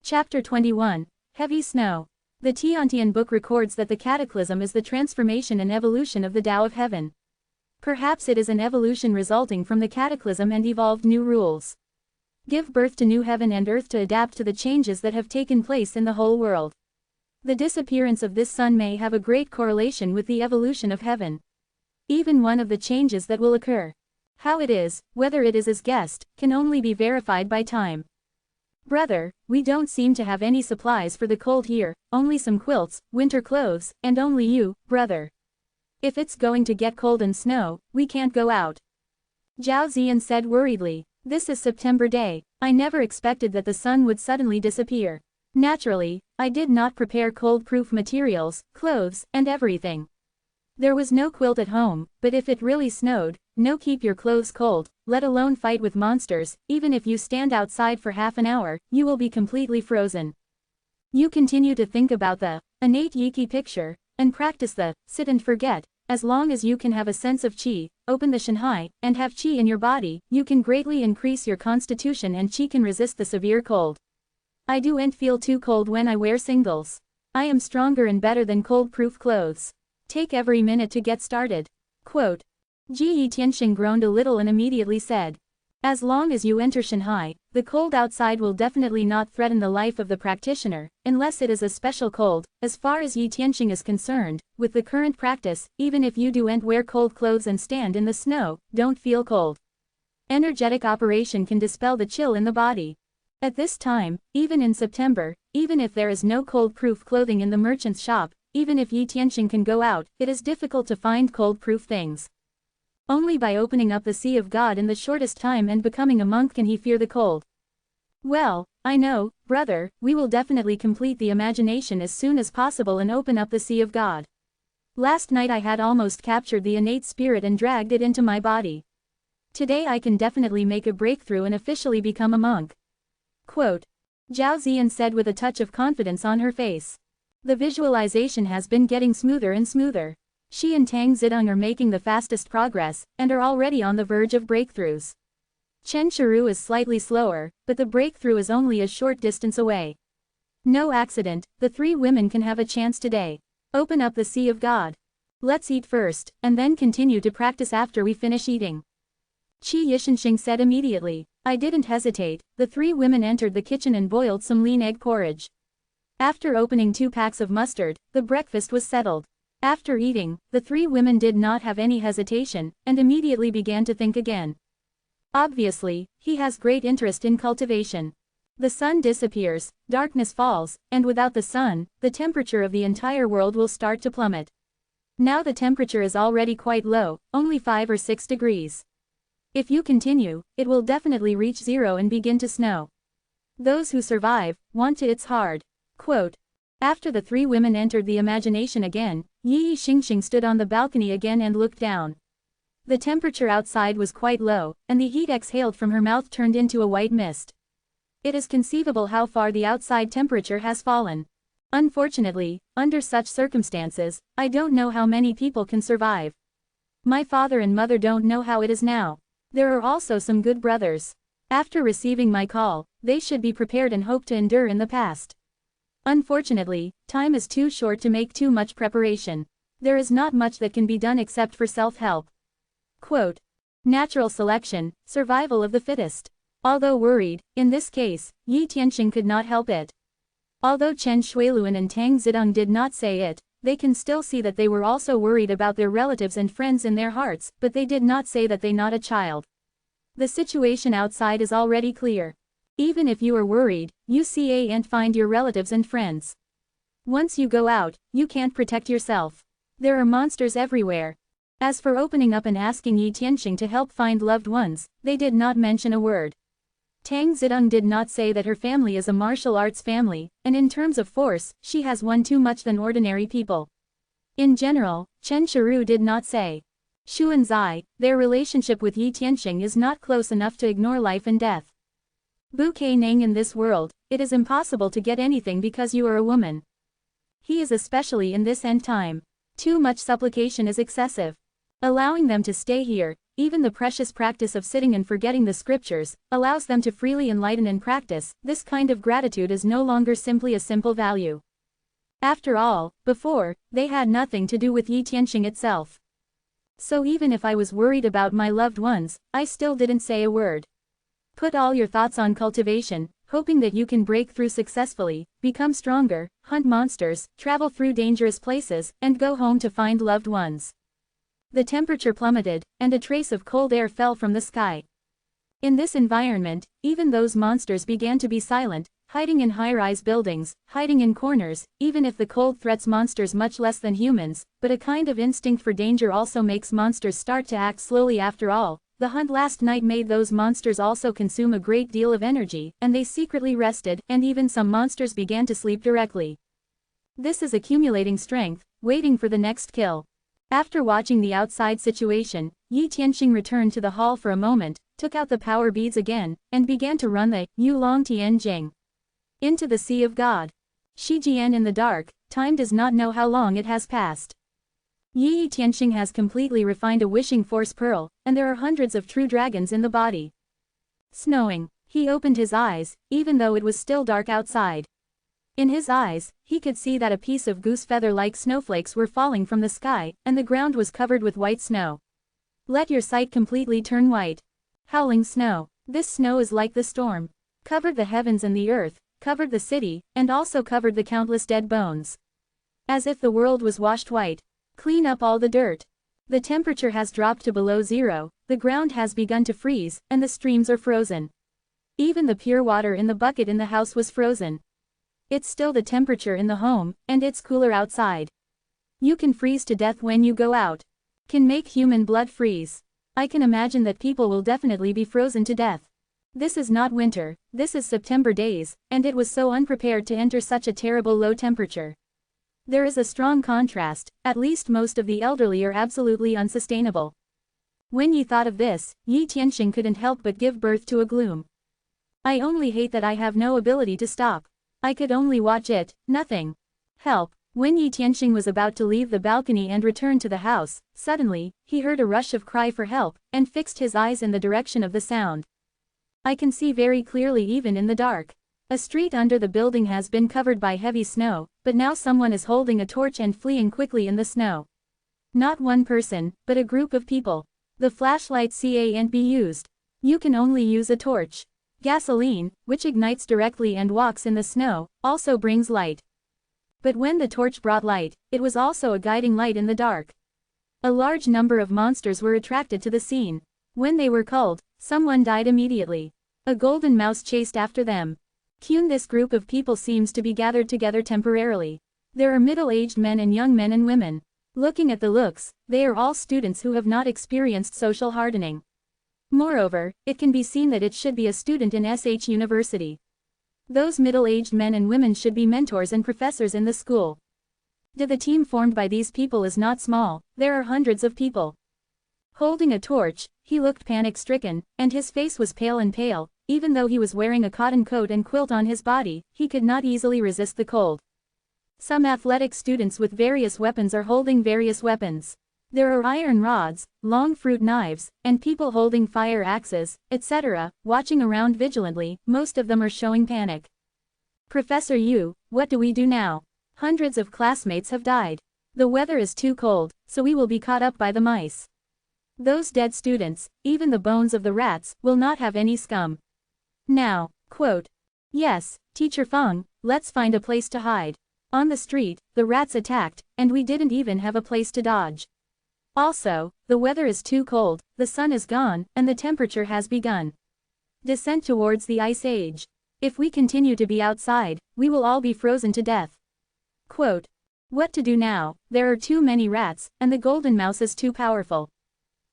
Chapter 21. Heavy Snow. The Tiantian book records that the cataclysm is the transformation and evolution of the Tao of Heaven. Perhaps it is an evolution resulting from the cataclysm and evolved new rules. Give birth to new heaven and earth to adapt to the changes that have taken place in the whole world. The disappearance of this sun may have a great correlation with the evolution of heaven. Even one of the changes that will occur. How it is, whether it is as guessed, can only be verified by time. Brother, we don't seem to have any supplies for the cold here, only some quilts, winter clothes, and only you, brother. If it's going to get cold and snow, we can't go out. Zhao Ziyan said worriedly. This is September day. I never expected that the sun would suddenly disappear. Naturally, I did not prepare cold-proof materials, clothes, and everything. There was no quilt at home, but if it really snowed, no keep your clothes cold, let alone fight with monsters, even if you stand outside for half an hour, you will be completely frozen. You continue to think about the innate Yiki picture, and practice the sit and forget. As long as you can have a sense of qi, open the Shanhai, and have qi in your body, you can greatly increase your constitution and qi can resist the severe cold. I don't feel too cold when I wear singles. I am stronger and better than cold-proof clothes. Take every minute to get started. Quote. Ji Tianxing groaned a little and immediately said. As long as you enter Shanhai, the cold outside will definitely not threaten the life of the practitioner, unless it is a special cold. As far as Yi Tianxing is concerned, with the current practice, even if you don't wear cold clothes and stand in the snow, don't feel cold. Energetic operation can dispel the chill in the body. At this time, even in September, even if there is no cold-proof clothing in the merchant's shop, even if Yi Tianxing can go out, it is difficult to find cold-proof things. Only by opening up the Sea of God in the shortest time and becoming a monk can he fear the cold. Well, I know, brother, we will definitely complete the imagination as soon as possible and open up the Sea of God. Last night I had almost captured the innate spirit and dragged it into my body. Today I can definitely make a breakthrough and officially become a monk. Quote. Zhao Ziyan said with a touch of confidence on her face. The visualization has been getting smoother and smoother. She and Tang Zidong are making the fastest progress, and are already on the verge of breakthroughs. Chen Shiru is slightly slower, but the breakthrough is only a short distance away. No accident, the three women can have a chance today. Open up the Sea of God. Let's eat first, and then continue to practice after we finish eating. Qi Yishanxing said immediately. I didn't hesitate. The three women entered the kitchen and boiled some lean egg porridge. After opening 2 packs of mustard, the breakfast was settled. After eating, the three women did not have any hesitation, and immediately began to think again. Obviously, he has great interest in cultivation. The sun disappears, darkness falls, and without the sun, the temperature of the entire world will start to plummet. Now the temperature is already quite low, only 5 or 6 degrees. If you continue, it will definitely reach 0 and begin to snow. Those who survive, want to it's hard. Quote. After the three women entered the imagination again, Yi Xingxing stood on the balcony again and looked down. The temperature outside was quite low, and the heat exhaled from her mouth turned into a white mist. It is conceivable how far the outside temperature has fallen. Unfortunately, under such circumstances, I don't know how many people can survive. My father and mother don't know how it is now. There are also some good brothers. After receiving my call, they should be prepared and hope to endure in the past. Unfortunately, time is too short to make too much preparation. There is not much that can be done except for self-help. Quote. Natural selection, survival of the fittest. Although worried, in this case, Yi Tianxing could not help it. Although Chen Shuiluan and Tang Zidong did not say it, they can still see that they were also worried about their relatives and friends in their hearts, but they did not say that they not a child. The situation outside is already clear. Even if you are worried, you see and find your relatives and friends. Once you go out, you can't protect yourself. There are monsters everywhere. As for opening up and asking Yi Tianxing to help find loved ones, they did not mention a word. Tang Zidong did not say that her family is a martial arts family, and in terms of force, she has won too much than ordinary people. In general, Chen Shiru did not say. Shu and Zai, their relationship with Yi Tianxing is not close enough to ignore life and death. Bu Ke Nang in this world, it is impossible to get anything because you are a woman. He is especially in this end time. Too much supplication is excessive. Allowing them to stay here, even the precious practice of sitting and forgetting the scriptures, allows them to freely enlighten and practice. This kind of gratitude is no longer simply a simple value. After all, before, they had nothing to do with Yi Tianxing itself. So even if I was worried about my loved ones, I still didn't say a word. Put all your thoughts on cultivation, hoping that you can break through successfully, become stronger, hunt monsters, travel through dangerous places, and go home to find loved ones. The temperature plummeted, and a trace of cold air fell from the sky. In this environment, even those monsters began to be silent, hiding in high-rise buildings, hiding in corners, even if the cold threats monsters much less than humans, but a kind of instinct for danger also makes monsters start to act slowly. After all, the hunt last night made those monsters also consume a great deal of energy, and they secretly rested, and even some monsters began to sleep directly. This is accumulating strength, waiting for the next kill. After watching the outside situation, Yi Tianxing returned to the hall for a moment, took out the power beads again, and began to run the Yulong Tianjing into the Sea of God. Shijian in the dark, time does not know how long it has passed. Yi Tianxing has completely refined a wishing force pearl, and there are hundreds of true dragons in the body. Snowing. He opened his eyes, even though it was still dark outside. In his eyes, he could see that a piece of goose feather-like snowflakes were falling from the sky, and the ground was covered with white snow. Let your sight completely turn white. Howling snow. This snow is like the storm. Covered the heavens and the earth, covered the city, and also covered the countless dead bones. As if the world was washed white. Clean up all the dirt. The temperature has dropped to below zero, the ground has begun to freeze, and the streams are frozen. Even the pure water in the bucket in the house was frozen. It's still the temperature in the home, and it's cooler outside. You can freeze to death when you go out. Can make human blood freeze. I can imagine that people will definitely be frozen to death. This is not winter, this is September days, and it was so unprepared to enter such a terrible low temperature. There is a strong contrast, at least most of the elderly are absolutely unsustainable. When Yi thought of this, Yi Tianxing couldn't help but give birth to a gloom. I only hate that I have no ability to stop. I could only watch it, nothing. Help. When Yi Tianxing was about to leave the balcony and return to the house, suddenly, he heard a rush of cry for help, and fixed his eyes in the direction of the sound. I can see very clearly even in the dark. A street under the building has been covered by heavy snow, but now someone is holding a torch and fleeing quickly in the snow. Not one person, but a group of people. The flashlight can't be used. You can only use a torch. Gasoline, which ignites directly and walks in the snow, also brings light. But when the torch brought light, it was also a guiding light in the dark. A large number of monsters were attracted to the scene. When they were culled, someone died immediately. A golden mouse chased after them. This group of people seems to be gathered together temporarily. There are middle-aged men and young men and women. Looking at the looks, they are all students who have not experienced social hardening. Moreover, it can be seen that it should be a student in SH University. Those middle-aged men and women should be mentors and professors in the school. The team formed by these people is not small, there are hundreds of people. Holding a torch, he looked panic-stricken, and his face was pale and pale. Even though he was wearing a cotton coat and quilt on his body, he could not easily resist the cold. Some athletic students with various weapons are holding various weapons. There are iron rods, long fruit knives, and people holding fire axes, etc., watching around vigilantly. Most of them are showing panic. Professor Yu, what do we do now? Hundreds of classmates have died. The weather is too cold, so we will be caught up by the mice. Those dead students, even the bones of the rats, will not have any scum. Now, quote, yes, Teacher Feng, let's find a place to hide. On the street, the rats attacked, and we didn't even have a place to dodge. Also, the weather is too cold, the sun is gone, and the temperature has begun. Descent towards the ice age. If we continue to be outside, we will all be frozen to death. Quote, what to do now? There are too many rats, and the golden mouse is too powerful.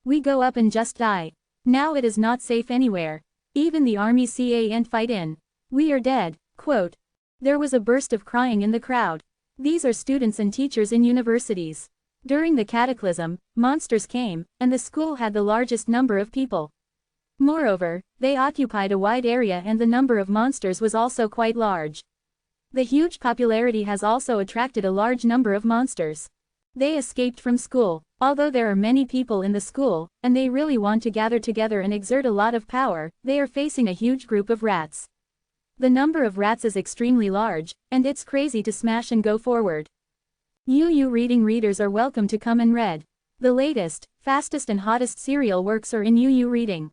We go up and just die. Now it is not safe anywhere. Even the army can't fight in. We are dead. Quote, there was a burst of crying in the crowd. These are students and teachers in universities. During the cataclysm, monsters came, and the school had the largest number of people. Moreover, they occupied a wide area and the number of monsters was also quite large. The huge popularity has also attracted a large number of monsters. They escaped from school. Although there are many people in the school, and they really want to gather together and exert a lot of power, they are facing a huge group of rats. The number of rats is extremely large, and it's crazy to smash and go forward. You reading readers are welcome to come and read. The latest, fastest and hottest serial works are in UU Reading.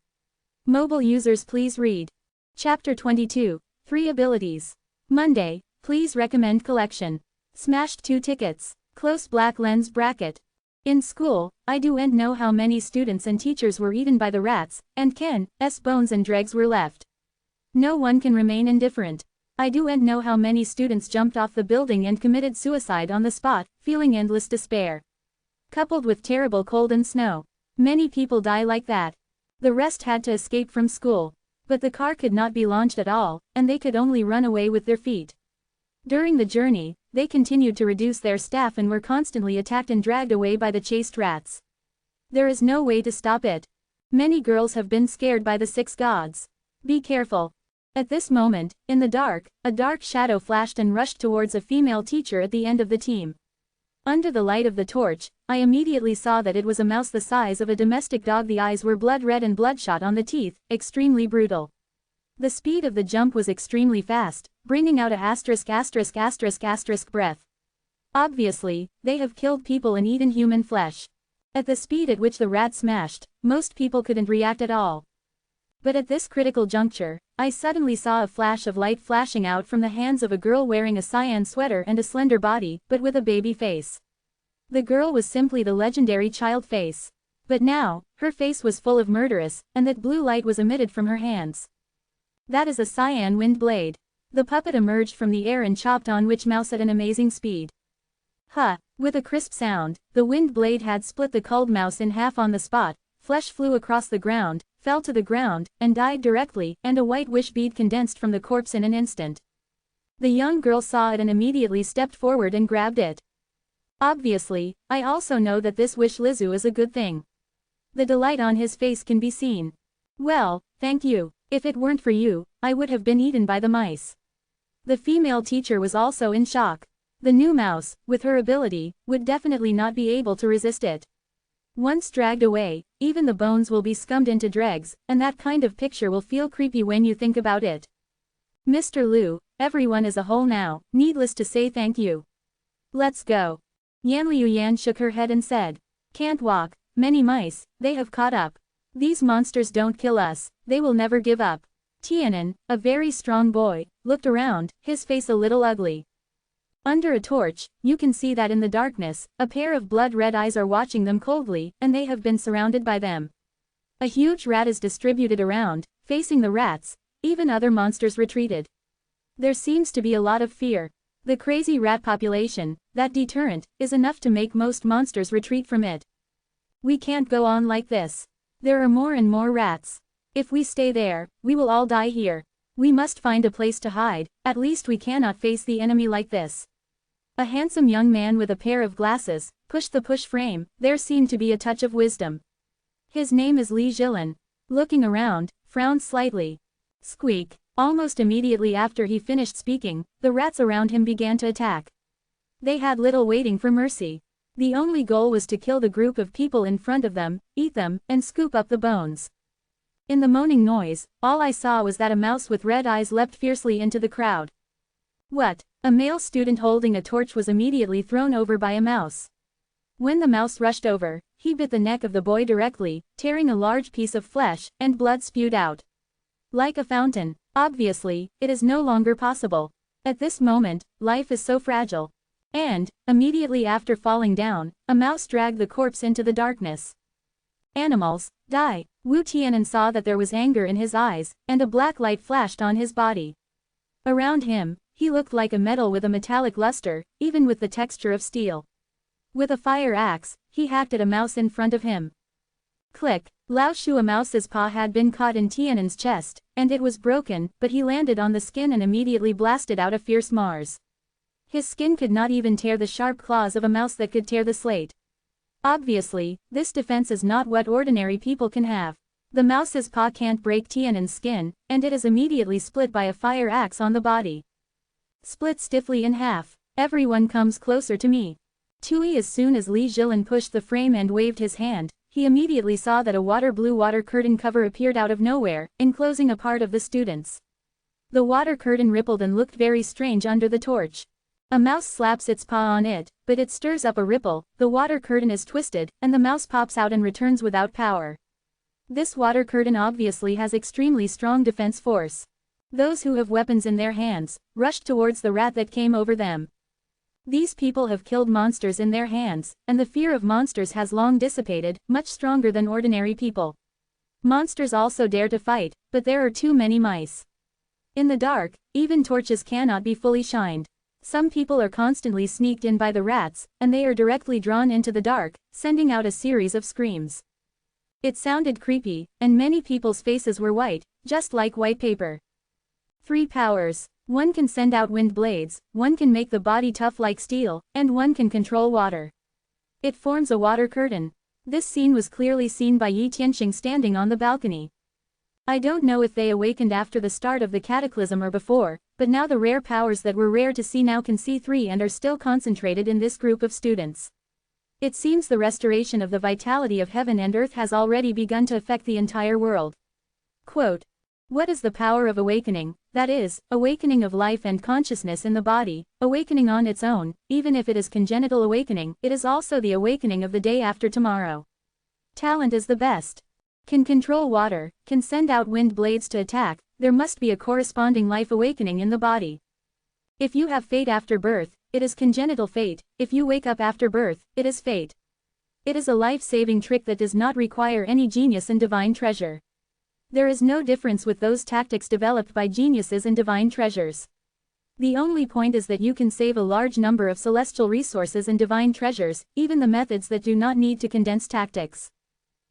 Mobile users please read. Chapter 22, 3 Abilities. Monday, please recommend collection. Smashed 2 tickets. Close black lens bracket. In school, I don't know how many students and teachers were eaten by the rats, and Ken's bones and dregs were left. No one can remain indifferent. I don't know how many students jumped off the building and committed suicide on the spot, feeling endless despair. Coupled with terrible cold and snow. Many people die like that. The rest had to escape from school. But the car could not be launched at all, and they could only run away with their feet. During the journey, they continued to reduce their staff and were constantly attacked and dragged away by the chased rats. There is no way to stop it. Many girls have been scared by the 6 gods. Be careful. At this moment, in the dark, a dark shadow flashed and rushed towards a female teacher at the end of the team. Under the light of the torch, I immediately saw that it was a mouse the size of a domestic dog. The eyes were blood red and bloodshot on the teeth, extremely brutal. The speed of the jump was extremely fast, bringing out a ***** breath. Obviously, they have killed people and eaten human flesh. At the speed at which the rat smashed, most people couldn't react at all. But at this critical juncture, I suddenly saw a flash of light flashing out from the hands of a girl wearing a cyan sweater and a slender body, but with a baby face. The girl was simply the legendary child face. But now, her face was full of murderous, and that blue light was emitted from her hands. That is a cyan wind blade. The puppet emerged from the air and chopped on Witch Mouse at an amazing speed. With a crisp sound, the wind blade had split the culled mouse in half on the spot, flesh flew across the ground, fell to the ground, and died directly, and a white wish bead condensed from the corpse in an instant. The young girl saw it and immediately stepped forward and grabbed it. Obviously, I also know that this wish Lizu is a good thing. The delight on his face can be seen. Well, thank you. If it weren't for you, I would have been eaten by the mice. The female teacher was also in shock. The new mouse, with her ability, would definitely not be able to resist it. Once dragged away, even the bones will be scummed into dregs, and that kind of picture will feel creepy when you think about it. Mr. Liu, everyone is a whole now, needless to say thank you. Let's go. Yan Liuyan shook her head and said. Can't walk, many mice, they have caught up. These monsters don't kill us, they will never give up. Tianan, a very strong boy, looked around, his face a little ugly. Under a torch, you can see that in the darkness, a pair of blood-red eyes are watching them coldly, and they have been surrounded by them. A huge rat is distributed around, facing the rats, even other monsters retreated. There seems to be a lot of fear. The crazy rat population, that deterrent, is enough to make most monsters retreat from it. We can't go on like this. There are more and more rats. If we stay there, we will all die here. We must find a place to hide, at least we cannot face the enemy like this. A handsome young man with a pair of glasses pushed the push frame. There seemed to be a touch of wisdom. His name is Li Jilin. Looking around, frowned slightly. Squeak. Almost immediately after he finished speaking, the rats around him began to attack. They had little waiting for mercy. The only goal was to kill the group of people in front of them, eat them, and scoop up the bones. In the moaning noise, all I saw was that a mouse with red eyes leapt fiercely into the crowd. What? A male student holding a torch was immediately thrown over by a mouse. When the mouse rushed over, he bit the neck of the boy directly, tearing a large piece of flesh, and blood spewed out. Like a fountain. Obviously, it is no longer possible. At this moment, life is so fragile. And, immediately after falling down, a mouse dragged the corpse into the darkness. Animals, die. Wu Tianan saw that there was anger in his eyes, and a black light flashed on his body. Around him, he looked like a metal with a metallic luster, even with the texture of steel. With a fire axe, he hacked at a mouse in front of him. Click. Lao Shu, a mouse's paw had been caught in Tianan's chest, and it was broken, but he landed on the skin and immediately blasted out a fierce Mars. His skin could not even tear the sharp claws of a mouse that could tear the slate. Obviously, this defense is not what ordinary people can have. The mouse's paw can't break Tianan's skin, and it is immediately split by a fire axe on the body. Split stiffly in half. Everyone comes closer to me. Tui. As soon as Li Jilin pushed the frame and waved his hand, he immediately saw that a water-blue water curtain cover appeared out of nowhere, enclosing a part of the students. The water curtain rippled and looked very strange under the torch. A mouse slaps its paw on it, but it stirs up a ripple, the water curtain is twisted, and the mouse pops out and returns without power. This water curtain obviously has extremely strong defense force. Those who have weapons in their hands rushed towards the rat that came over them. These people have killed monsters in their hands, and the fear of monsters has long dissipated, much stronger than ordinary people. Monsters also dare to fight, but there are too many mice. In the dark, even torches cannot be fully shined. Some people are constantly sneaked in by the rats, and they are directly drawn into the dark, sending out a series of screams. It sounded creepy, and many people's faces were white, just like white paper. 3 powers. One can send out wind blades, one can make the body tough like steel, and one can control water. It forms a water curtain. This scene was clearly seen by Yi Tianxing standing on the balcony. I don't know if they awakened after the start of the cataclysm or before, but now the rare powers that were rare to see now can see 3 and are still concentrated in this group of students. It seems the restoration of the vitality of heaven and earth has already begun to affect the entire world. Quote, "What is the power of awakening? That is, awakening of life and consciousness in the body, awakening on its own, even if it is congenital awakening, it is also the awakening of the day after tomorrow. Talent is the best. Can control water, can send out wind blades to attack, there must be a corresponding life awakening in the body. If you have fate after birth, it is congenital fate, if you wake up after birth, it is fate. It is a life-saving trick that does not require any genius and divine treasure. There is no difference with those tactics developed by geniuses and divine treasures. The only point is that you can save a large number of celestial resources and divine treasures, even the methods that do not need to condense tactics.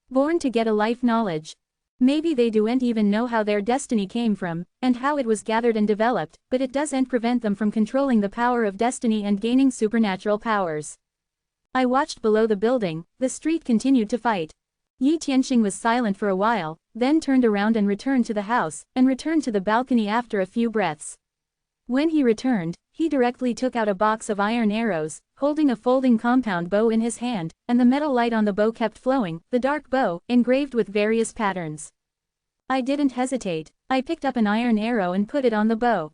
Born to get a life knowledge. Maybe they don't even know how their destiny came from, and how it was gathered and developed, but it doesn't prevent them from controlling the power of destiny and gaining supernatural powers. I watched below the building, the street continued to fight. Yi Tianxing was silent for a while, then turned around and returned to the house, and returned to the balcony after a few breaths. When he returned, he directly took out a box of iron arrows, holding a folding compound bow in his hand, and the metal light on the bow kept flowing, the dark bow, engraved with various patterns. I didn't hesitate, I picked up an iron arrow and put it on the bow.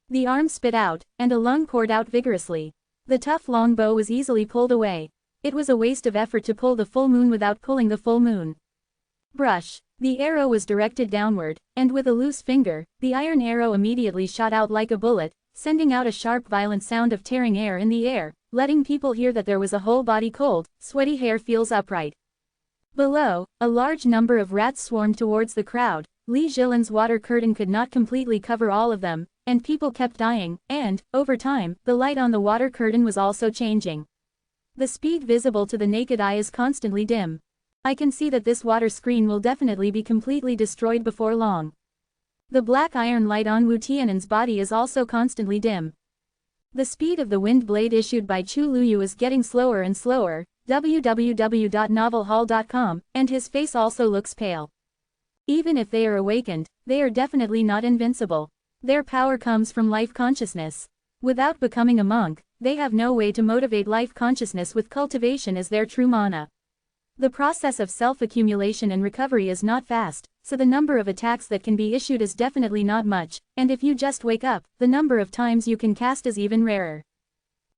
The arm spit out, and a lung poured out vigorously. The tough long bow was easily pulled away. It was a waste of effort to pull the full moon without pulling the full moon. Brush. The arrow was directed downward, and with a loose finger, the iron arrow immediately shot out like a bullet, sending out a sharp violent sound of tearing air in the air, letting people hear that there was a whole body cold, sweaty hair feels upright. Below, a large number of rats swarmed towards the crowd. Li Jilin's water curtain could not completely cover all of them, and people kept dying, and, over time, the light on the water curtain was also changing. The speed visible to the naked eye is constantly dim. I can see that this water screen will definitely be completely destroyed before long. The black iron light on Wu Tianan's body is also constantly dim. The speed of the wind blade issued by Chu Luyu is getting slower and slower, www.novelhall.com, and his face also looks pale. Even if they are awakened, they are definitely not invincible. Their power comes from life consciousness. Without becoming a monk, they have no way to motivate life consciousness with cultivation as their true mana. The process of self-accumulation and recovery is not fast, so the number of attacks that can be issued is definitely not much, and if you just wake up, the number of times you can cast is even rarer.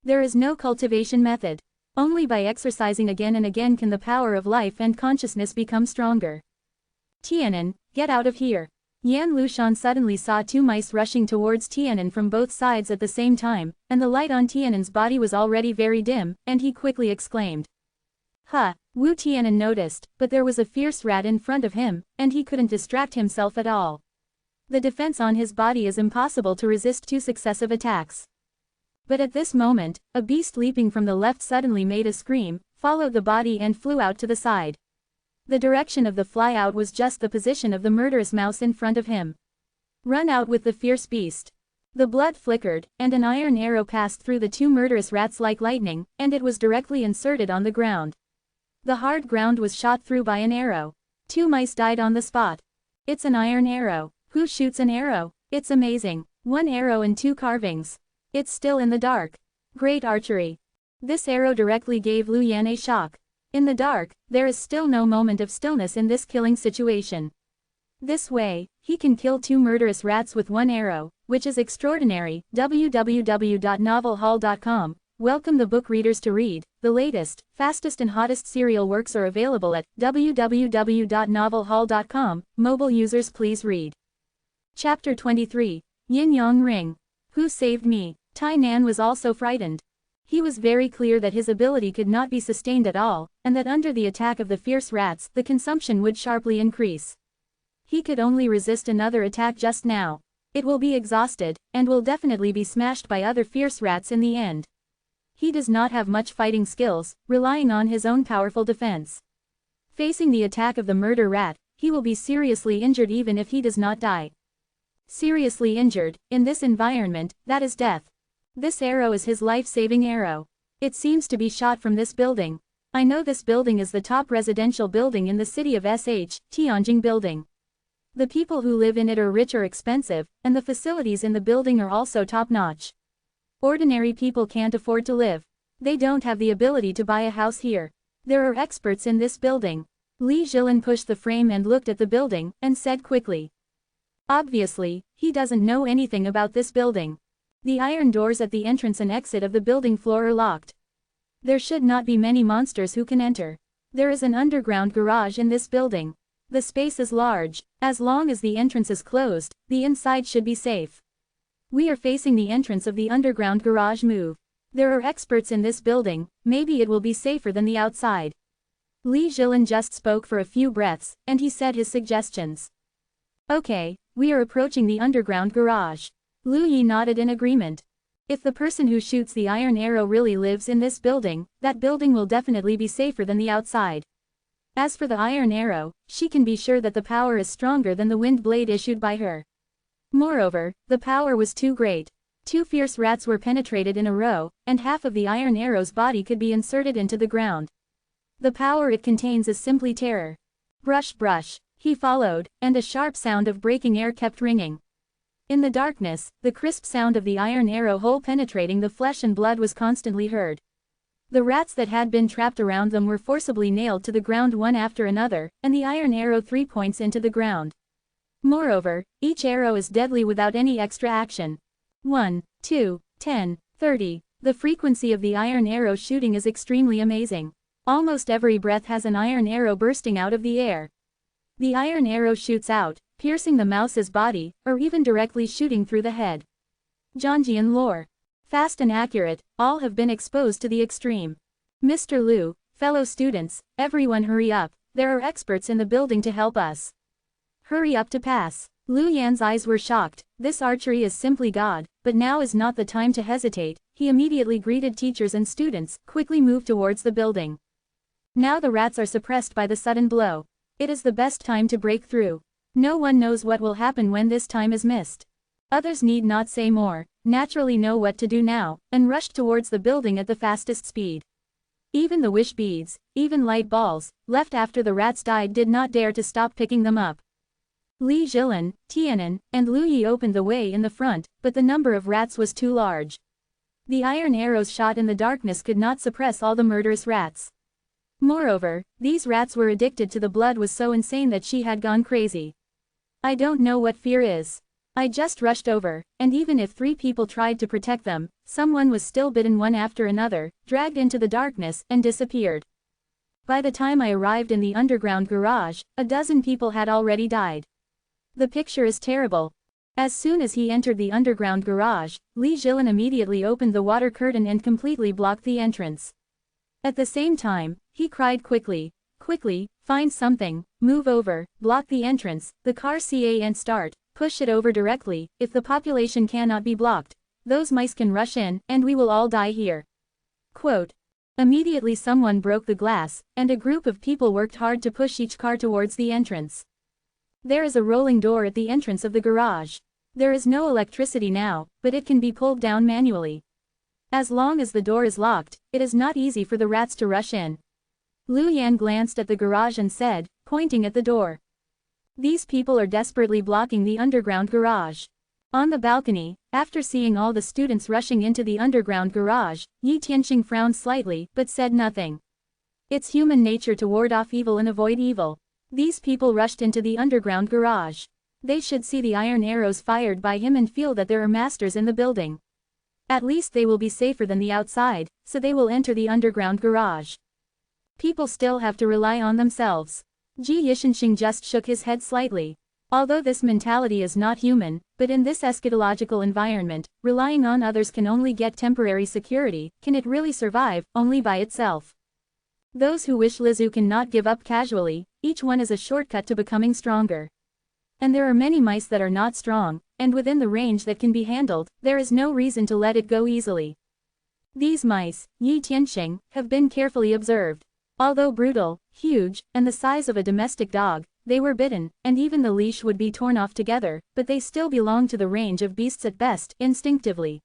There is no cultivation method. Only by exercising again and again can the power of life and consciousness become stronger. Tianan, get out of here. Yan Lushan suddenly saw 2 mice rushing towards Tianan from both sides at the same time, and the light on Tianan's body was already very dim, and he quickly exclaimed. Huh! Wu Tianan noticed, but there was a fierce rat in front of him, and he couldn't distract himself at all. The defense on his body is impossible to resist 2 successive attacks. But at this moment, a beast leaping from the left suddenly made a scream, followed the body and flew out to the side. The direction of the fly out was just the position of the murderous mouse in front of him. Run out with the fierce beast. The blood flickered, and an iron arrow passed through the 2 murderous rats like lightning, and it was directly inserted on the ground. The hard ground was shot through by an arrow. 2 mice died on the spot. It's an iron arrow. Who shoots an arrow? It's amazing. 1 arrow and 2 carvings. It's still in the dark. Great archery. This arrow directly gave Lu Yan a shock. In the dark, there is still no moment of stillness in this killing situation. This way, he can kill 2 murderous rats with 1 arrow, which is extraordinary. www.novelhall.com. Welcome the book readers to read. The latest, fastest and hottest serial works are available at www.novelhall.com. Mobile users please read. Chapter 23. Yin Yang Ring. Who saved me? Tai Nan was also frightened. He was very clear that his ability could not be sustained at all, and that under the attack of the fierce rats, the consumption would sharply increase. He could only resist another attack just now. It will be exhausted, and will definitely be smashed by other fierce rats in the end. He does not have much fighting skills, relying on his own powerful defense. Facing the attack of the murder rat, he will be seriously injured even if he does not die. Seriously injured, in this environment, that is death. This arrow is his life-saving arrow. It seems to be shot from this building. I know this building is the top residential building in the city of Tianjin building. The people who live in it are rich or expensive, and the facilities in the building are also top-notch. Ordinary people can't afford to live. They don't have the ability to buy a house here. There are experts in this building. Li Jilin pushed the frame and looked at the building, and said quickly. Obviously, he doesn't know anything about this building. The iron doors at the entrance and exit of the building floor are locked. There should not be many monsters who can enter. There is an underground garage in this building. The space is large. As long as the entrance is closed, the inside should be safe. We are facing the entrance of the underground garage. Move. There are experts in this building, maybe it will be safer than the outside. Li Jilin just spoke for a few breaths, and he said his suggestions. Okay, we are approaching the underground garage. Lu Yi nodded in agreement. If the person who shoots the iron arrow really lives in this building, that building will definitely be safer than the outside. As for the iron arrow, she can be sure that the power is stronger than the wind blade issued by her. Moreover, the power was too great. 2 fierce rats were penetrated in a row, and half of the iron arrow's body could be inserted into the ground. The power it contains is simply terror. Brush brush. He followed, and a sharp sound of breaking air kept ringing. In the darkness, the crisp sound of the iron arrow hole penetrating the flesh and blood was constantly heard. The rats that had been trapped around them were forcibly nailed to the ground one after another, and the iron arrow 3 points into the ground. Moreover, each arrow is deadly without any extra action. 1, 2, 10, 30. The frequency of the iron arrow shooting is extremely amazing. Almost every breath has an iron arrow bursting out of the air. The iron arrow shoots out, piercing the mouse's body, or even directly shooting through the head. Zhangjian lore. Fast and accurate, all have been exposed to the extreme. Mr. Liu, fellow students, everyone hurry up, there are experts in the building to help us. Hurry up to pass. Lu Yan's eyes were shocked. This archery is simply God, but now is not the time to hesitate. He immediately greeted teachers and students, quickly moved towards the building. Now the rats are suppressed by the sudden blow. It is the best time to break through. No one knows what will happen when this time is missed. Others need not say more, naturally know what to do now, and rushed towards the building at the fastest speed. Even the wish beads, even light balls, left after the rats died did not dare to stop picking them up. Li Jilin, Tianan, and Lu Yi opened the way in the front, but the number of rats was too large. The iron arrows shot in the darkness could not suppress all the murderous rats. Moreover, these rats were addicted to the blood was so insane that she had gone crazy. I don't know what fear is. I just rushed over, and even if 3 people tried to protect them, someone was still bitten one after another, dragged into the darkness, and disappeared. By the time I arrived in the underground garage, a dozen people had already died. The picture is terrible. As soon as he entered the underground garage, Li Jilin immediately opened the water curtain and completely blocked the entrance. At the same time, he cried quickly, "Quickly, find something, move over, block the entrance, the car can't start, push it over directly, if the population cannot be blocked, those mice can rush in, and we will all die here." Quote. Immediately someone broke the glass, and a group of people worked hard to push each car towards the entrance. There is a rolling door at the entrance of the garage. There is no electricity now, but it can be pulled down manually. As long as the door is locked, it is not easy for the rats to rush in. Lu Yan glanced at the garage and said, pointing at the door. These people are desperately blocking the underground garage. On the balcony, after seeing all the students rushing into the underground garage, Yi Tianxing frowned slightly, but said nothing. It's human nature to ward off evil and avoid evil. These people rushed into the underground garage. They should see the iron arrows fired by him and feel that there are masters in the building. At least they will be safer than the outside, so they will enter the underground garage. People still have to rely on themselves. Ji Yishanxing just shook his head slightly. Although this mentality is not human, but in this eschatological environment, relying on others can only get temporary security. Can it really survive, only by itself? Those who wish Lizu cannot give up casually, each one is a shortcut to becoming stronger. And there are many mice that are not strong, and within the range that can be handled, there is no reason to let it go easily. These mice, Yi Tianxing, have been carefully observed. Although brutal, huge, and the size of a domestic dog, they were bitten, and even the leash would be torn off together, but they still belong to the range of beasts at best, instinctively.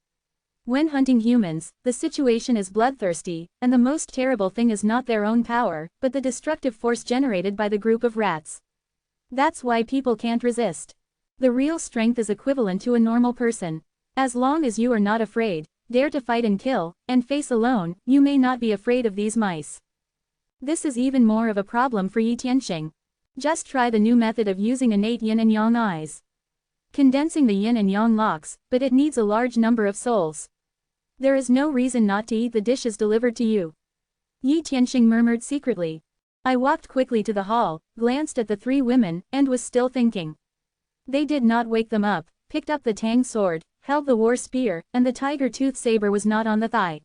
When hunting humans, the situation is bloodthirsty, and the most terrible thing is not their own power, but the destructive force generated by the group of rats. That's why people can't resist. The real strength is equivalent to a normal person. As long as you are not afraid, dare to fight and kill, and face alone, you may not be afraid of these mice. This is even more of a problem for Yi Tianxing. Just try the new method of using innate yin and yang eyes. Condensing the yin and yang locks, but it needs a large number of souls. There is no reason not to eat the dishes delivered to you. Yi Tianxing murmured secretly. I walked quickly to the hall, glanced at the three women, and was still thinking. They did not wake them up, picked up the tang sword, held the war spear, and the tiger tooth saber was not on the thigh.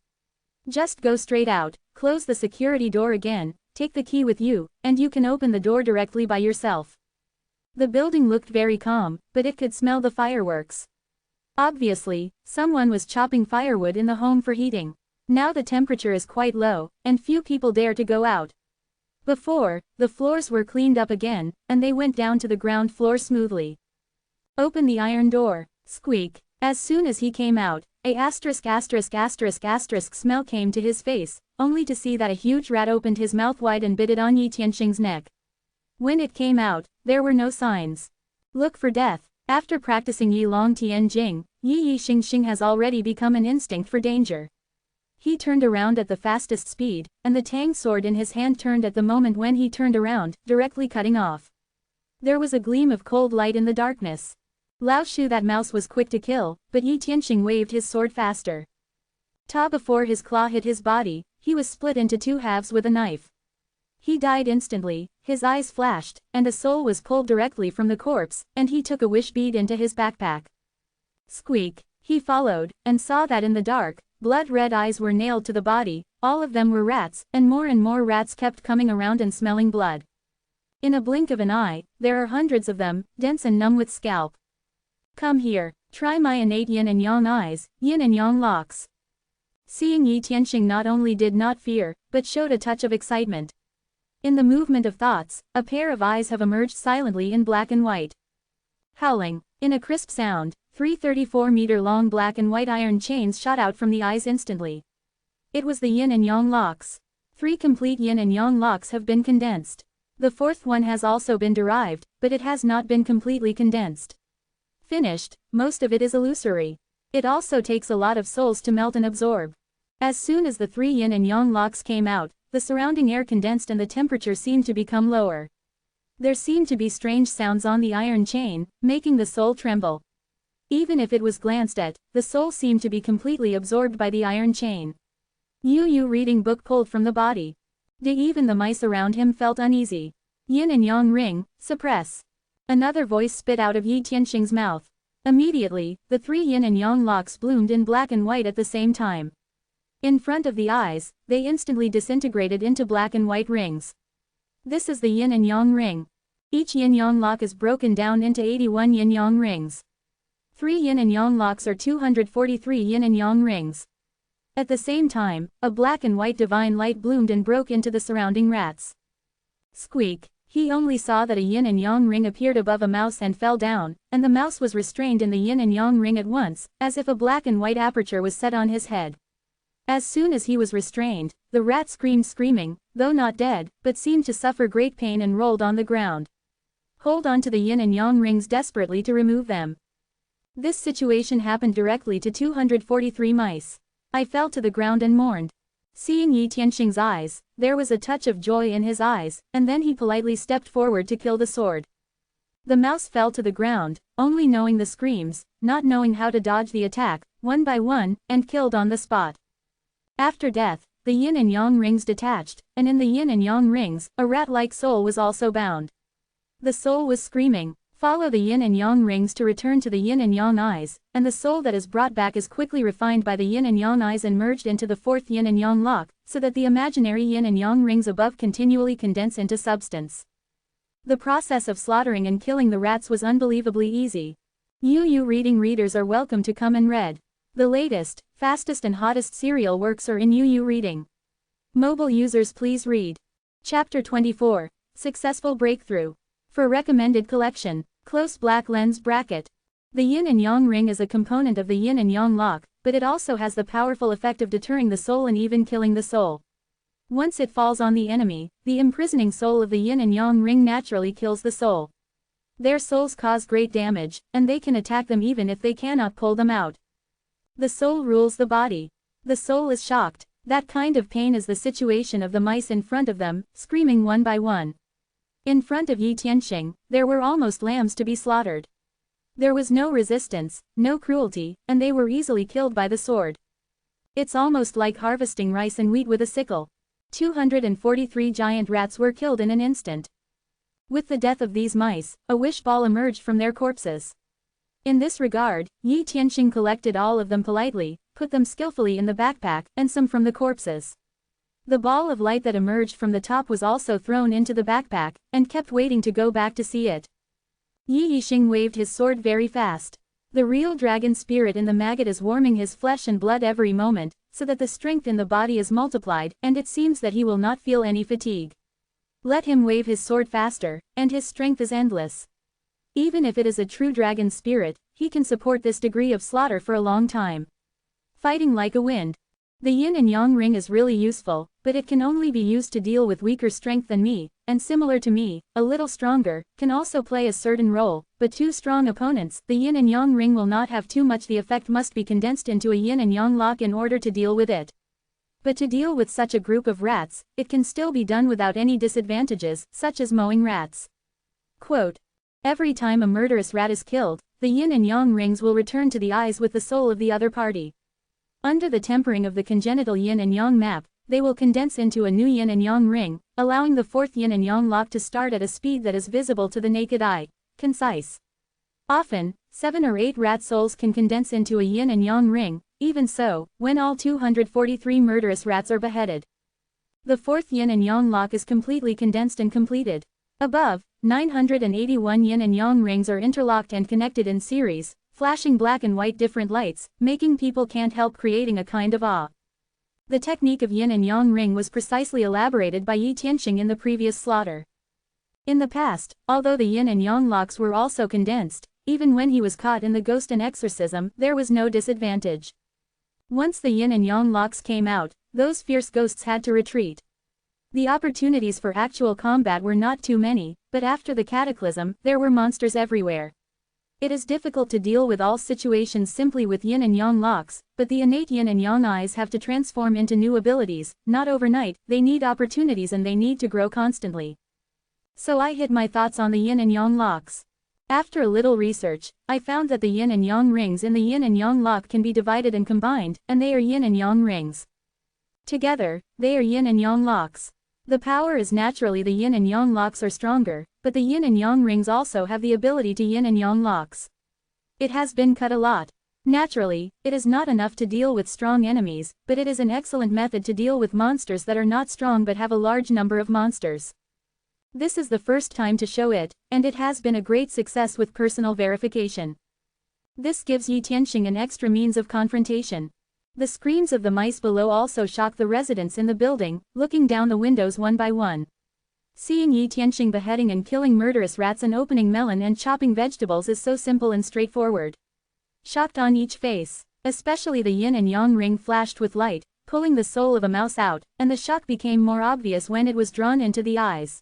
Just go straight out, close the security door again, take the key with you, and you can open the door directly by yourself. The building looked very calm, but it could smell the fireworks. Obviously, someone was chopping firewood in the home for heating. Now the temperature is quite low, and few people dare to go out. Before, the floors were cleaned up again, and they went down to the ground floor smoothly. Open the iron door. Squeak. As soon as he came out, a ***** smell came to his face, only to see that a huge rat opened his mouth wide and bit it on Yi Tianxing's neck. When it came out, there were no signs. Look for death. After practicing Yi Long Tian Jing, Yi Yixingxing has already become an instinct for danger. He turned around at the fastest speed, and the tang sword in his hand turned at the moment when he turned around, directly cutting off. There was a gleam of cold light in the darkness. Lao Shu, that mouse was quick to kill, but Yi Tianxing waved his sword faster. Before his claw hit his body, he was split into two halves with a knife. He died instantly, his eyes flashed, and a soul was pulled directly from the corpse, and he took a wish bead into his backpack. Squeak. He followed, and saw that in the dark, blood-red eyes were nailed to the body, all of them were rats, and more rats kept coming around and smelling blood. In a blink of an eye, there are hundreds of them, dense and numb with scalp. Come here, try my innate yin and yang eyes, yin and yang locks. Seeing Yi Tianxing not only did not fear, but showed a touch of excitement. In the movement of thoughts, a pair of eyes have emerged silently in black and white. Howling. In a crisp sound, 3 34-meter-long black and white iron chains shot out from the eyes instantly. It was the yin and yang locks. 3 complete yin and yang locks have been condensed. The fourth one has also been derived, but it has not been completely condensed. Finished, most of it is illusory. It also takes a lot of souls to melt and absorb. As soon as the 3 yin and yang locks came out, the surrounding air condensed and the temperature seemed to become lower. There seemed to be strange sounds on the iron chain, making the soul tremble. Even if it was glanced at, the soul seemed to be completely absorbed by the iron chain. Yu reading book pulled from the body. Even the mice around him felt uneasy. Yin and yang ring, suppress. Another voice spit out of Yi Tianxing's mouth. Immediately, the 3 yin and yang locks bloomed in black and white at the same time. In front of the eyes, they instantly disintegrated into black and white rings. This is the yin and yang ring. Each yin-yang lock is broken down into 81 yin-yang rings. 3 yin and yang locks are 243 yin and yang rings. At the same time, a black and white divine light bloomed and broke into the surrounding rats. Squeak. He only saw that a yin and yang ring appeared above a mouse and fell down, and the mouse was restrained in the yin and yang ring at once, as if a black and white aperture was set on his head. As soon as he was restrained, the rat screamed screaming, though not dead, but seemed to suffer great pain and rolled on the ground. Hold on to the yin and yang rings desperately to remove them. This situation happened directly to 243 mice. I fell to the ground and mourned. Seeing Yi Tianxing's eyes, there was a touch of joy in his eyes, and then he politely stepped forward to kill the sword. The mouse fell to the ground, only knowing the screams, not knowing how to dodge the attack, one by one, and killed on the spot. After death, the yin and yang rings detached, and in the yin and yang rings, a rat-like soul was also bound. The soul was screaming, "Follow the yin and yang rings to return to the yin and yang eyes," and the soul that is brought back is quickly refined by the yin and yang eyes and merged into the fourth yin and yang lock, so that the imaginary yin and yang rings above continually condense into substance. The process of slaughtering and killing the rats was unbelievably easy. Yu Reading readers are welcome to come and read. The latest, fastest and hottest serial works are in Yu Reading. Mobile users please read. Chapter 24. Successful Breakthrough. For recommended collection, close black lens bracket. The yin and yang ring is a component of the yin and yang lock, but it also has the powerful effect of deterring the soul and even killing the soul. Once it falls on the enemy, the imprisoning soul of the yin and yang ring naturally kills the soul. Their souls cause great damage, and they can attack them even if they cannot pull them out. The soul rules the body. The soul is shocked. That kind of pain is the situation of the mice in front of them, screaming one by one. In front of Yi Tianxing, there were almost lambs to be slaughtered. There was no resistance, no cruelty, and they were easily killed by the sword. It's almost like harvesting rice and wheat with a sickle. 243 giant rats were killed in an instant. With the death of these mice, a wish ball emerged from their corpses. In this regard, Yi Tianxing collected all of them politely, put them skillfully in the backpack, and some from the corpses. The ball of light that emerged from the top was also thrown into the backpack, and kept waiting to go back to see it. Yi Yixing waved his sword very fast. The real dragon spirit in the maggot is warming his flesh and blood every moment, so that the strength in the body is multiplied, and it seems that he will not feel any fatigue. Let him wave his sword faster, and his strength is endless. Even if it is a true dragon spirit, he can support this degree of slaughter for a long time. Fighting like a wind. The yin and yang ring is really useful, but it can only be used to deal with weaker strength than me, and similar to me, a little stronger, can also play a certain role, but two strong opponents, the yin and yang ring will not have too much. The effect must be condensed into a yin and yang lock in order to deal with it. But to deal with such a group of rats, it can still be done without any disadvantages, such as mowing rats. Quote, "Every time a murderous rat is killed, the yin and yang rings will return to the eyes with the soul of the other party. Under the tempering of the congenital yin and yang map, they will condense into a new yin and yang ring, allowing the fourth yin and yang lock to start at a speed that is visible to the naked eye." Concise. Often, 7 or 8 rat souls can condense into a yin and yang ring, even so, when all 243 murderous rats are beheaded. The fourth yin and yang lock is completely condensed and completed. Above, 981 yin and yang rings are interlocked and connected in series, flashing black and white different lights, making people can't help creating a kind of awe. The technique of yin and yang ring was precisely elaborated by Yi Tianxing in the previous slaughter. In the past, although the yin and yang locks were also condensed, even when he was caught in the ghost and exorcism, there was no disadvantage. Once the yin and yang locks came out, those fierce ghosts had to retreat. The opportunities for actual combat were not too many, but after the cataclysm, there were monsters everywhere. It is difficult to deal with all situations simply with yin and yang locks, but the innate yin and yang eyes have to transform into new abilities, not overnight, they need opportunities and they need to grow constantly. So I hid my thoughts on the yin and yang locks. After a little research, I found that the yin and yang rings in the yin and yang lock can be divided and combined, and they are yin and yang rings. Together, they are yin and yang locks. The power is naturally the yin and yang locks are stronger, but the yin and yang rings also have the ability to yin and yang locks. It has been cut a lot. Naturally, it is not enough to deal with strong enemies, but it is an excellent method to deal with monsters that are not strong but have a large number of monsters. This is the first time to show it, and it has been a great success with personal verification. This gives Yi Tianxing an extra means of confrontation. The screams of the mice below also shock the residents in the building, looking down the windows one by one. Seeing Yi Tianxing beheading and killing murderous rats and opening melon and chopping vegetables is so simple and straightforward. Shocked on each face, especially the yin and yang ring flashed with light, pulling the soul of a mouse out, and the shock became more obvious when it was drawn into the eyes.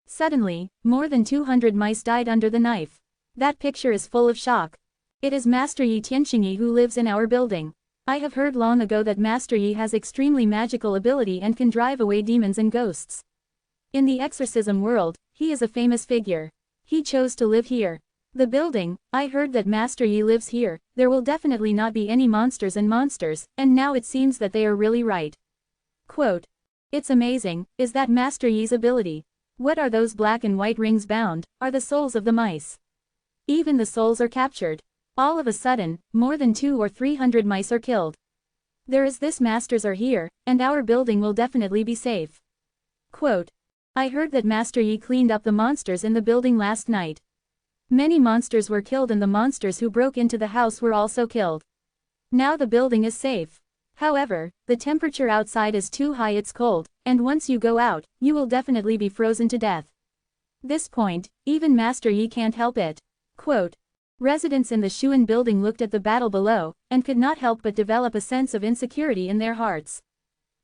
Suddenly, more than 200 mice died under the knife. That picture is full of shock. It is Master Yi Tianxingyi who lives in our building. I have heard long ago that Master Yi has extremely magical ability and can drive away demons and ghosts. In the exorcism world, he is a famous figure. He chose to live here. The building, I heard that Master Yi lives here, there will definitely not be any monsters, and now it seems that they are really right. Quote. It's amazing, is that Master Yi's ability? What are those black and white rings bound, are the souls of the mice. Even the souls are captured. All of a sudden, more than 200 or 300 mice are killed. There is this masters are here, and our building will definitely be safe. Quote. I heard that Master Yi cleaned up the monsters in the building last night. Many monsters were killed and the monsters who broke into the house were also killed. Now the building is safe. However, the temperature outside is too high, it's cold, and once you go out, you will definitely be frozen to death. This point, even Master Yi can't help it. Quote. Residents in the Shuan building looked at the battle below, and could not help but develop a sense of insecurity in their hearts.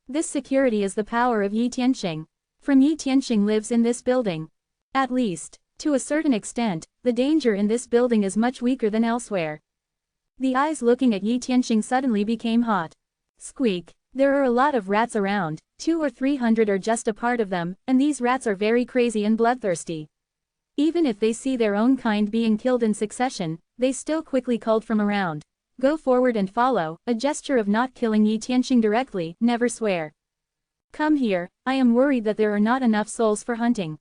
This security is the power of Yi Tianxing. From Yi Tianxing lives in this building. At least, to a certain extent, the danger in this building is much weaker than elsewhere. The eyes looking at Yi Tianxing suddenly became hot. Squeak. There are a lot of rats around, 200 or 300 are just a part of them, and these rats are very crazy and bloodthirsty. Even if they see their own kind being killed in succession, they still quickly culled from around. Go forward and follow, a gesture of not killing Yi Tianxing directly, never swear. Come here, I am worried that there are not enough souls for hunting.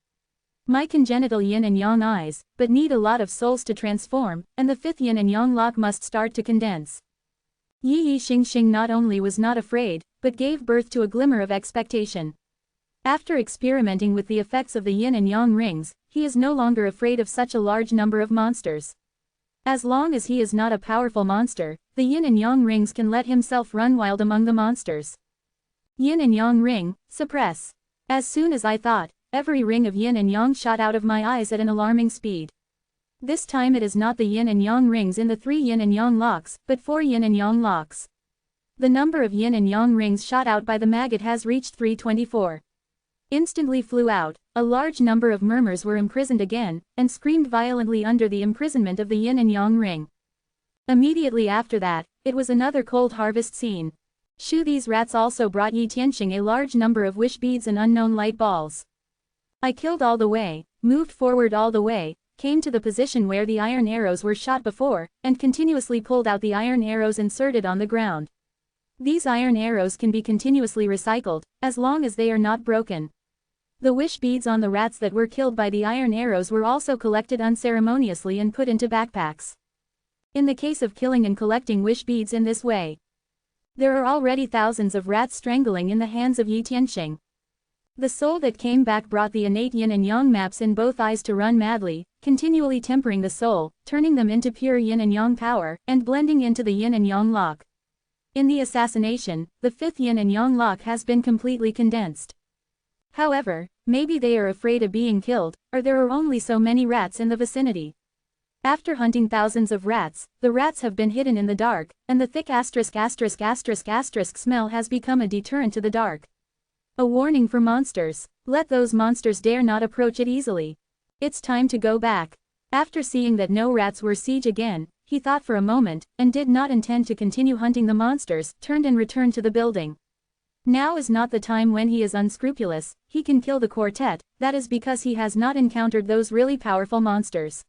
My congenital yin and yang eyes, but need a lot of souls to transform, and the fifth yin and yang lock must start to condense. Yi Xingxing not only was not afraid, but gave birth to a glimmer of expectation. After experimenting with the effects of the yin and yang rings, he is no longer afraid of such a large number of monsters. As long as he is not a powerful monster, the yin and yang rings can let himself run wild among the monsters. Yin and yang ring, suppress. As soon as I thought, every ring of yin and yang shot out of my eyes at an alarming speed. This time it is not the yin and yang rings in the 3 yin and yang locks, but 4 yin and yang locks. The number of yin and yang rings shot out by the maggot has reached 324. Instantly flew out, a large number of murmurs were imprisoned again, and screamed violently under the imprisonment of the yin and yang ring. Immediately after that, it was another cold harvest scene. These rats also brought Yi Tianxing a large number of wish beads and unknown light balls. I killed all the way, moved forward all the way, came to the position where the iron arrows were shot before, and continuously pulled out the iron arrows inserted on the ground. These iron arrows can be continuously recycled, as long as they are not broken. The wish beads on the rats that were killed by the iron arrows were also collected unceremoniously and put into backpacks. In the case of killing and collecting wish beads in this way, there are already thousands of rats strangling in the hands of Yi Tianxing. The soul that came back brought the innate yin and yang maps in both eyes to run madly, continually tempering the soul, turning them into pure yin and yang power, and blending into the yin and yang lock. In the assassination, the 5th yin and yang lock has been completely condensed. However, maybe they are afraid of being killed, or there are only so many rats in the vicinity. After hunting thousands of rats, the rats have been hidden in the dark, and the thick ***** smell has become a deterrent to the dark. A warning for monsters. Let those monsters dare not approach it easily. It's time to go back. After seeing that no rats were siege again, he thought for a moment, and did not intend to continue hunting the monsters, turned and returned to the building. Now is not the time when he is unscrupulous, he can kill the quartet, that is because he has not encountered those really powerful monsters.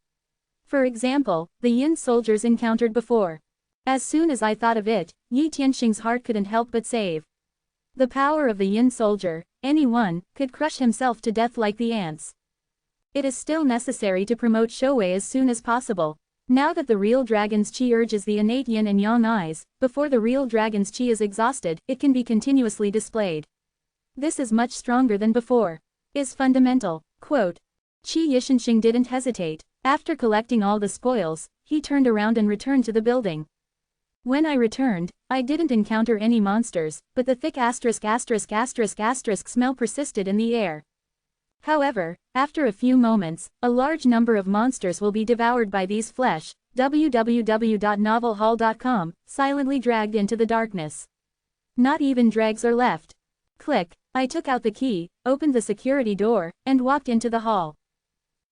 For example, the yin soldiers encountered before. As soon as I thought of it, Yi Tianxing's heart couldn't help but save. The power of the yin soldier, anyone, could crush himself to death like the ants. It is still necessary to promote Shouwei as soon as possible. Now that the real dragon's qi urges the innate yin and yang eyes, before the real dragon's qi is exhausted, it can be continuously displayed. This is much stronger than before. Is fundamental. Quote. Qi Yixinxing didn't hesitate. After collecting all the spoils, he turned around and returned to the building. When I returned, I didn't encounter any monsters, but the thick **** smell persisted in the air. However, after a few moments, a large number of monsters will be devoured by these flesh, www.novelhall.com, silently dragged into the darkness. Not even dregs are left. Click, I took out the key, opened the security door, and walked into the hall.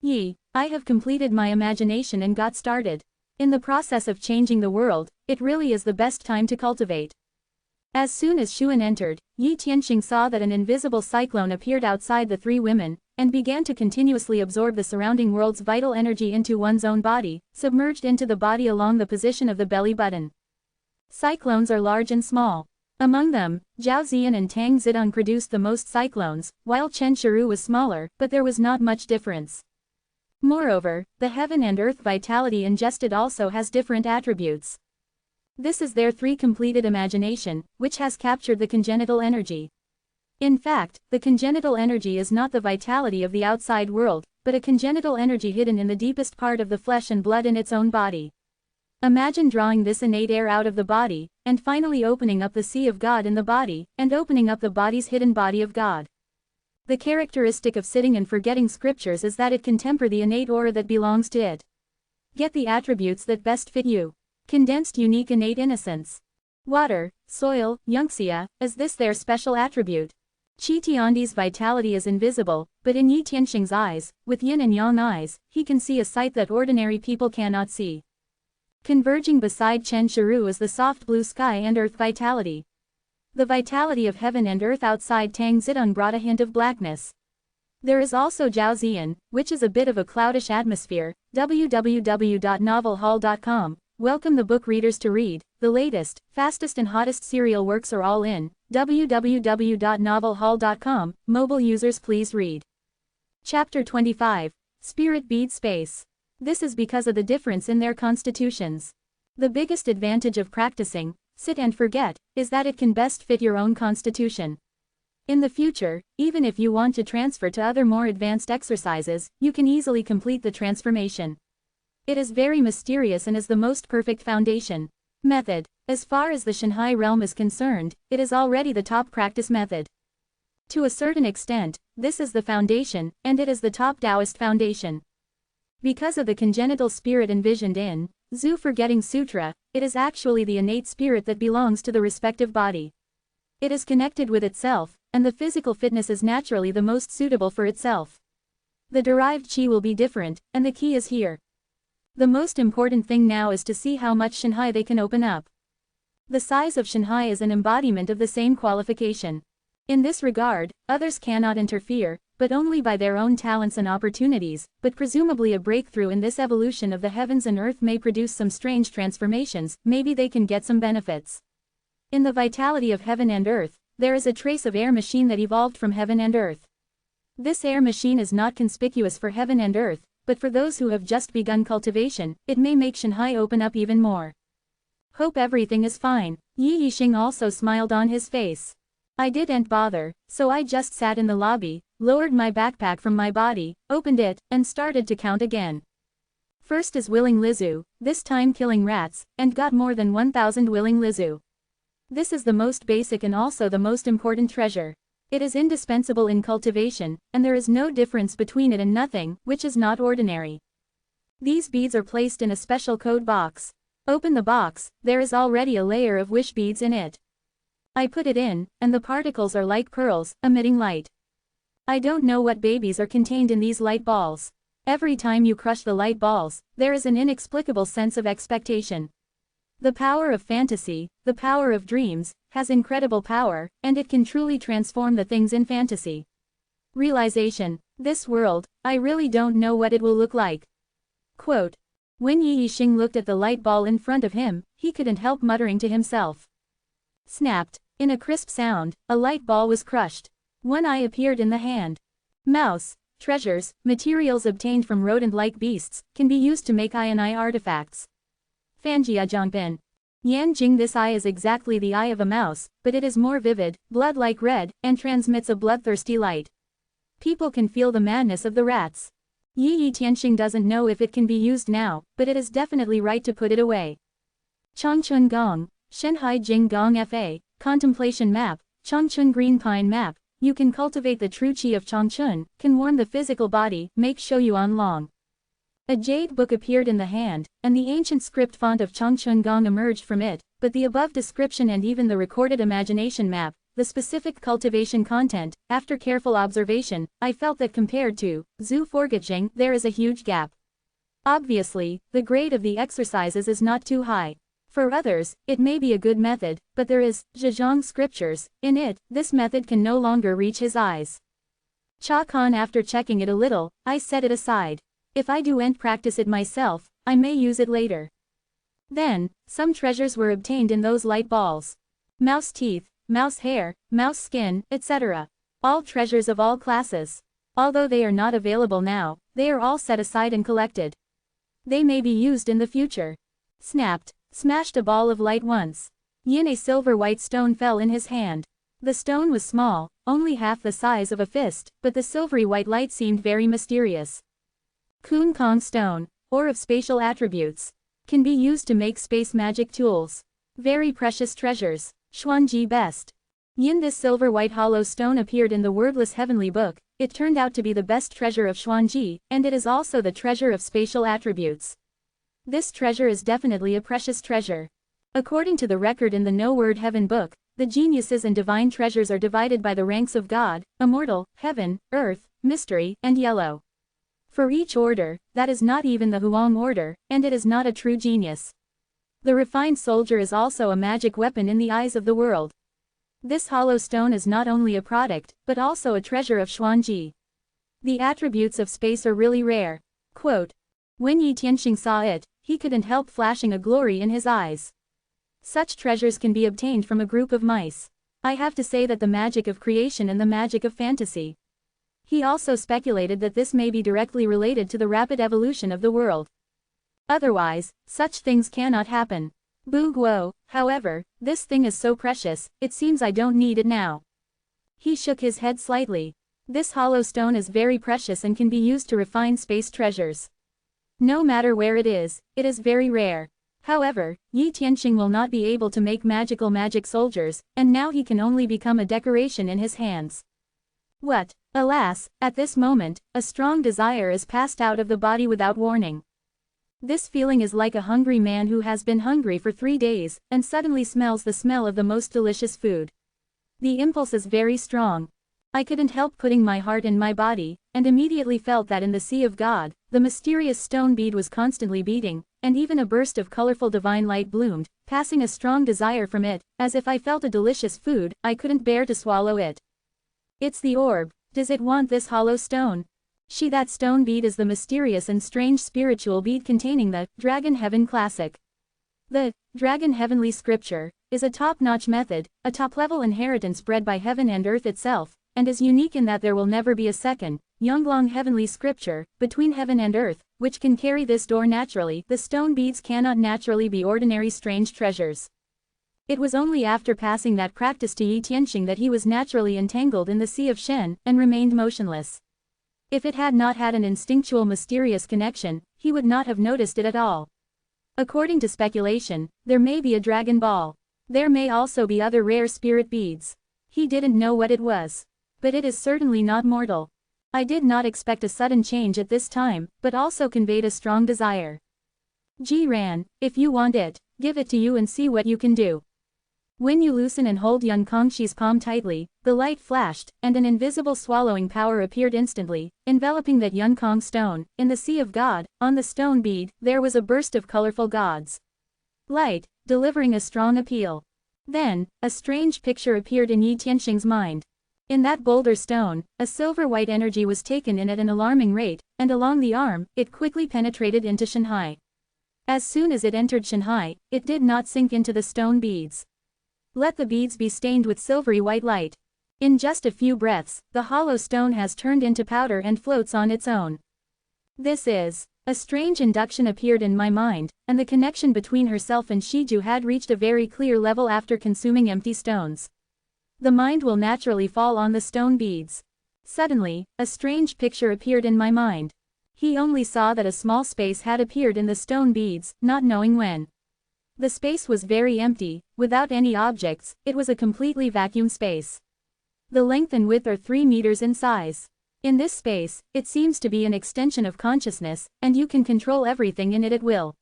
I have completed my imagination and got started. In the process of changing the world, it really is the best time to cultivate. As soon as Xuan entered, Yi Tianxing saw that an invisible cyclone appeared outside the three women, and began to continuously absorb the surrounding world's vital energy into one's own body, submerged into the body along the position of the belly button. Cyclones are large and small. Among them, Zhao Ziyan and Tang Zidong produced the most cyclones, while Chen Shiru was smaller, but there was not much difference. Moreover, the heaven and earth vitality ingested also has different attributes. This is their three completed imagination, which has captured the congenital energy. In fact, the congenital energy is not the vitality of the outside world, but a congenital energy hidden in the deepest part of the flesh and blood in its own body. Imagine drawing this innate air out of the body, and finally opening up the sea of God in the body, and opening up the body's hidden body of God. The characteristic of sitting and forgetting scriptures is that it can temper the innate aura that belongs to it. Get the attributes that best fit you. Condensed unique innate innocence. Water, soil, yunxia, is this their special attribute? Qi Tiandi's vitality is invisible, but in Yi Tianxing's eyes, with yin and yang eyes, he can see a sight that ordinary people cannot see. Converging beside Chen Shiru is the soft blue sky and earth vitality. The vitality of heaven and earth outside Tang Zidong brought a hint of blackness. There is also Zhao Ziyan, which is a bit of a cloudish atmosphere. www.novelhall.com. Welcome the book readers to read. The latest, fastest and hottest serial works are all in. www.novelhall.com. Mobile users please read. Chapter 25. Spirit Bead Space. This is because of the difference in their constitutions. The biggest advantage of practicing, sit and forget, is that it can best fit your own constitution. In the future, even if you want to transfer to other more advanced exercises, you can easily complete the transformation. It is very mysterious and is the most perfect foundation. Method. As far as the Shanghai realm is concerned, it is already the top practice method. To a certain extent, this is the foundation, and it is the top Taoist foundation. Because of the congenital spirit envisioned in Zhu Forgetting Sutra, it is actually the innate spirit that belongs to the respective body. It is connected with itself, and the physical fitness is naturally the most suitable for itself. The derived qi will be different, and the key is here. The most important thing now is to see how much Shanghai they can open up. The size of Shanghai is an embodiment of the same qualification. In this regard, others cannot interfere, but only by their own talents and opportunities, but presumably a breakthrough in this evolution of the heavens and earth may produce some strange transformations, maybe they can get some benefits. In the vitality of heaven and earth, there is a trace of air machine that evolved from heaven and earth. This air machine is not conspicuous for heaven and earth, but for those who have just begun cultivation, it may make Shanghai open up even more. Hope everything is fine. Yi Yixing also smiled on his face. I didn't bother, so I just sat in the lobby, lowered my backpack from my body, opened it, and started to count again. First is willing Lizu, this time killing rats, and got more than 1,000 willing Lizu. This is the most basic and also the most important treasure. It is indispensable in cultivation, and there is no difference between it and nothing, which is not ordinary. These beads are placed in a special code box. Open the box, there is already a layer of wish beads in it. I put it in, and the particles are like pearls, emitting light. I don't know what babies are contained in these light balls. Every time you crush the light balls, there is an inexplicable sense of expectation. The power of fantasy, the power of dreams, has incredible power, and it can truly transform the things in fantasy. Realization. This world, I really don't know what it will look like. Quote. When Yi Yixing looked at the light ball in front of him, he couldn't help muttering to himself. Snapped. In a crisp sound, a light ball was crushed. One eye appeared in the hand. Mouse. Treasures, materials obtained from rodent-like beasts, can be used to make eye and eye artifacts. Fanjia Zhongbin. Yan Jing. This eye is exactly the eye of a mouse, but it is more vivid, blood-like red, and transmits a bloodthirsty light. People can feel the madness of the rats. Yi Tianxing doesn't know if it can be used now, but it is definitely right to put it away. Changchun Gong, Shanhai Jing Gong Fa, Contemplation Map, Changchun Green Pine Map. You can cultivate the true qi of Changchun, can warm the physical body, make Shouyuan long. A jade book appeared in the hand, and the ancient script font of Changchun Gong emerged from it, but the above description and even the recorded imagination map, the specific cultivation content, after careful observation, I felt that compared to Zhu Forgetjing, there is a huge gap. Obviously, the grade of the exercises is not too high. For others, it may be a good method, but there is, Zhejiang scriptures, in it, this method can no longer reach his eyes. Cha Khan, after checking it a little, I set it aside. If I don't practice it myself, I may use it later. Then, some treasures were obtained in those light balls. Mouse teeth, mouse hair, mouse skin, etc. All treasures of all classes. Although they are not available now, they are all set aside and collected. They may be used in the future. Snapped, smashed a ball of light once. Yin, a silver white stone fell in his hand. The stone was small, only half the size of a fist, but the silvery white light seemed very mysterious. Kun Kong stone, or of spatial attributes. Can be used to make space magic tools. Very precious treasures. Xuanji best. Yin, this silver white hollow stone appeared in the wordless heavenly book. It turned out to be the best treasure of Xuanji, and it is also the treasure of spatial attributes. This treasure is definitely a precious treasure. According to the record in the No-Word Heaven book, the geniuses and divine treasures are divided by the ranks of God, Immortal, Heaven, Earth, Mystery, and Yellow. For each order, that is not even the Huang order, and it is not a true genius. The refined soldier is also a magic weapon in the eyes of the world. This hollow stone is not only a product, but also a treasure of Xuanji. The attributes of space are really rare. Quote, when Yi Tianxing saw it, he couldn't help flashing a glory in his eyes. Such treasures can be obtained from a group of mice. I have to say that the magic of creation and the magic of fantasy. He also speculated that this may be directly related to the rapid evolution of the world. Otherwise, such things cannot happen. Bu Guo, however, this thing is so precious, it seems I don't need it now. He shook his head slightly. This hollow stone is very precious and can be used to refine space treasures. No matter where it is very rare. However, Yi Tianxing will not be able to make magic soldiers, and now he can only become a decoration in his hands. What? Alas, at this moment, a strong desire is passed out of the body without warning. This feeling is like a hungry man who has been hungry for 3 days, and suddenly smells the smell of the most delicious food. The impulse is very strong. I couldn't help putting my heart in my body, and immediately felt that in the sea of God, the mysterious stone bead was constantly beating, and even a burst of colorful divine light bloomed, passing a strong desire from it, as if I felt a delicious food, I couldn't bear to swallow it. It's the orb. Does it want this hollow stone? That stone bead is the mysterious and strange spiritual bead containing the Dragon Heaven Classic. The Dragon Heavenly Scripture is a top-notch method, a top-level inheritance bred by heaven and earth itself, and is unique in that there will never be a second, Yonglong Heavenly Scripture, between heaven and earth, which can carry this door naturally. The stone beads cannot naturally be ordinary strange treasures. It was only after passing that practice to Yi Tianxing that he was naturally entangled in the Sea of Shen, and remained motionless. If it had not had an instinctual mysterious connection, he would not have noticed it at all. According to speculation, there may be a dragon ball. There may also be other rare spirit beads. He didn't know what it was. But it is certainly not mortal. I did not expect a sudden change at this time, but also conveyed a strong desire. Ji Ran, if you want it, give it to you and see what you can do. When you loosen and hold Yun Kongxi's palm tightly, the light flashed, and an invisible swallowing power appeared instantly, enveloping that Yun Kong stone. In the Sea of God, on the stone bead, there was a burst of colorful gods. Light, delivering a strong appeal. Then, a strange picture appeared in Yi Tianxing's mind. In that boulder stone, a silver-white energy was taken in at an alarming rate, and along the arm, it quickly penetrated into Shanhai. As soon as it entered Shanhai, it did not sink into the stone beads. Let the beads be stained with silvery white light. In just a few breaths, the hollow stone has turned into powder and floats on its own. This is. A strange induction appeared in my mind, and the connection between herself and Shiju had reached a very clear level after consuming empty stones. The mind will naturally fall on the stone beads. Suddenly, a strange picture appeared in my mind. He only saw that a small space had appeared in the stone beads, not knowing when. The space was very empty, without any objects. It was a completely vacuum space. The length and width are 3 meters in size. In this space, it seems to be an extension of consciousness, and you can control everything in it at will.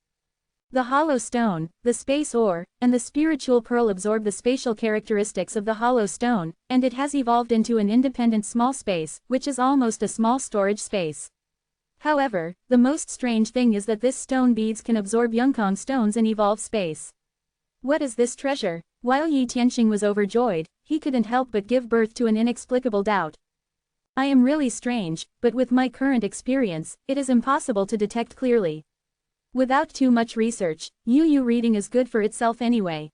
The hollow stone, the space ore, and the spiritual pearl absorb the spatial characteristics of the hollow stone, and it has evolved into an independent small space, which is almost a small storage space. However, the most strange thing is that this stone beads can absorb Yongkong stones and evolve space. What is this treasure? While Yi Tianxing was overjoyed, he couldn't help but give birth to an inexplicable doubt. I am really strange, but with my current experience, it is impossible to detect clearly. Without too much research, Yu reading is good for itself anyway.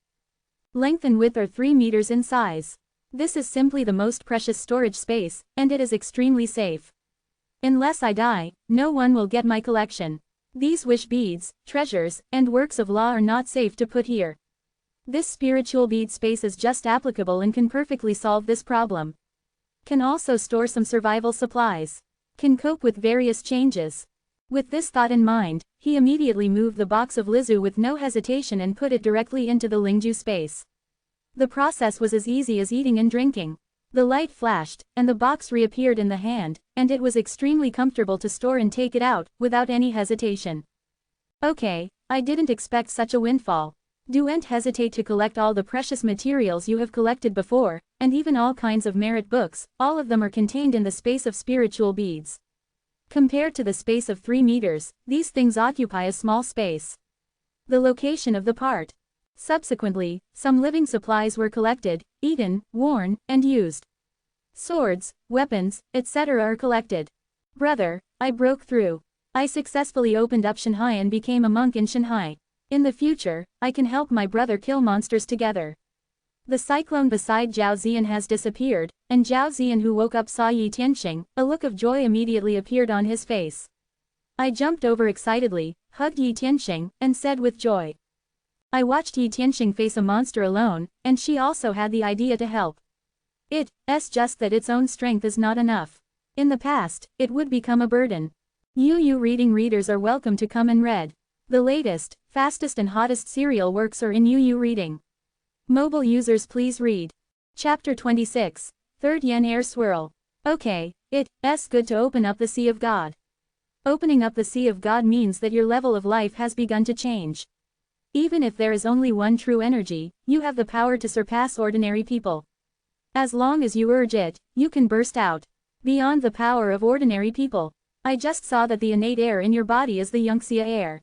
Length and width are 3 meters in size. This is simply the most precious storage space, and it is extremely safe. Unless I die, no one will get my collection. These wish beads, treasures, and works of law are not safe to put here. This spiritual bead space is just applicable and can perfectly solve this problem. Can also store some survival supplies. Can cope with various changes. With this thought in mind, he immediately moved the box of Lizu with no hesitation and put it directly into the Lingju space. The process was as easy as eating and drinking. The light flashed, and the box reappeared in the hand, and it was extremely comfortable to store and take it out, without any hesitation. Okay, I didn't expect such a windfall. Don't hesitate to collect all the precious materials you have collected before, and even all kinds of merit books, all of them are contained in the space of spiritual beads. Compared to the space of 3 meters, these things occupy a small space. The location of the part. Subsequently, some living supplies were collected, eaten, worn, and used. Swords, weapons, etc. are collected. Brother, I broke through. I successfully opened up Shanghai and became a monk in Shanghai. In the future, I can help my brother kill monsters together. The cyclone beside Zhao Ziyan has disappeared, and Zhao Ziyan, who woke up, saw Yi Tianxing. A look of joy immediately appeared on his face. I jumped over excitedly, hugged Yi Tianxing, and said with joy. I watched Yi Tianxing face a monster alone, and she also had the idea to help. It's just that its own strength is not enough. In the past, it would become a burden. Yu reading readers are welcome to come and read. The latest, fastest and hottest serial works are in Yu reading. Mobile users please read. Chapter 26, Third Yen Air Swirl. Okay, it's good to open up the Sea of God. Opening up the Sea of God means that your level of life has begun to change. Even if there is only one true energy, you have the power to surpass ordinary people. As long as you urge it, you can burst out. Beyond the power of ordinary people. I just saw that the innate air in your body is the Yunxia air.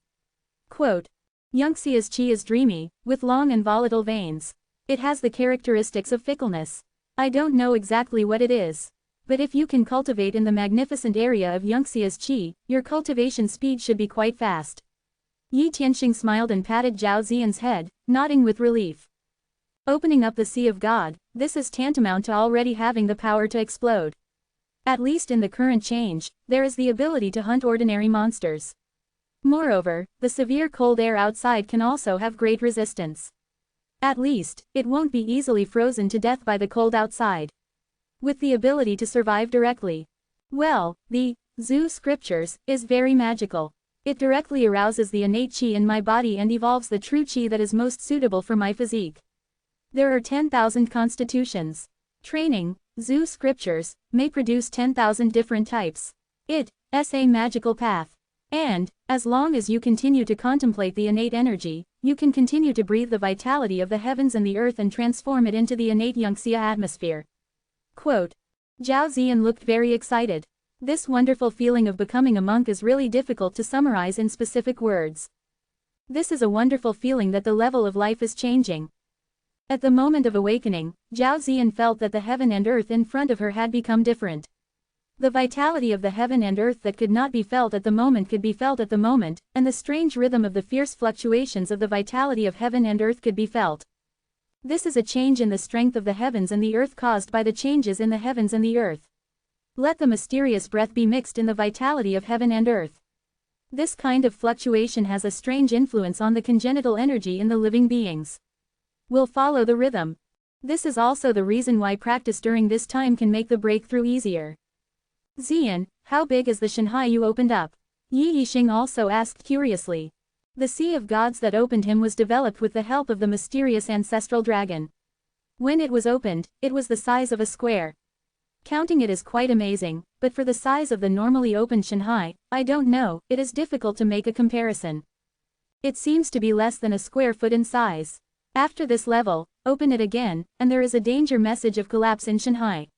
Quote. Yunxia's qi is dreamy, with long and volatile veins. It has the characteristics of fickleness. I don't know exactly what it is. But if you can cultivate in the magnificent area of Yunxia's qi, your cultivation speed should be quite fast. Yi Tianxing smiled and patted Zhao Ziyan's head, nodding with relief. Opening up the Sea of God, this is tantamount to already having the power to explode. At least in the current change, there is the ability to hunt ordinary monsters. Moreover, the severe cold air outside can also have great resistance. At least, it won't be easily frozen to death by the cold outside. With the ability to survive directly. Well, the Zhu scriptures is very magical. It directly arouses the innate qi in my body and evolves the true qi that is most suitable for my physique. There are 10,000 constitutions. Training, Zhu scriptures, may produce 10,000 different types. It's a magical path. And, as long as you continue to contemplate the innate energy, you can continue to breathe the vitality of the heavens and the earth and transform it into the innate Yunxia atmosphere. Quote. Zhao Ziyan looked very excited. This wonderful feeling of becoming a monk is really difficult to summarize in specific words. This is a wonderful feeling that the level of life is changing. At the moment of awakening, Zhao Ziyan felt that the heaven and earth in front of her had become different. The vitality of the heaven and earth that could not be felt at the moment could be felt at the moment, and the strange rhythm of the fierce fluctuations of the vitality of heaven and earth could be felt. This is a change in the strength of the heavens and the earth caused by the changes in the heavens and the earth. Let the mysterious breath be mixed in the vitality of heaven and earth. This kind of fluctuation has a strange influence on the congenital energy in the living beings. We'll follow the rhythm. This is also the reason why practice during this time can make the breakthrough easier. Ziyan, how big is the Shanghai you opened up? Yi Yixing also asked curiously. The Sea of Gods that opened him was developed with the help of the mysterious ancestral dragon. When it was opened, it was the size of a square. Counting it is quite amazing, but for the size of the normally opened Shanghai, I don't know, it is difficult to make a comparison. It seems to be less than a square foot in size. After this level, open it again, and there is a danger message of collapse in Shanghai.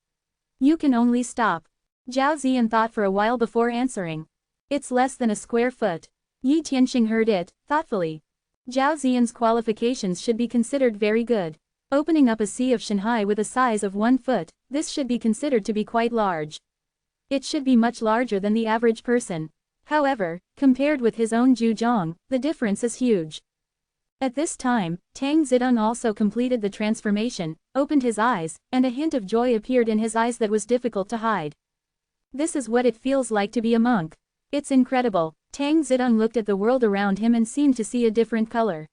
You can only stop. Zhao Ziyan thought for a while before answering. It's less than a square foot. Yi Tianxing heard it, thoughtfully. Zhao Ziyan's qualifications should be considered very good. Opening up a sea of Shanghai with a size of 1 foot, this should be considered to be quite large. It should be much larger than the average person. However, compared with his own Zhujiang, the difference is huge. At this time, Tang Zidong also completed the transformation, opened his eyes, and a hint of joy appeared in his eyes that was difficult to hide. This is what it feels like to be a monk. It's incredible. Tang Zidong looked at the world around him and seemed to see a different color.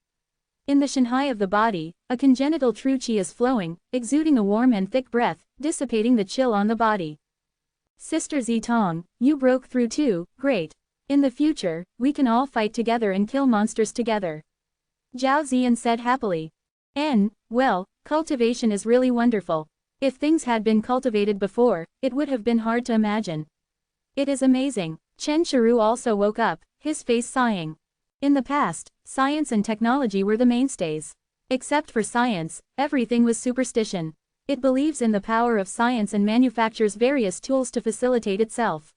In the Shanghai of the body, a congenital true qi is flowing, exuding a warm and thick breath, dissipating the chill on the body. Sister Zitong, you broke through too, great. In the future, we can all fight together and kill monsters together. Zhao Ziyan said happily. Well, cultivation is really wonderful. If things had been cultivated before, it would have been hard to imagine. It is amazing. Chen Shiru also woke up, his face sighing. In the past, science and technology were the mainstays. Except for science, everything was superstition. It believes in the power of science and manufactures various tools to facilitate itself.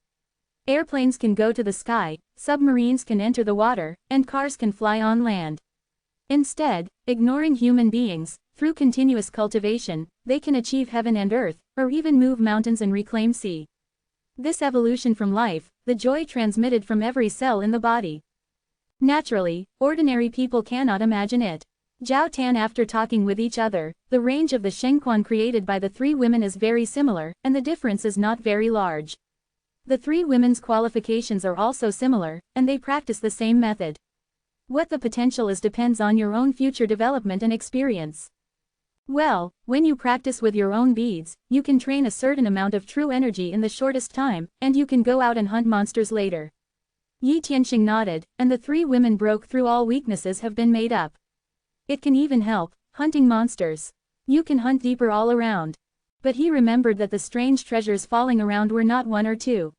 Airplanes can go to the sky, submarines can enter the water, and cars can fly on land. Instead, ignoring human beings, through continuous cultivation, they can achieve heaven and earth, or even move mountains and reclaim sea. This evolution from life, the joy transmitted from every cell in the body. Naturally, ordinary people cannot imagine it. Zhao Tan after talking with each other, the range of the Shengquan created by the 3 women is very similar, and the difference is not very large. The 3 women's qualifications are also similar, and they practice the same method. What the potential is depends on your own future development and experience. Well, when you practice with your own beads, you can train a certain amount of true energy in the shortest time, and you can go out and hunt monsters later. Yi Tianxing nodded, and the 3 women broke through all weaknesses have been made up. It can even help, hunting monsters. You can hunt deeper all around. But he remembered that the strange treasures falling around were not 1 or 2.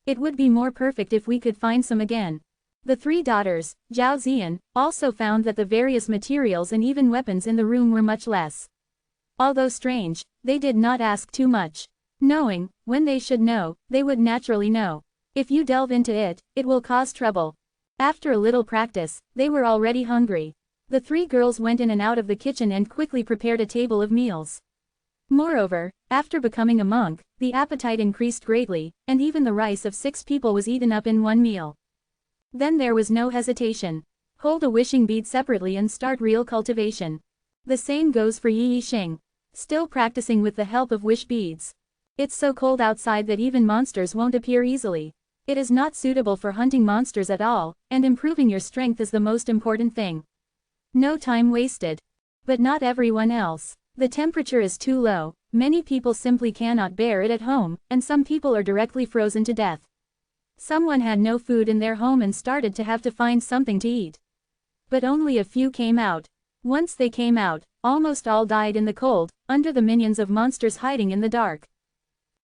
It would be more perfect if we could find some again. The 3 daughters, Zhao Ziyan, also found that the various materials and even weapons in the room were much less. Although strange, they did not ask too much. Knowing, when they should know, they would naturally know. If you delve into it, it will cause trouble. After a little practice, they were already hungry. The 3 girls went in and out of the kitchen and quickly prepared a table of meals. Moreover, after becoming a monk, the appetite increased greatly, and even the rice of 6 people was eaten up in 1 meal. Then there was no hesitation. Hold a wishing bead separately and start real cultivation. The same goes for Yi Yixing. Still practicing with the help of wish beads. It's so cold outside that even monsters won't appear easily. It is not suitable for hunting monsters at all, and improving your strength is the most important thing. No time wasted. But not everyone else. The temperature is too low, many people simply cannot bear it at home, and some people are directly frozen to death. Someone had no food in their home and started to have to find something to eat. But only a few came out. Once they came out, almost all died in the cold, under the minions of monsters hiding in the dark.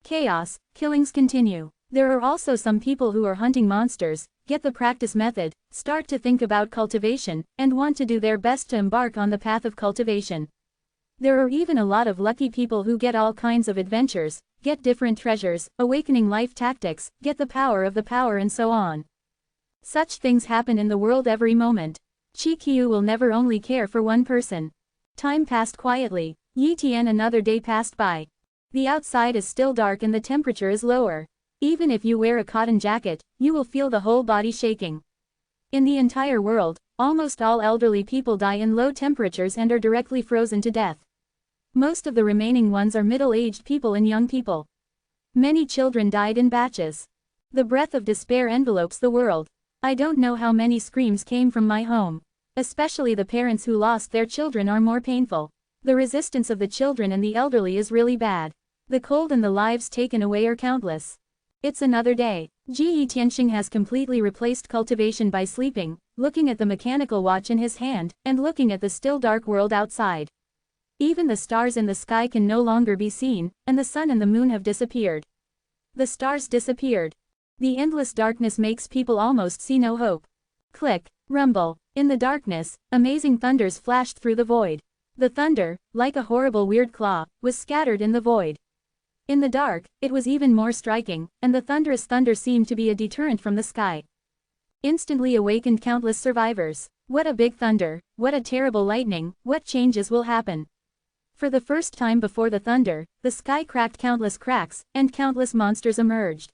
Chaos, killings continue. There are also some people who are hunting monsters, get the practice method, start to think about cultivation, and want to do their best to embark on the path of cultivation. There are even a lot of lucky people who get all kinds of adventures, get different treasures, awakening life tactics, get the power of the power and so on. Such things happen in the world every moment. Qi Qiu will never only care for one person. Time passed quietly. Yi Tian another day passed by. The outside is still dark and the temperature is lower. Even if you wear a cotton jacket, you will feel the whole body shaking. In the entire world, almost all elderly people die in low temperatures and are directly frozen to death. Most of the remaining ones are middle-aged people and young people. Many children died in batches. The breath of despair envelopes the world. I don't know how many screams came from my home. Especially the parents who lost their children are more painful. The resistance of the children and the elderly is really bad. The cold and the lives taken away are countless. It's another day. Ji Tianxing has completely replaced cultivation by sleeping, looking at the mechanical watch in his hand, and looking at the still dark world outside. Even the stars in the sky can no longer be seen, and the sun and the moon have disappeared. The stars disappeared. The endless darkness makes people almost see no hope. Click, rumble. In the darkness, amazing thunders flashed through the void. The thunder, like a horrible weird claw, was scattered in the void. In the dark, it was even more striking, and the thunderous thunder seemed to be a deterrent from the sky. Instantly awakened countless survivors. What a big thunder, what a terrible lightning, what changes will happen? For the first time before the thunder, the sky cracked countless cracks, and countless monsters emerged.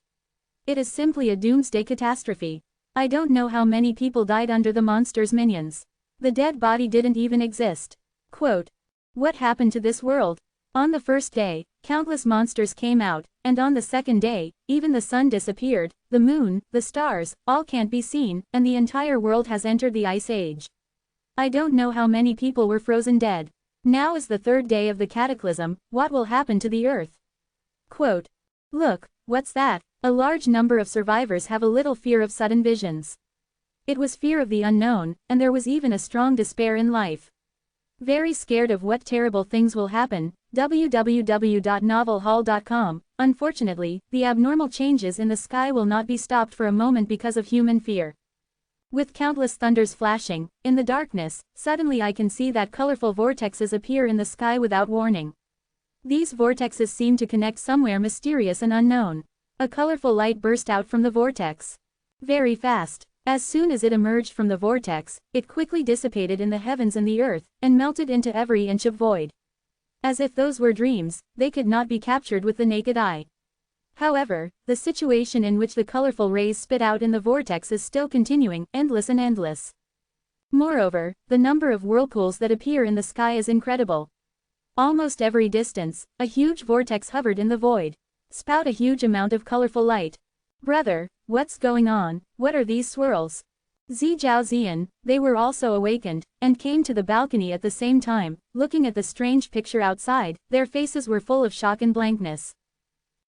It is simply a doomsday catastrophe. I don't know how many people died under the monster's minions. The dead body didn't even exist. Quote, what happened to this world? On the first day, countless monsters came out, and on the second day, even the sun disappeared, the moon, the stars, all can't be seen, and the entire world has entered the Ice Age. I don't know how many people were frozen dead. Now is the third day of the cataclysm, what will happen to the earth? Quote, look, what's that? A large number of survivors have a little fear of sudden visions. It was fear of the unknown, and there was even a strong despair in life. Very scared of what terrible things will happen. www.novelhall.com. Unfortunately, the abnormal changes in the sky will not be stopped for a moment because of human fear. With countless thunders flashing, in the darkness, suddenly I can see that colorful vortexes appear in the sky without warning. These vortexes seem to connect somewhere mysterious and unknown. A colorful light burst out from the vortex. Very fast. As soon as it emerged from the vortex, it quickly dissipated in the heavens and the earth, and melted into every inch of void. As if those were dreams, they could not be captured with the naked eye. However, the situation in which the colorful rays spit out in the vortex is still continuing, endless and endless. Moreover, the number of whirlpools that appear in the sky is incredible. Almost every distance, a huge vortex hovered in the void. Spout a huge amount of colorful light. Brother, what's going on? What are these swirls? Zhao Ziyan, they were also awakened, and came to the balcony at the same time, looking at the strange picture outside. Their faces were full of shock and blankness.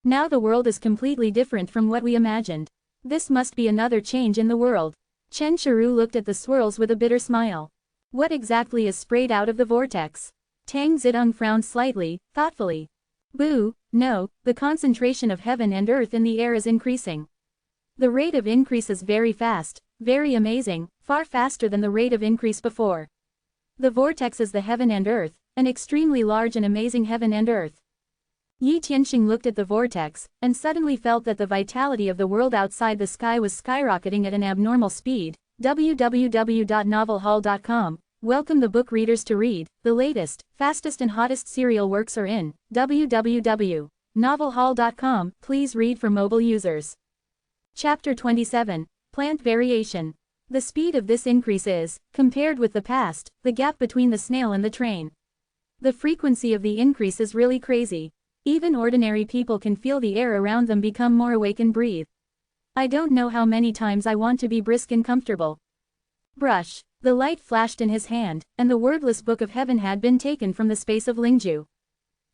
Now the world is completely different from what we imagined. This must be another change in the world. Chen Shiru looked at the swirls with a bitter smile. What exactly is sprayed out of the vortex? Tang Zidong frowned slightly, thoughtfully. Boo, no, the concentration of heaven and earth in the air is increasing. The rate of increase is very fast, very amazing, far faster than the rate of increase before. The vortex is the heaven and earth, an extremely large and amazing heaven and earth. Yi Tianxing looked at the vortex, and suddenly felt that the vitality of the world outside the sky was skyrocketing at an abnormal speed. www.novelhall.com. Welcome the book readers to read. The latest, fastest and hottest serial works are in www.novelhall.com. Please read for mobile users. Chapter 27. Plant Variation. The speed of this increase is, compared with the past, the gap between the snail and the train. The frequency of the increase is really crazy. Even ordinary people can feel the air around them become more awake and breathe. I don't know how many times I want to be brisk and comfortable. Brush. The light flashed in his hand, and the wordless book of heaven had been taken from the space of Lingju.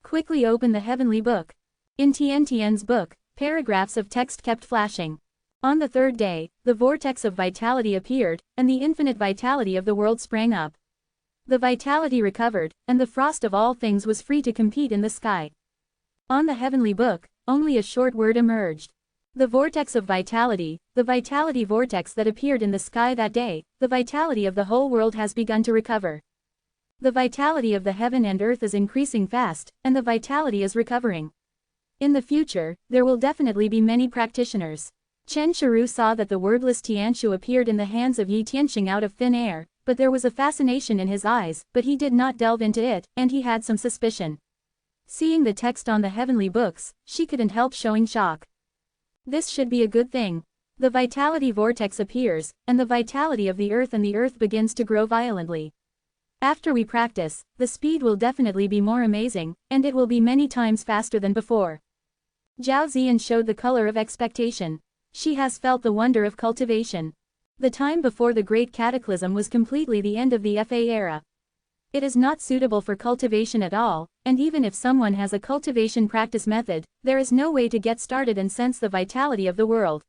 Quickly open the heavenly book. In Tian's book, paragraphs of text kept flashing. On the third day, the vortex of vitality appeared, and the infinite vitality of the world sprang up. The vitality recovered, and the frost of all things was free to compete in the sky. On the heavenly book, only a short word emerged. The vortex of vitality, the vitality vortex that appeared in the sky that day, the vitality of the whole world has begun to recover. The vitality of the heaven and earth is increasing fast, and the vitality is recovering. In the future, there will definitely be many practitioners. Chen Shiru saw that the wordless Tianshu appeared in the hands of Yi Tianxing out of thin air, but there was a fascination in his eyes, but he did not delve into it, and he had some suspicion. Seeing the text on the heavenly books, she couldn't help showing shock. This should be a good thing. The vitality vortex appears, and the vitality of the earth begins to grow violently. After we practice, the speed will definitely be more amazing, and it will be many times faster than before. Zhao Ziyan showed the color of expectation. She has felt the wonder of cultivation. The time before the Great Cataclysm was completely the end of the FA era. It is not suitable for cultivation at all, and even if someone has a cultivation practice method, there is no way to get started and sense the vitality of the world.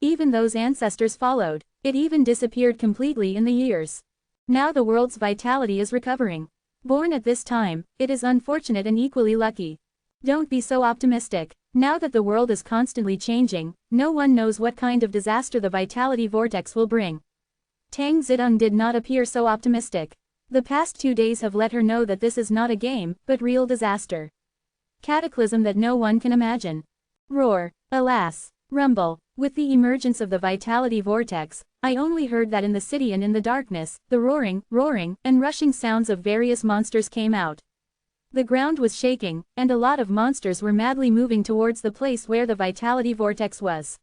Even those ancestors followed, it even disappeared completely in the years. Now the world's vitality is recovering. Born at this time, it is unfortunate and equally lucky. Don't be so optimistic. Now that the world is constantly changing, no one knows what kind of disaster the vitality vortex will bring. Tang Zidong did not appear so optimistic. The past 2 days have let her know that this is not a game, but real disaster. Cataclysm that no one can imagine. Roar. Alas. Rumble. With the emergence of the vitality vortex, I only heard that in the city and in the darkness, the roaring, and rushing sounds of various monsters came out. The ground was shaking, and a lot of monsters were madly moving towards the place where the vitality vortex was.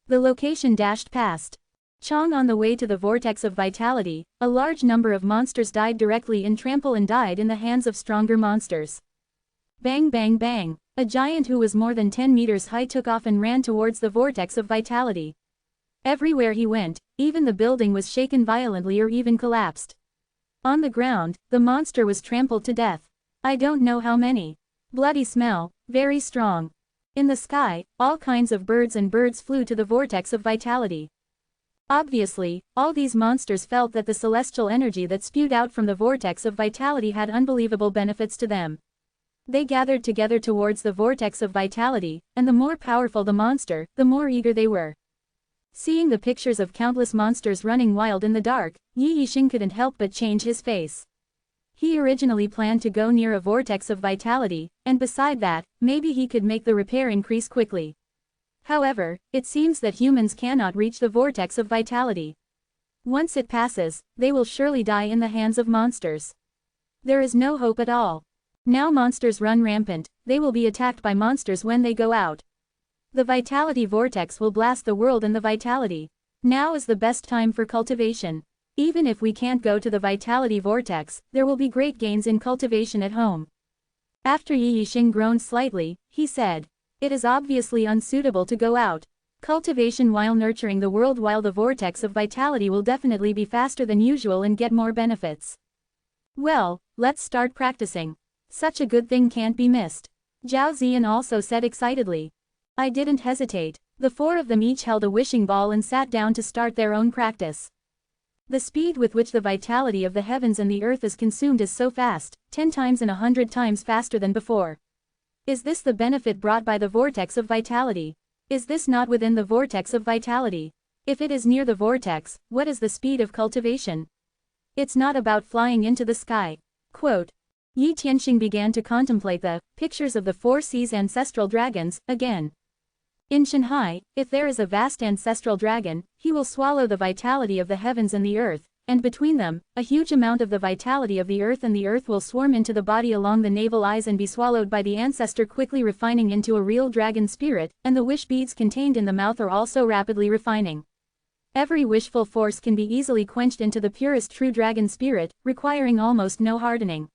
The location dashed past. Chong on the way to the vortex of vitality, a large number of monsters died directly in trample and died in the hands of stronger monsters. Bang bang bang. A giant who was more than 10 meters high took off and ran towards the vortex of vitality. Everywhere he went, even the building was shaken violently or even collapsed. On the ground, the monster was trampled to death. I don't know how many. Bloody smell, very strong. In the sky, all kinds of birds flew to the vortex of vitality. Obviously, all these monsters felt that the celestial energy that spewed out from the vortex of vitality had unbelievable benefits to them. They gathered together towards the vortex of vitality, and the more powerful the monster, the more eager they were. Seeing the pictures of countless monsters running wild in the dark, Yi Yixing couldn't help but change his face. He originally planned to go near a vortex of vitality, and beside that, maybe he could make the repair increase quickly. However, it seems that humans cannot reach the vortex of vitality. Once it passes, they will surely die in the hands of monsters. There is no hope at all. Now monsters run rampant, they will be attacked by monsters when they go out. The vitality vortex will blast the world and the vitality. Now is the best time for cultivation. Even if we can't go to the vitality vortex, there will be great gains in cultivation at home. After Yi Yixing groaned slightly, he said, "It is obviously unsuitable to go out. Cultivation while nurturing the world while the vortex of vitality will definitely be faster than usual and get more benefits." Well, let's start practicing. Such a good thing can't be missed. Zhao Ziyan also said excitedly. I didn't hesitate. The four of them each held a wishing ball and sat down to start their own practice. The speed with which the vitality of the heavens and the earth is consumed is so fast, 10 times and 100 times faster than before. Is this the benefit brought by the vortex of vitality? Is this not within the vortex of vitality? If it is near the vortex, what is the speed of cultivation? It's not about flying into the sky. Quote. Yi Tianxing began to contemplate the pictures of the four seas ancestral dragons again. In Shanghai, if there is a vast ancestral dragon, he will swallow the vitality of the heavens and the earth, and between them, a huge amount of the vitality of the earth and the earth will swarm into the body along the navel eyes and be swallowed by the ancestor, quickly refining into a real dragon spirit, and the wish beads contained in the mouth are also rapidly refining. Every wishful force can be easily quenched into the purest true dragon spirit, requiring almost no hardening.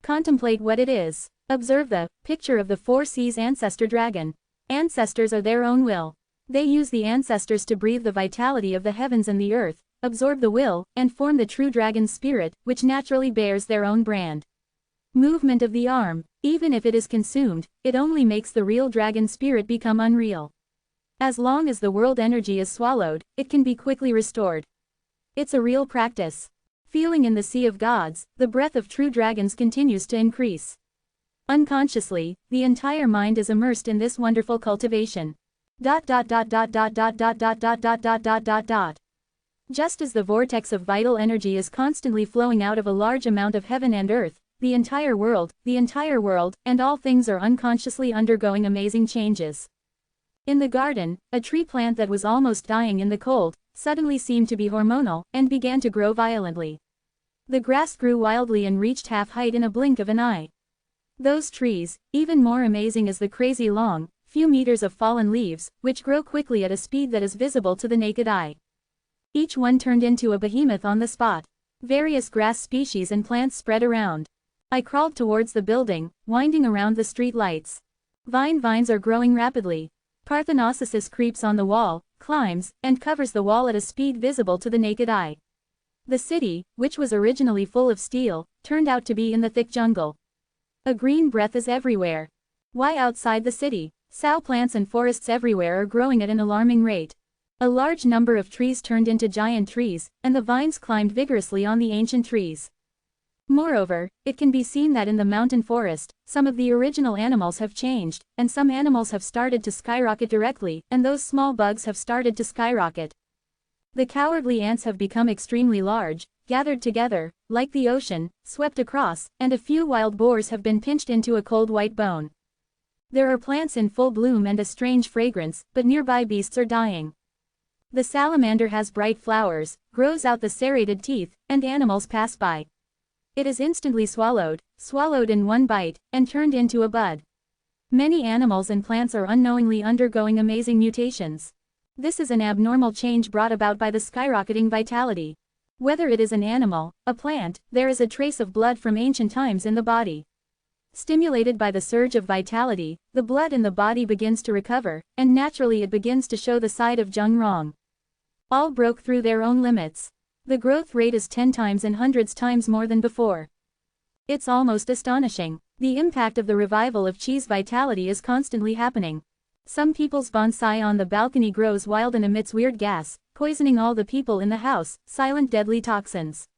Contemplate what it is. Observe the picture of the four seas ancestor dragon. Ancestors are their own will. They use the ancestors to breathe the vitality of the heavens and the earth, absorb the will, and form the true dragon spirit, which naturally bears their own brand. Movement of the arm. Even if it is consumed, it only makes the real dragon spirit become unreal. As long as the world energy is swallowed, it can be quickly restored. It's a real practice. Feeling in the sea of gods, the breath of true dragons continues to increase. Unconsciously, the entire mind is immersed in this wonderful cultivation. Just as the vortex of vital energy is constantly flowing out of a large amount of heaven and earth, the entire world, and all things are unconsciously undergoing amazing changes. In the garden, a tree plant that was almost dying in the cold, suddenly seemed to be hormonal, and began to grow violently. The grass grew wildly and reached half height in a blink of an eye. Those trees, even more amazing as the crazy long, few meters of fallen leaves, which grow quickly at a speed that is visible to the naked eye. Each one turned into a behemoth on the spot. Various grass species and plants spread around. I crawled towards the building, winding around the street lights. Vines are growing rapidly. Parthenosis creeps on the wall, climbs, and covers the wall at a speed visible to the naked eye. The city, which was originally full of steel, turned out to be in the thick jungle. A green breath is everywhere. Why outside the city? Sow plants and forests everywhere are growing at an alarming rate. A large number of trees turned into giant trees, and the vines climbed vigorously on the ancient trees. Moreover, it can be seen that in the mountain forest, some of the original animals have changed, and some animals have started to skyrocket directly, and those small bugs have started to skyrocket. The cowardly ants have become extremely large, gathered together, like the ocean, swept across, and a few wild boars have been pinched into a cold white bone. There are plants in full bloom and a strange fragrance, but nearby beasts are dying. The salamander has bright flowers, grows out the serrated teeth, and animals pass by. It is instantly swallowed in one bite, and turned into a bud. Many animals and plants are unknowingly undergoing amazing mutations. This is an abnormal change brought about by the skyrocketing vitality. Whether it is an animal, a plant, there is a trace of blood from ancient times in the body. Stimulated by the surge of vitality, the blood in the body begins to recover, and naturally it begins to show the side of Zheng Rong. All broke through their own limits. The growth rate is 10 times and hundreds times more than before. It's almost astonishing. The impact of the revival of Qi's vitality is constantly happening. Some people's bonsai on the balcony grows wild and emits weird gas, poisoning all the people in the house, silent deadly toxins.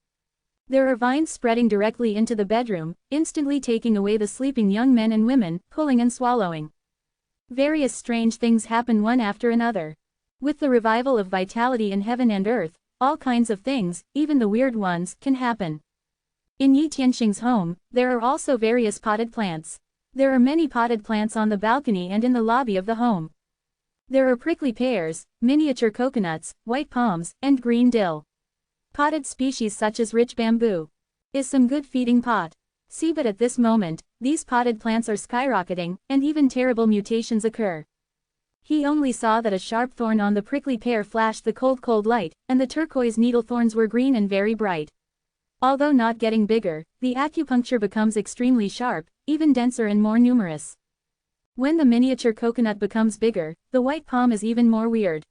There are vines spreading directly into the bedroom, instantly taking away the sleeping young men and women, pulling and swallowing. Various strange things happen one after another. With the revival of vitality in heaven and earth, all kinds of things, even the weird ones, can happen. In Yi Tianxing's home, there are also various potted plants. There are many potted plants on the balcony and in the lobby of the home. There are prickly pears, miniature coconuts, white palms, and green dill. Potted species such as rich bamboo is some good feeding pot. See, but at this moment, these potted plants are skyrocketing, and even terrible mutations occur. He only saw that a sharp thorn on the prickly pear flashed the cold light, and the turquoise needle thorns were green and very bright. Although not getting bigger, the acupuncture becomes extremely sharp, even denser and more numerous. When the miniature coconut becomes bigger, the white palm is even more weird.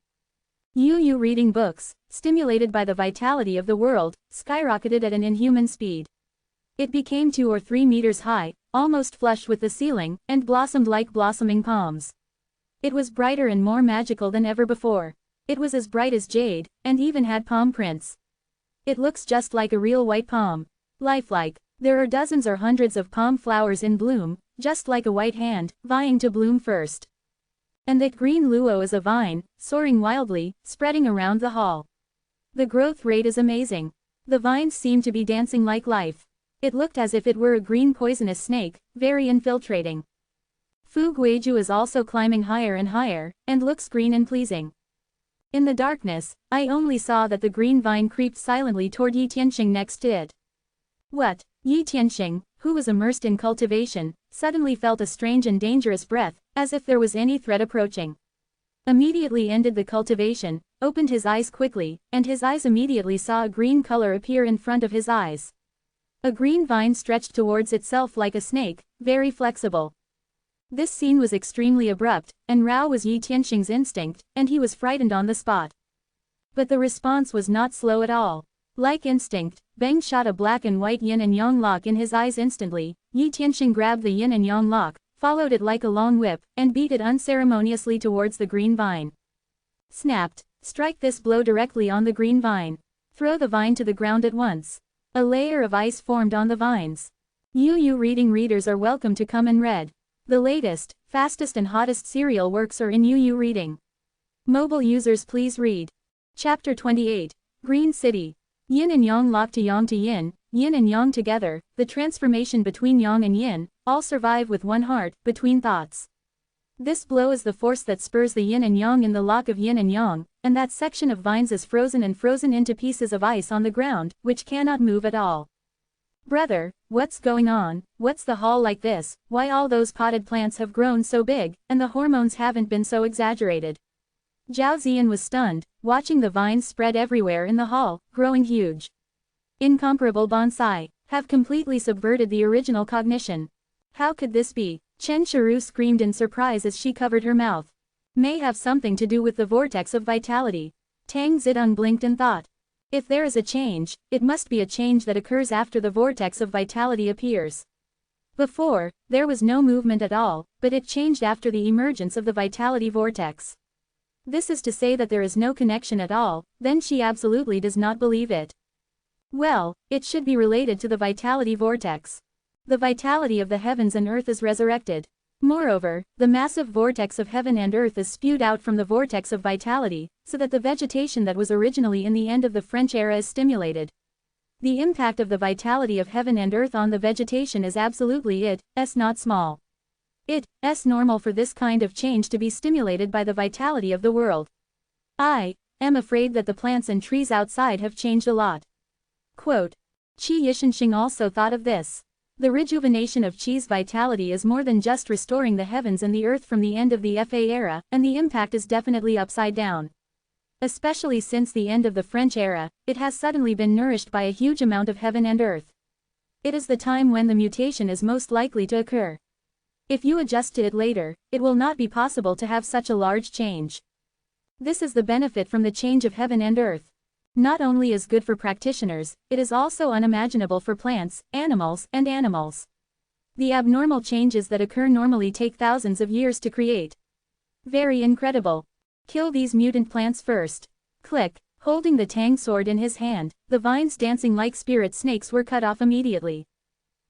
Yu reading books, stimulated by the vitality of the world, skyrocketed at an inhuman speed. It became 2 or 3 meters high, almost flush with the ceiling, and blossomed like blossoming palms. It was brighter and more magical than ever before. It was as bright as jade, and even had palm prints. It looks just like a real white palm. Lifelike. There are dozens or hundreds of palm flowers in bloom, just like a white hand, vying to bloom first. And that green luo is a vine, soaring wildly, spreading around the hall. The growth rate is amazing. The vines seem to be dancing like life. It looked as if it were a green poisonous snake, very infiltrating. Fu Guiju is also climbing higher and higher, and looks green and pleasing. In the darkness, I only saw that the green vine creeped silently toward Yi Tianxing next to it. What? Yi Tianxing, who was immersed in cultivation, suddenly felt a strange and dangerous breath, as if there was any threat approaching. Immediately ended the cultivation, opened his eyes quickly, and his eyes immediately saw a green color appear in front of his eyes. A green vine stretched towards itself like a snake, very flexible. This scene was extremely abrupt, and Rao was Yi Tianxing's instinct, and he was frightened on the spot. But the response was not slow at all. Like instinct, Beng shot a black and white yin and yang lock in his eyes instantly. Yi Tianxing grabbed the yin and yang lock, followed it like a long whip, and beat it unceremoniously towards the green vine. Snapped. Strike this blow directly on the green vine. Throw the vine to the ground at once. A layer of ice formed on the vines. Yu reading readers are welcome to come and read. The latest, fastest and hottest serial works are in Yu reading. Mobile users please read. Chapter 28. Green City. Yin and yang lock to yin and yang together, the transformation between yang and yin, all survive with one heart, between thoughts. This blow is the force that spurs the yin and yang in the lock of yin and yang, and that section of vines is frozen into pieces of ice on the ground, which cannot move at all. Brother, what's going on? What's the hall like this? Why all those potted plants have grown so big, and the hormones haven't been so exaggerated? Zhao Ziyan was stunned, watching the vines spread everywhere in the hall, growing huge. Incomparable bonsai have completely subverted the original cognition. How could this be? Chen Shiru screamed in surprise as she covered her mouth. May have something to do with the vortex of vitality. Tang Zidong blinked and thought. If there is a change, it must be a change that occurs after the vortex of vitality appears. Before, there was no movement at all, but it changed after the emergence of the vitality vortex. This is to say that there is no connection at all, then she absolutely does not believe it. Well, it should be related to the vitality vortex. The vitality of the heavens and earth is resurrected. Moreover, the massive vortex of heaven and earth is spewed out from the vortex of vitality, so that the vegetation that was originally in the end of the French era is stimulated. The impact of the vitality of heaven and earth on the vegetation is absolutely not small. It's normal for this kind of change to be stimulated by the vitality of the world. I am afraid that the plants and trees outside have changed a lot. Quote. Qi Yishanxing also thought of this. The rejuvenation of Qi's vitality is more than just restoring the heavens and the earth from the end of the Fa era, and the impact is definitely upside down. Especially since the end of the French era, it has suddenly been nourished by a huge amount of heaven and earth. It is the time when the mutation is most likely to occur. If you adjust to it later, it will not be possible to have such a large change. This is the benefit from the change of heaven and earth. Not only is good for practitioners, it is also unimaginable for plants, animals, and animals. The abnormal changes that occur normally take thousands of years to create. Very incredible. Kill these mutant plants first. Click. Holding the Tang sword in his hand, the vines dancing like spirit snakes were cut off immediately.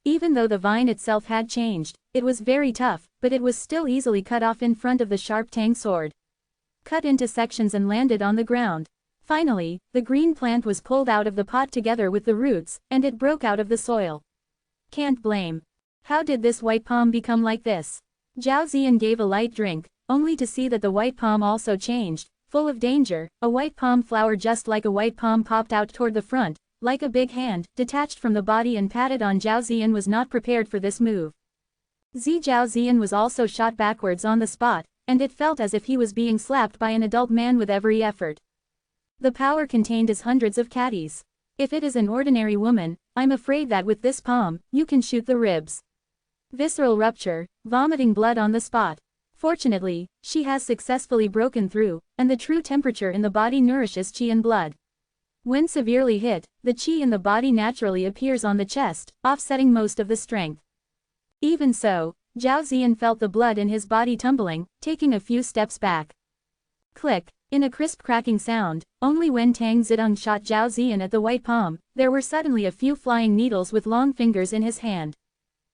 Even though the vine itself had changed, it was very tough, but it was still easily cut off in front of the sharp Tang sword. Cut into sections and landed on the ground. Finally, the green plant was pulled out of the pot together with the roots, and it broke out of the soil. Can't blame. How did this white palm become like this? Zhao Ziyan gave a light drink, only to see that the white palm also changed, full of danger. A white palm flower just like a white palm popped out toward the front, like a big hand, detached from the body and patted on. Zhao Ziyan was not prepared for this move. Zhao Ziyan was also shot backwards on the spot, and it felt as if he was being slapped by an adult man with every effort. The power contained is hundreds of caddies. If it is an ordinary woman, I'm afraid that with this palm, you can shoot the ribs. Visceral rupture, vomiting blood on the spot. Fortunately, she has successfully broken through, and the true temperature in the body nourishes qi and blood. When severely hit, the qi in the body naturally appears on the chest, offsetting most of the strength. Even so, Zhao Ziyan felt the blood in his body tumbling, taking a few steps back. Click. In a crisp cracking sound, only when Tang Zidong shot Zhao Ziyan at the white palm, there were suddenly a few flying needles with long fingers in his hand.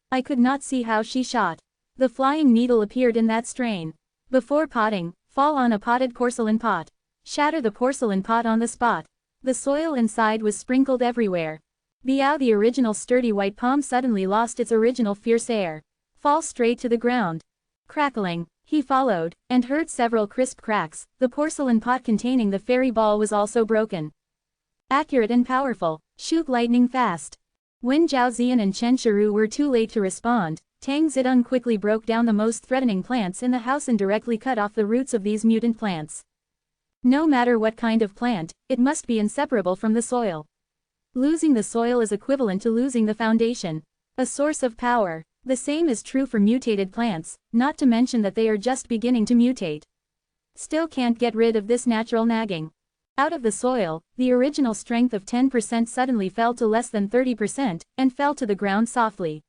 I could not see how she shot. The flying needle appeared in that strain. Before potting, fall on a potted porcelain pot. Shatter the porcelain pot on the spot. The soil inside was sprinkled everywhere. Biao, the original sturdy white palm, suddenly lost its original fierce air. Fall straight to the ground. Crackling. He followed, and heard several crisp cracks. The porcelain pot containing the fairy ball was also broken. Accurate and powerful. Shoot lightning fast. When Zhao Ziyan and Chen Shiru were too late to respond, Tang Zidong quickly broke down the most threatening plants in the house and directly cut off the roots of these mutant plants. No matter what kind of plant, it must be inseparable from the soil. Losing the soil is equivalent to losing the foundation. A source of power. The same is true for mutated plants, not to mention that they are just beginning to mutate. Still can't get rid of this natural nagging. Out of the soil, the original strength of 10% suddenly fell to less than 30%, and fell to the ground softly.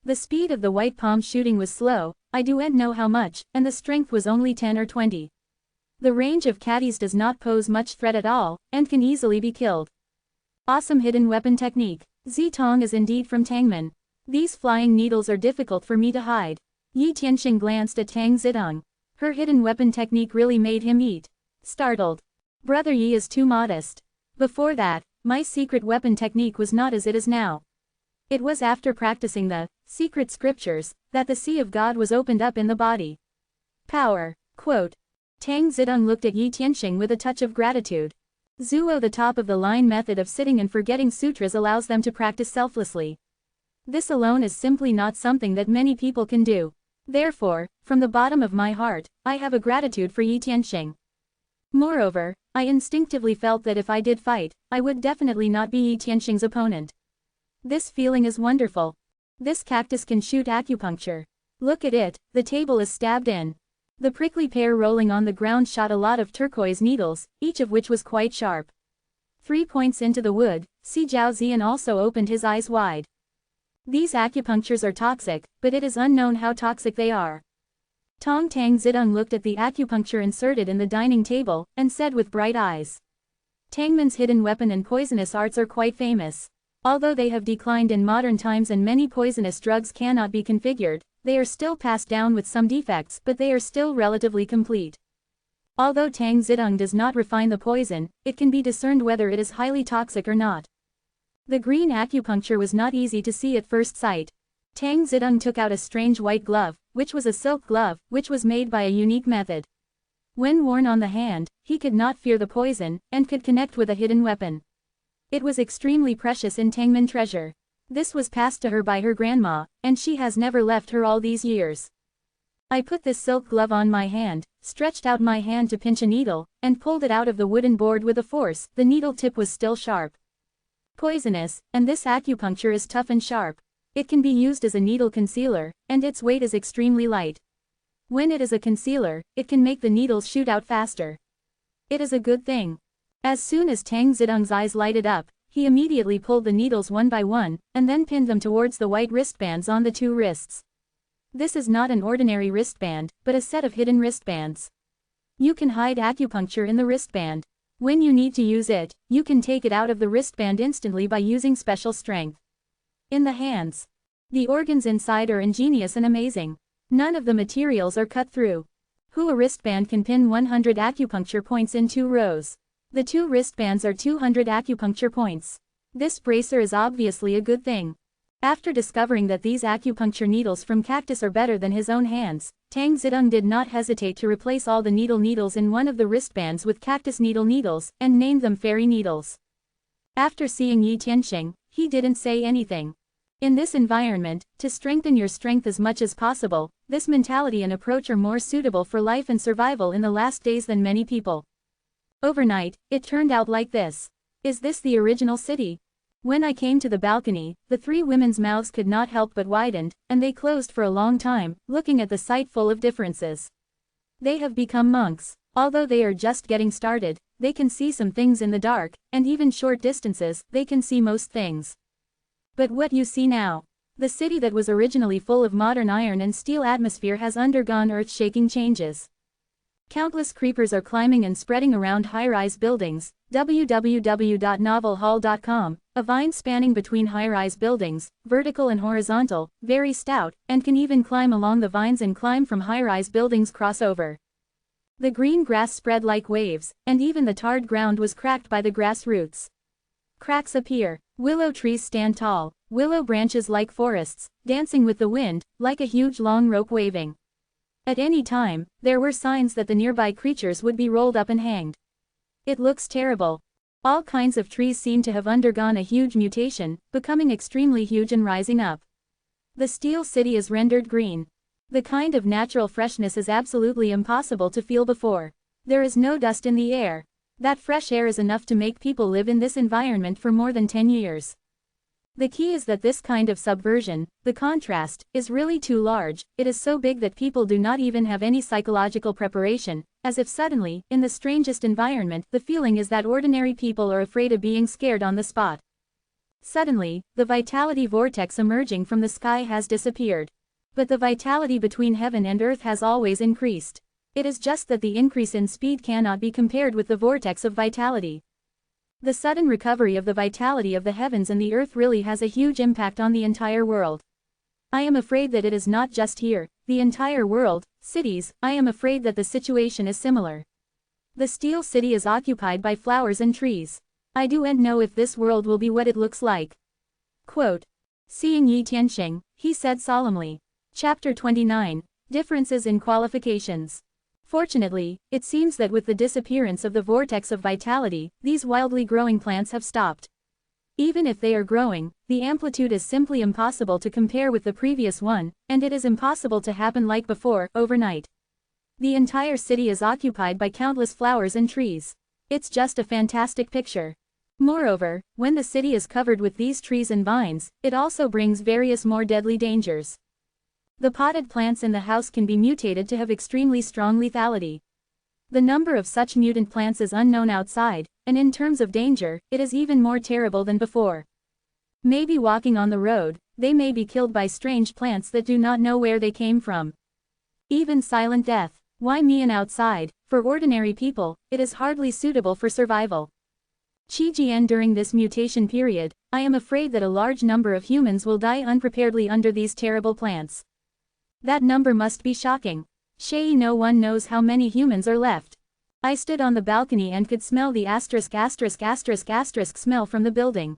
The speed of the white palm shooting was slow, I don't know how much, and the strength was only 10 or 20. The range of caddies does not pose much threat at all, and can easily be killed. Awesome hidden weapon technique. Zitong is indeed from Tangmen. These flying needles are difficult for me to hide. Yi Tianxing glanced at Tang Zidong. Her hidden weapon technique really made him eat. Startled. Brother Yi is too modest. Before that, my secret weapon technique was not as it is now. It was after practicing the secret scriptures that the Sea of God was opened up in the body. Power. Quote. Tang Zidong looked at Yi Tianxing with a touch of gratitude. Zuo, the top of the line method of sitting and forgetting sutras allows them to practice selflessly. This alone is simply not something that many people can do. Therefore, from the bottom of my heart, I have a gratitude for Yi Tianxing. Moreover, I instinctively felt that if I did fight, I would definitely not be Yi Tianxing's opponent. This feeling is wonderful. This cactus can shoot acupuncture. Look at it, the table is stabbed in. The prickly pear rolling on the ground shot a lot of turquoise needles, each of which was quite sharp. 3 points into the wood, Zhao Ziyan also opened his eyes wide. These acupunctures are toxic, but it is unknown how toxic they are. Tang Zidong looked at the acupuncture inserted in the dining table, and said with bright eyes. Tangmen's hidden weapon and poisonous arts are quite famous. Although they have declined in modern times and many poisonous drugs cannot be configured, they are still passed down with some defects, but they are still relatively complete. Although Tang Zidong does not refine the poison, it can be discerned whether it is highly toxic or not. The green acupuncture was not easy to see at first sight. Tang Zidong took out a strange white glove, which was a silk glove, which was made by a unique method. When worn on the hand, he could not fear the poison, and could connect with a hidden weapon. It was extremely precious in Tangman treasure. This was passed to her by her grandma, and she has never left her all these years. I put this silk glove on my hand, stretched out my hand to pinch a needle, and pulled it out of the wooden board with a force. The needle tip was still sharp. Poisonous, and this acupuncture is tough and sharp. It can be used as a needle concealer, and its weight is extremely light. When it is a concealer, it can make the needles shoot out faster. It is a good thing. As soon as Tang Zidong's eyes lighted up, he immediately pulled the needles one by one, and then pinned them towards the white wristbands on the 2 wrists. This is not an ordinary wristband, but a set of hidden wristbands. You can hide acupuncture in the wristband. When you need to use it, you can take it out of the wristband instantly by using special strength. In the hands. The organs inside are ingenious and amazing. None of the materials are cut through. A wristband can pin 100 acupuncture points in 2 rows. The 2 wristbands are 200 acupuncture points. This bracer is obviously a good thing. After discovering that these acupuncture needles from cactus are better than his own hands, Tang Zidong did not hesitate to replace all the needles in one of the wristbands with cactus needles, and named them fairy needles. After seeing Yi Tianxing, he didn't say anything. In this environment, to strengthen your strength as much as possible, this mentality and approach are more suitable for life and survival in the last days than many people. Overnight, it turned out like this. Is this the original city? When I came to the balcony, the 3 women's mouths could not help but widened, and they closed for a long time, looking at the sight full of differences. They have become monks. Although they are just getting started, they can see some things in the dark, and even short distances, they can see most things. But what you see now? The city that was originally full of modern iron and steel atmosphere has undergone earth-shaking changes. Countless creepers are climbing and spreading around high-rise buildings. www.novelhall.com, a vine spanning between high-rise buildings, vertical and horizontal, very stout, and can even climb along the vines and climb from high-rise buildings crossover. The green grass spread like waves, and even the tarred ground was cracked by the grass roots. Cracks appear. Willow trees stand tall, willow branches like forests, dancing with the wind, like a huge long rope waving. At any time, there were signs that the nearby creatures would be rolled up and hanged. It looks terrible. All kinds of trees seem to have undergone a huge mutation, becoming extremely huge and rising up. The steel city is rendered green. The kind of natural freshness is absolutely impossible to feel before. There is no dust in the air. That fresh air is enough to make people live in this environment for more than 10 years. The key is that this kind of subversion, the contrast, is really too large. It is so big that people do not even have any psychological preparation, as if suddenly, in the strangest environment, the feeling is that ordinary people are afraid of being scared on the spot. Suddenly, the vitality vortex emerging from the sky has disappeared. But the vitality between heaven and earth has always increased. It is just that the increase in speed cannot be compared with the vortex of vitality. The sudden recovery of the vitality of the heavens and the earth really has a huge impact on the entire world. I am afraid that it is not just here, the entire world, cities. I am afraid that the situation is similar. The steel city is occupied by flowers and trees. I don't know if this world will be what it looks like. Quote. Seeing Yi Tianxing, he said solemnly. Chapter 29, Differences in Qualifications. Fortunately, it seems that with the disappearance of the vortex of vitality, these wildly growing plants have stopped. Even if they are growing, the amplitude is simply impossible to compare with the previous one, and it is impossible to happen like before, overnight. The entire city is occupied by countless flowers and trees. It's just a fantastic picture. Moreover, when the city is covered with these trees and vines, it also brings various more deadly dangers. The potted plants in the house can be mutated to have extremely strong lethality. The number of such mutant plants is unknown outside, and in terms of danger, it is even more terrible than before. Maybe walking on the road, they may be killed by strange plants that do not know where they came from. Even silent death. Why me and outside? For ordinary people, it is hardly suitable for survival. Qijian during this mutation period, I am afraid that a large number of humans will die unpreparedly under these terrible plants. That number must be shocking. No one knows how many humans are left. I stood on the balcony and could smell the **** smell from the building.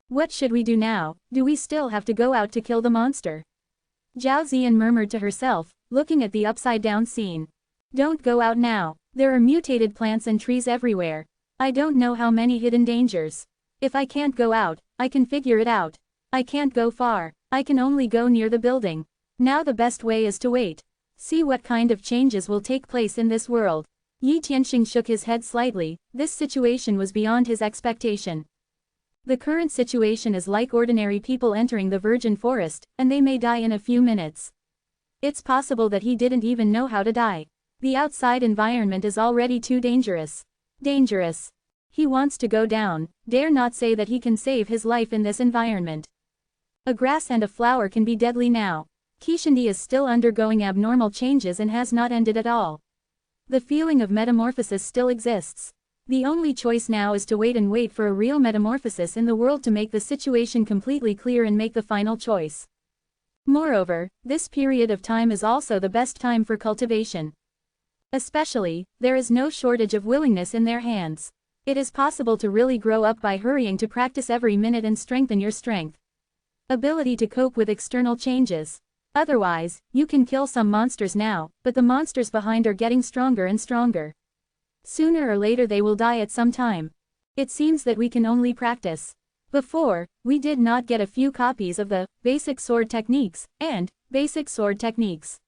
What should we do now? Do we still have to go out to kill the monster? Zhao Ziyan murmured to herself, looking at the upside-down scene. Don't go out now. There are mutated plants and trees everywhere. I don't know how many hidden dangers. If I can't go out, I can figure it out. I can't go far. I can only go near the building. Now the best way is to wait. See what kind of changes will take place in this world. Yi Tianxing shook his head slightly. This situation was beyond his expectation. The current situation is like ordinary people entering the virgin forest, and they may die in a few minutes. It's possible that he didn't even know how to die. The outside environment is already too dangerous. Dangerous. He wants to go down, dare not say that he can save his life in this environment. A grass and a flower can be deadly now. Kishindi is still undergoing abnormal changes and has not ended at all. The feeling of metamorphosis still exists. The only choice now is to wait and wait for a real metamorphosis in the world to make the situation completely clear and make the final choice. Moreover, this period of time is also the best time for cultivation. Especially, there is no shortage of willingness in their hands. It is possible to really grow up by hurrying to practice every minute and strengthen your strength. Ability to cope with external changes. Otherwise, you can kill some monsters now, but the monsters behind are getting stronger and stronger. Sooner or later they will die at some time. It seems that we can only practice. Before, we did not get a few copies of the basic sword techniques and basic sword techniques.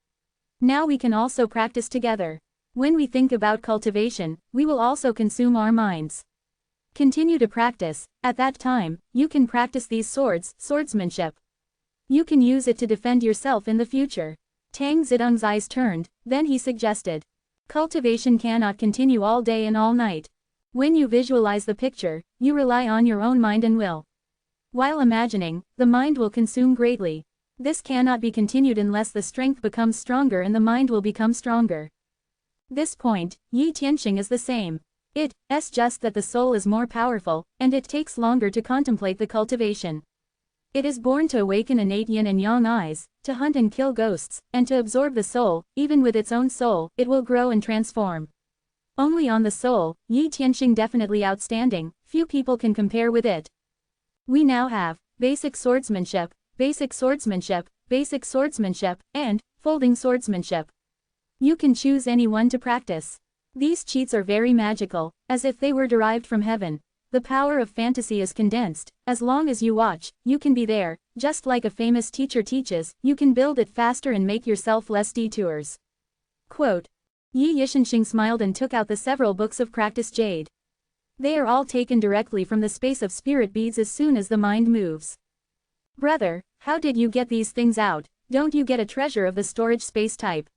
Now we can also practice together. When we think about cultivation, we will also consume our minds. Continue to practice. At that time, you can practice these swordsmanship. You can use it to defend yourself in the future. Tang Zidong's eyes turned, then he suggested. Cultivation cannot continue all day and all night. When you visualize the picture, you rely on your own mind and will. While imagining, the mind will consume greatly. This cannot be continued unless the strength becomes stronger and the mind will become stronger. This point, Yi Tianxing is the same. It's just that the soul is more powerful, and it takes longer to contemplate the cultivation. It is born to awaken innate yin and yang eyes, to hunt and kill ghosts, and to absorb the soul. Even with its own soul, it will grow and transform. Only on the soul, Yi Tianxing definitely outstanding, few people can compare with it. We now have basic swordsmanship, basic swordsmanship, basic swordsmanship, and folding swordsmanship. You can choose any one to practice. These cheats are very magical, as if they were derived from heaven. The power of fantasy is condensed. As long as you watch, you can be there, just like a famous teacher teaches. You can build it faster and make yourself less detours. Quote. Yi Yishanxing smiled and took out the several books of practice jade. They are all taken directly from the space of spirit beads as soon as the mind moves. Brother, how did you get these things out? Don't you get a treasure of the storage space type?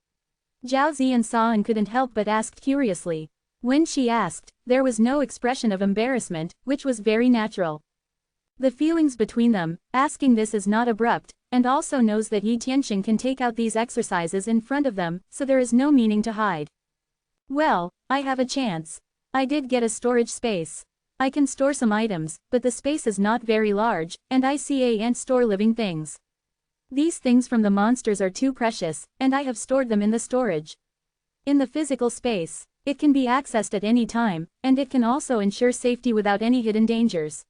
Zhao Ziyan saw and couldn't help but ask curiously. When she asked, there was no expression of embarrassment, which was very natural. The feelings between them, asking this is not abrupt, and also knows that Yi Tianxing can take out these exercises in front of them, so there is no meaning to hide. Well, I have a chance. I did get a storage space. I can store some items, but the space is not very large, and I can't store living things. These things from the monsters are too precious, and I have stored them in the storage. In the physical space, it can be accessed at any time, and it can also ensure safety without any hidden dangers.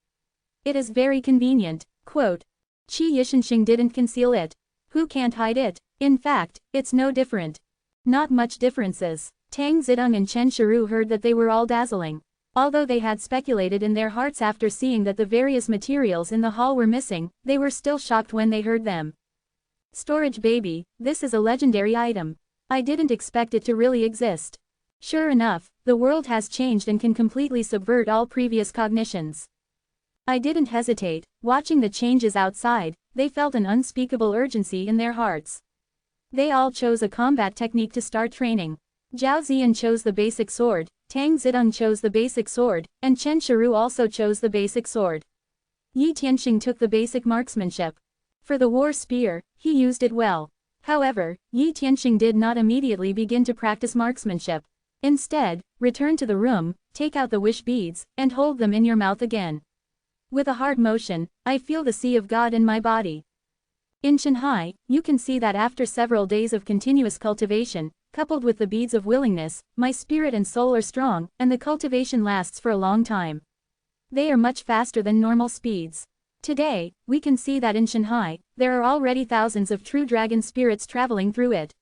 It is very convenient. Quote. Qi Yishanxing didn't conceal it. Who can't hide it? In fact, it's no different. Not much differences. Tang Zidong and Chen Shiru heard that they were all dazzling. Although they had speculated in their hearts after seeing that the various materials in the hall were missing, they were still shocked when they heard them. Storage baby, this is a legendary item. I didn't expect it to really exist. Sure enough, the world has changed and can completely subvert all previous cognitions. I didn't hesitate. Watching the changes outside, they felt an unspeakable urgency in their hearts. They all chose a combat technique to start training. Zhao Ziyan chose the basic sword, Tang Zidong chose the basic sword, and Chen Shiru also chose the basic sword. Yi Tianxing took the basic marksmanship. For the war spear, he used it well. However, Yi Tianxing did not immediately begin to practice marksmanship. Instead, return to the room, take out the wish beads, and hold them in your mouth again. With a heart motion, I feel the sea of God in my body. In Shanghai, you can see that after several days of continuous cultivation, coupled with the beads of willingness, my spirit and soul are strong, and the cultivation lasts for a long time. They are much faster than normal speeds. Today, we can see that in Shanghai, there are already thousands of true dragon spirits traveling through it.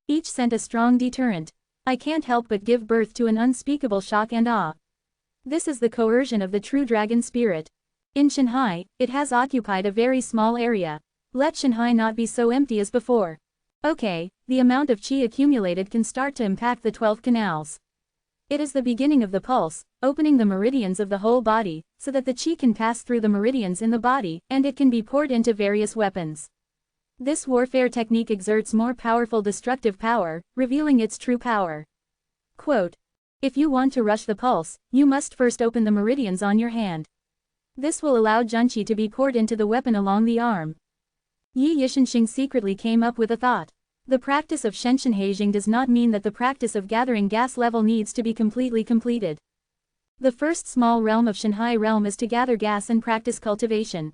Each sent a strong deterrent. I can't help but give birth to an unspeakable shock and awe. This is the coercion of the true dragon spirit. In Shanghai, it has occupied a very small area. Let Shanghai not be so empty as before. Okay, the amount of qi accumulated can start to impact the 12 canals. It is the beginning of the pulse, opening the meridians of the whole body, so that the qi can pass through the meridians in the body, and it can be poured into various weapons. This warfare technique exerts more powerful destructive power, revealing its true power. Quote, "If you want to rush the pulse, you must first open the meridians on your hand. This will allow junqi to be poured into the weapon along the arm." Yi Yishenxing secretly came up with a thought. The practice of Shenshenheijing does not mean that the practice of gathering gas level needs to be completely completed. The first small realm of Shanghai realm is to gather gas and practice cultivation.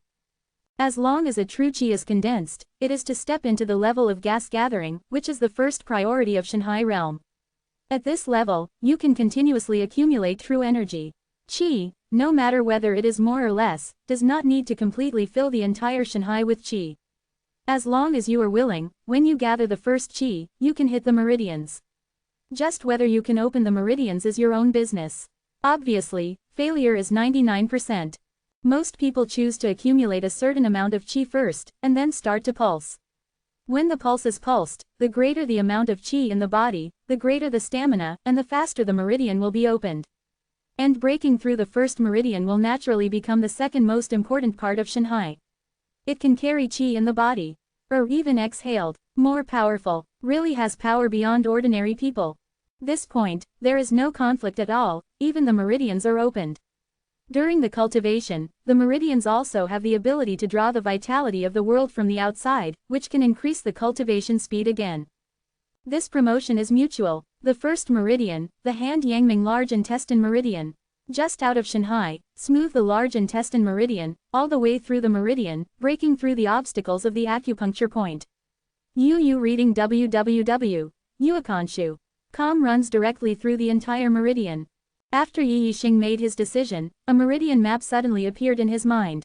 As long as a true qi is condensed, it is to step into the level of gas gathering, which is the first priority of Shanghai realm. At this level, you can continuously accumulate true energy. Qi, no matter whether it is more or less, does not need to completely fill the entire Shanghai with qi. As long as you are willing, when you gather the first qi, you can hit the meridians. Just whether you can open the meridians is your own business. Obviously, failure is 99%. Most people choose to accumulate a certain amount of qi first, and then start to pulse. When the pulse is pulsed, the greater the amount of qi in the body, the greater the stamina, and the faster the meridian will be opened. And breaking through the first meridian will naturally become the second most important part of Shanghai. It can carry qi in the body, or even exhaled, more powerful, really has power beyond ordinary people. This point, there is no conflict at all, even the meridians are opened. During the cultivation, the meridians also have the ability to draw the vitality of the world from the outside, which can increase the cultivation speed again. This promotion is mutual. The first meridian, the hand Yangming large intestine meridian, just out of Shanghai, smooth the large intestine meridian, all the way through the meridian, breaking through the obstacles of the acupuncture point. Yu reading www.yuekanshu.com runs directly through the entire meridian. After Yi Yixing made his decision, a meridian map suddenly appeared in his mind.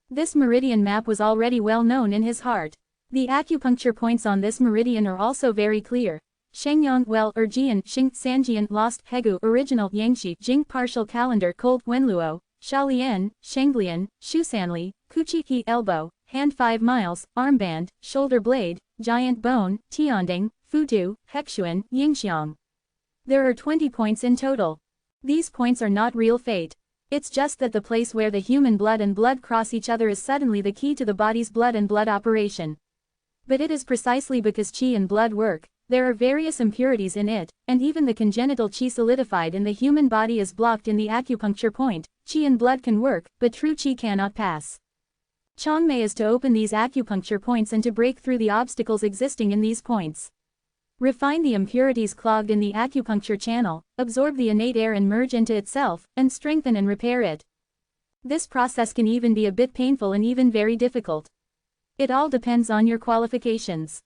This meridian map was already well known in his heart. The acupuncture points on this meridian are also very clear. Shengyang well Jian Xing Sanjian lost Hegu original Yangshi Jing partial calendar cold Wenluo, Shalian, Shenglian, Shusanli, Kuchiki elbow, hand 5 miles, armband, shoulder blade, giant bone, Tianding, Futu, Hexuan, Yingxiang. There are 20 points in total. These points are not real fate. It's just that the place where the human blood and blood cross each other is suddenly the key to the body's blood and blood operation. But it is precisely because qi and blood work. There are various impurities in it, and even the congenital qi solidified in the human body is blocked in the acupuncture point. Qi and blood can work, but true qi cannot pass. Changmei is to open these acupuncture points and to break through the obstacles existing in these points. Refine the impurities clogged in the acupuncture channel, absorb the innate air and merge into itself, and strengthen and repair it. This process can even be a bit painful and even very difficult. It all depends on your qualifications.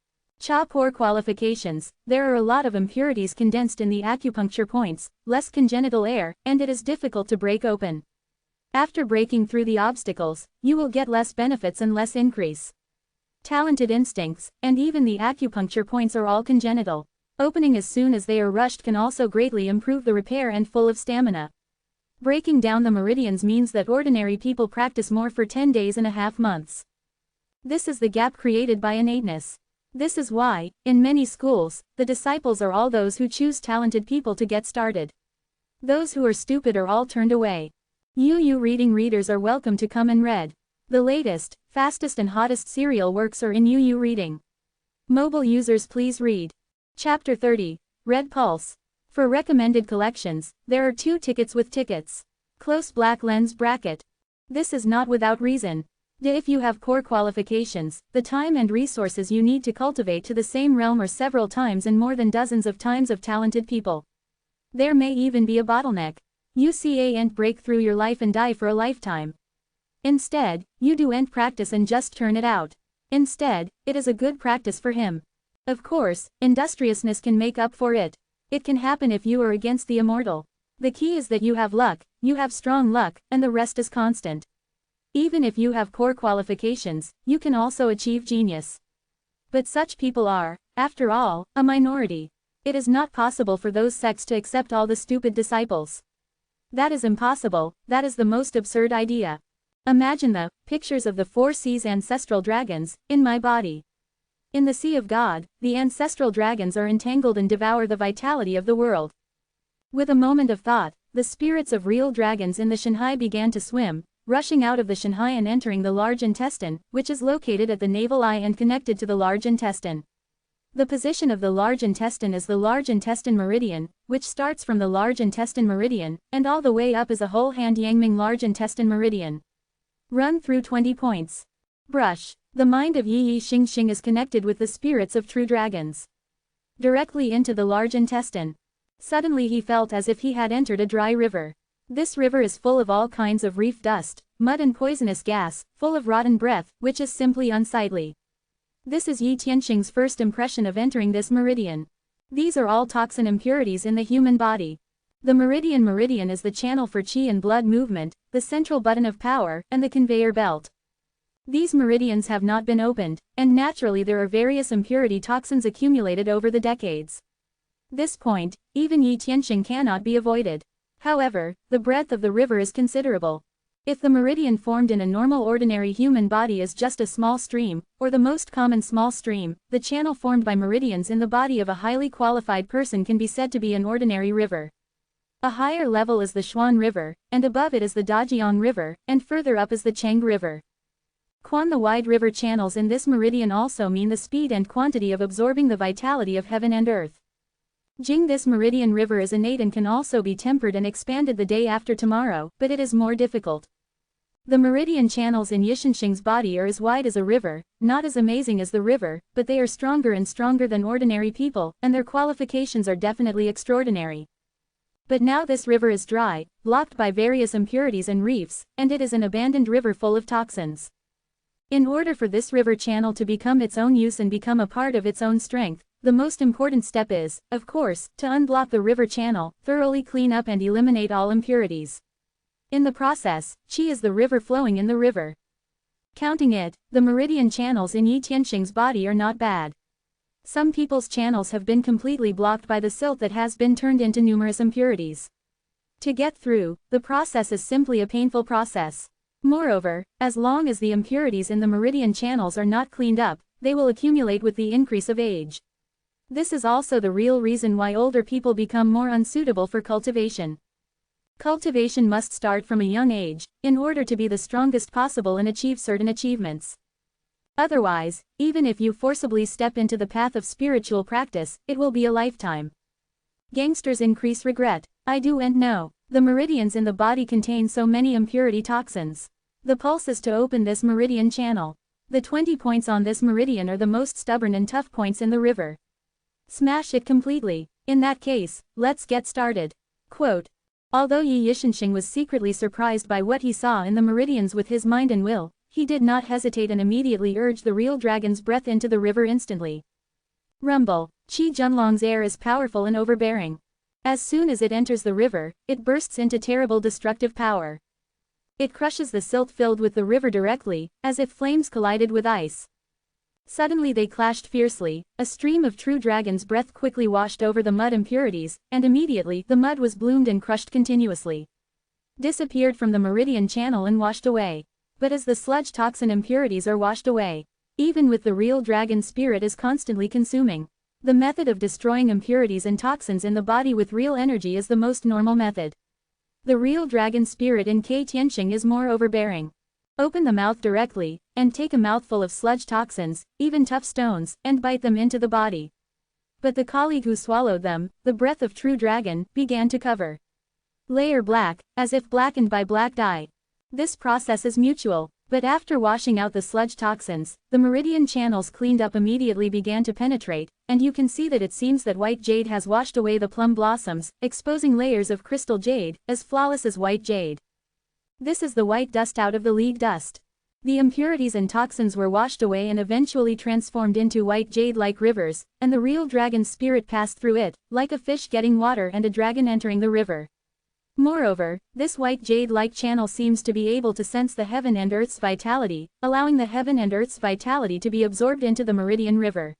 Poor qualifications, there are a lot of impurities condensed in the acupuncture points, less congenital air, and it is difficult to break open. After breaking through the obstacles, you will get less benefits and less increase. Talented instincts, and even the acupuncture points are all congenital. Opening as soon as they are rushed can also greatly improve the repair and full of stamina. Breaking down the meridians means that ordinary people practice more for 10 days and a half months. This is the gap created by innateness. This is why, in many schools, the disciples are all those who choose talented people to get started. Those who are stupid are all turned away. Yu reading readers are welcome to come and read. The latest, fastest and hottest serial works are in Yu reading. Mobile users please read. Chapter 30, Red Pulse. For recommended collections, there are 2 tickets with tickets. Close black lens bracket. This is not without reason. If you have core qualifications, the time and resources you need to cultivate to the same realm are several times and more than dozens of times of talented people. There may even be a bottleneck. You can't break through your life and die for a lifetime. Instead, you do ent practice and just turn it out. Instead, it is a good practice for him. Of course, industriousness can make up for it. It can happen if you are against the immortal. The key is that you have luck, you have strong luck, and the rest is constant. Even if you have poor qualifications, you can also achieve genius. But such people are, after all, a minority. It is not possible for those sects to accept all the stupid disciples. That is impossible, that is the most absurd idea. Imagine the pictures of the 4 seas ancestral dragons, in my body. In the sea of God, the ancestral dragons are entangled and devour the vitality of the world. With a moment of thought, the spirits of real dragons in the Shanghai began to swim, rushing out of the Shanghai and entering the large intestine, which is located at the navel eye and connected to the large intestine. The position of the large intestine is the large intestine meridian, which starts from the large intestine meridian, and all the way up is a whole hand Yangming large intestine meridian. Run through 20 points. Brush. The mind of Yi Yi Xing Xing is connected with the spirits of true dragons. Directly into the large intestine. Suddenly he felt as if he had entered a dry river. This river is full of all kinds of reef dust, mud and poisonous gas, full of rotten breath, which is simply unsightly. This is Yi Tianxing's first impression of entering this meridian. These are all toxin impurities in the human body. The meridian is the channel for qi and blood movement, the central button of power, and the conveyor belt. These meridians have not been opened, and naturally there are various impurity toxins accumulated over the decades. This point, even Yi Tianxing cannot be avoided. However, the breadth of the river is considerable. If the meridian formed in a normal ordinary human body is just a small stream, or the most common small stream, the channel formed by meridians in the body of a highly qualified person can be said to be an ordinary river. A higher level is the Xuan River, and above it is the Dajiang River, and further up is the Cheng River. Quan. The wide river channels in this meridian also mean the speed and quantity of absorbing the vitality of heaven and earth. Jing. This meridian river is innate and can also be tempered and expanded the day after tomorrow, but it is more difficult. The meridian channels in Yishanxing's body are as wide as a river, not as amazing as the river, but they are stronger and stronger than ordinary people, and their qualifications are definitely extraordinary. But now this river is dry, blocked by various impurities and reefs, and it is an abandoned river full of toxins. In order for this river channel to become its own use and become a part of its own strength, the most important step is, of course, to unblock the river channel, thoroughly clean up and eliminate all impurities. In the process, qi is the river flowing in the river. Counting it, the meridian channels in Yi Tianxing's body are not bad. Some people's channels have been completely blocked by the silt that has been turned into numerous impurities. To get through, the process is simply a painful process. Moreover, as long as the impurities in the meridian channels are not cleaned up, they will accumulate with the increase of age. This is also the real reason why older people become more unsuitable for cultivation. Cultivation must start from a young age, in order to be the strongest possible and achieve certain achievements. Otherwise, even if you forcibly step into the path of spiritual practice, it will be a lifetime. Gangsters increase regret. I do and know. The meridians in the body contain so many impurity toxins. The pulse is to open this meridian channel. The 20 points on this meridian are the most stubborn and tough points in the river. Smash it completely. In that case, let's get started. Quote. Although Yi Yishanxing was secretly surprised by what he saw in the meridians with his mind and will, he did not hesitate and immediately urged the real dragon's breath into the river instantly. Rumble. Qi Junlong's air is powerful and overbearing. As soon as it enters the river, it bursts into terrible destructive power. It crushes the silt filled with the river directly, as if flames collided with ice. Suddenly they clashed fiercely, a stream of true dragon's breath quickly washed over the mud impurities, and immediately the mud was bloomed and crushed continuously. Disappeared from the meridian channel and washed away. But as the sludge toxin impurities are washed away, even with the real dragon spirit is constantly consuming. The method of destroying impurities and toxins in the body with real energy is the most normal method. The real dragon spirit in K Tianxing is more overbearing. Open the mouth directly, and take a mouthful of sludge toxins, even tough stones, and bite them into the body. But the colleague who swallowed them, the breath of true dragon, began to cover. Layer black, as if blackened by black dye. This process is mutual, but after washing out the sludge toxins, the meridian channels cleaned up immediately began to penetrate, and you can see that it seems that white jade has washed away the plum blossoms, exposing layers of crystal jade, as flawless as white jade. This is the white dust out of the league dust. The impurities and toxins were washed away and eventually transformed into white jade-like rivers, and the real dragon's spirit passed through it, like a fish getting water and a dragon entering the river. Moreover, this white jade-like channel seems to be able to sense the heaven and earth's vitality, allowing the heaven and earth's vitality to be absorbed into the meridian river.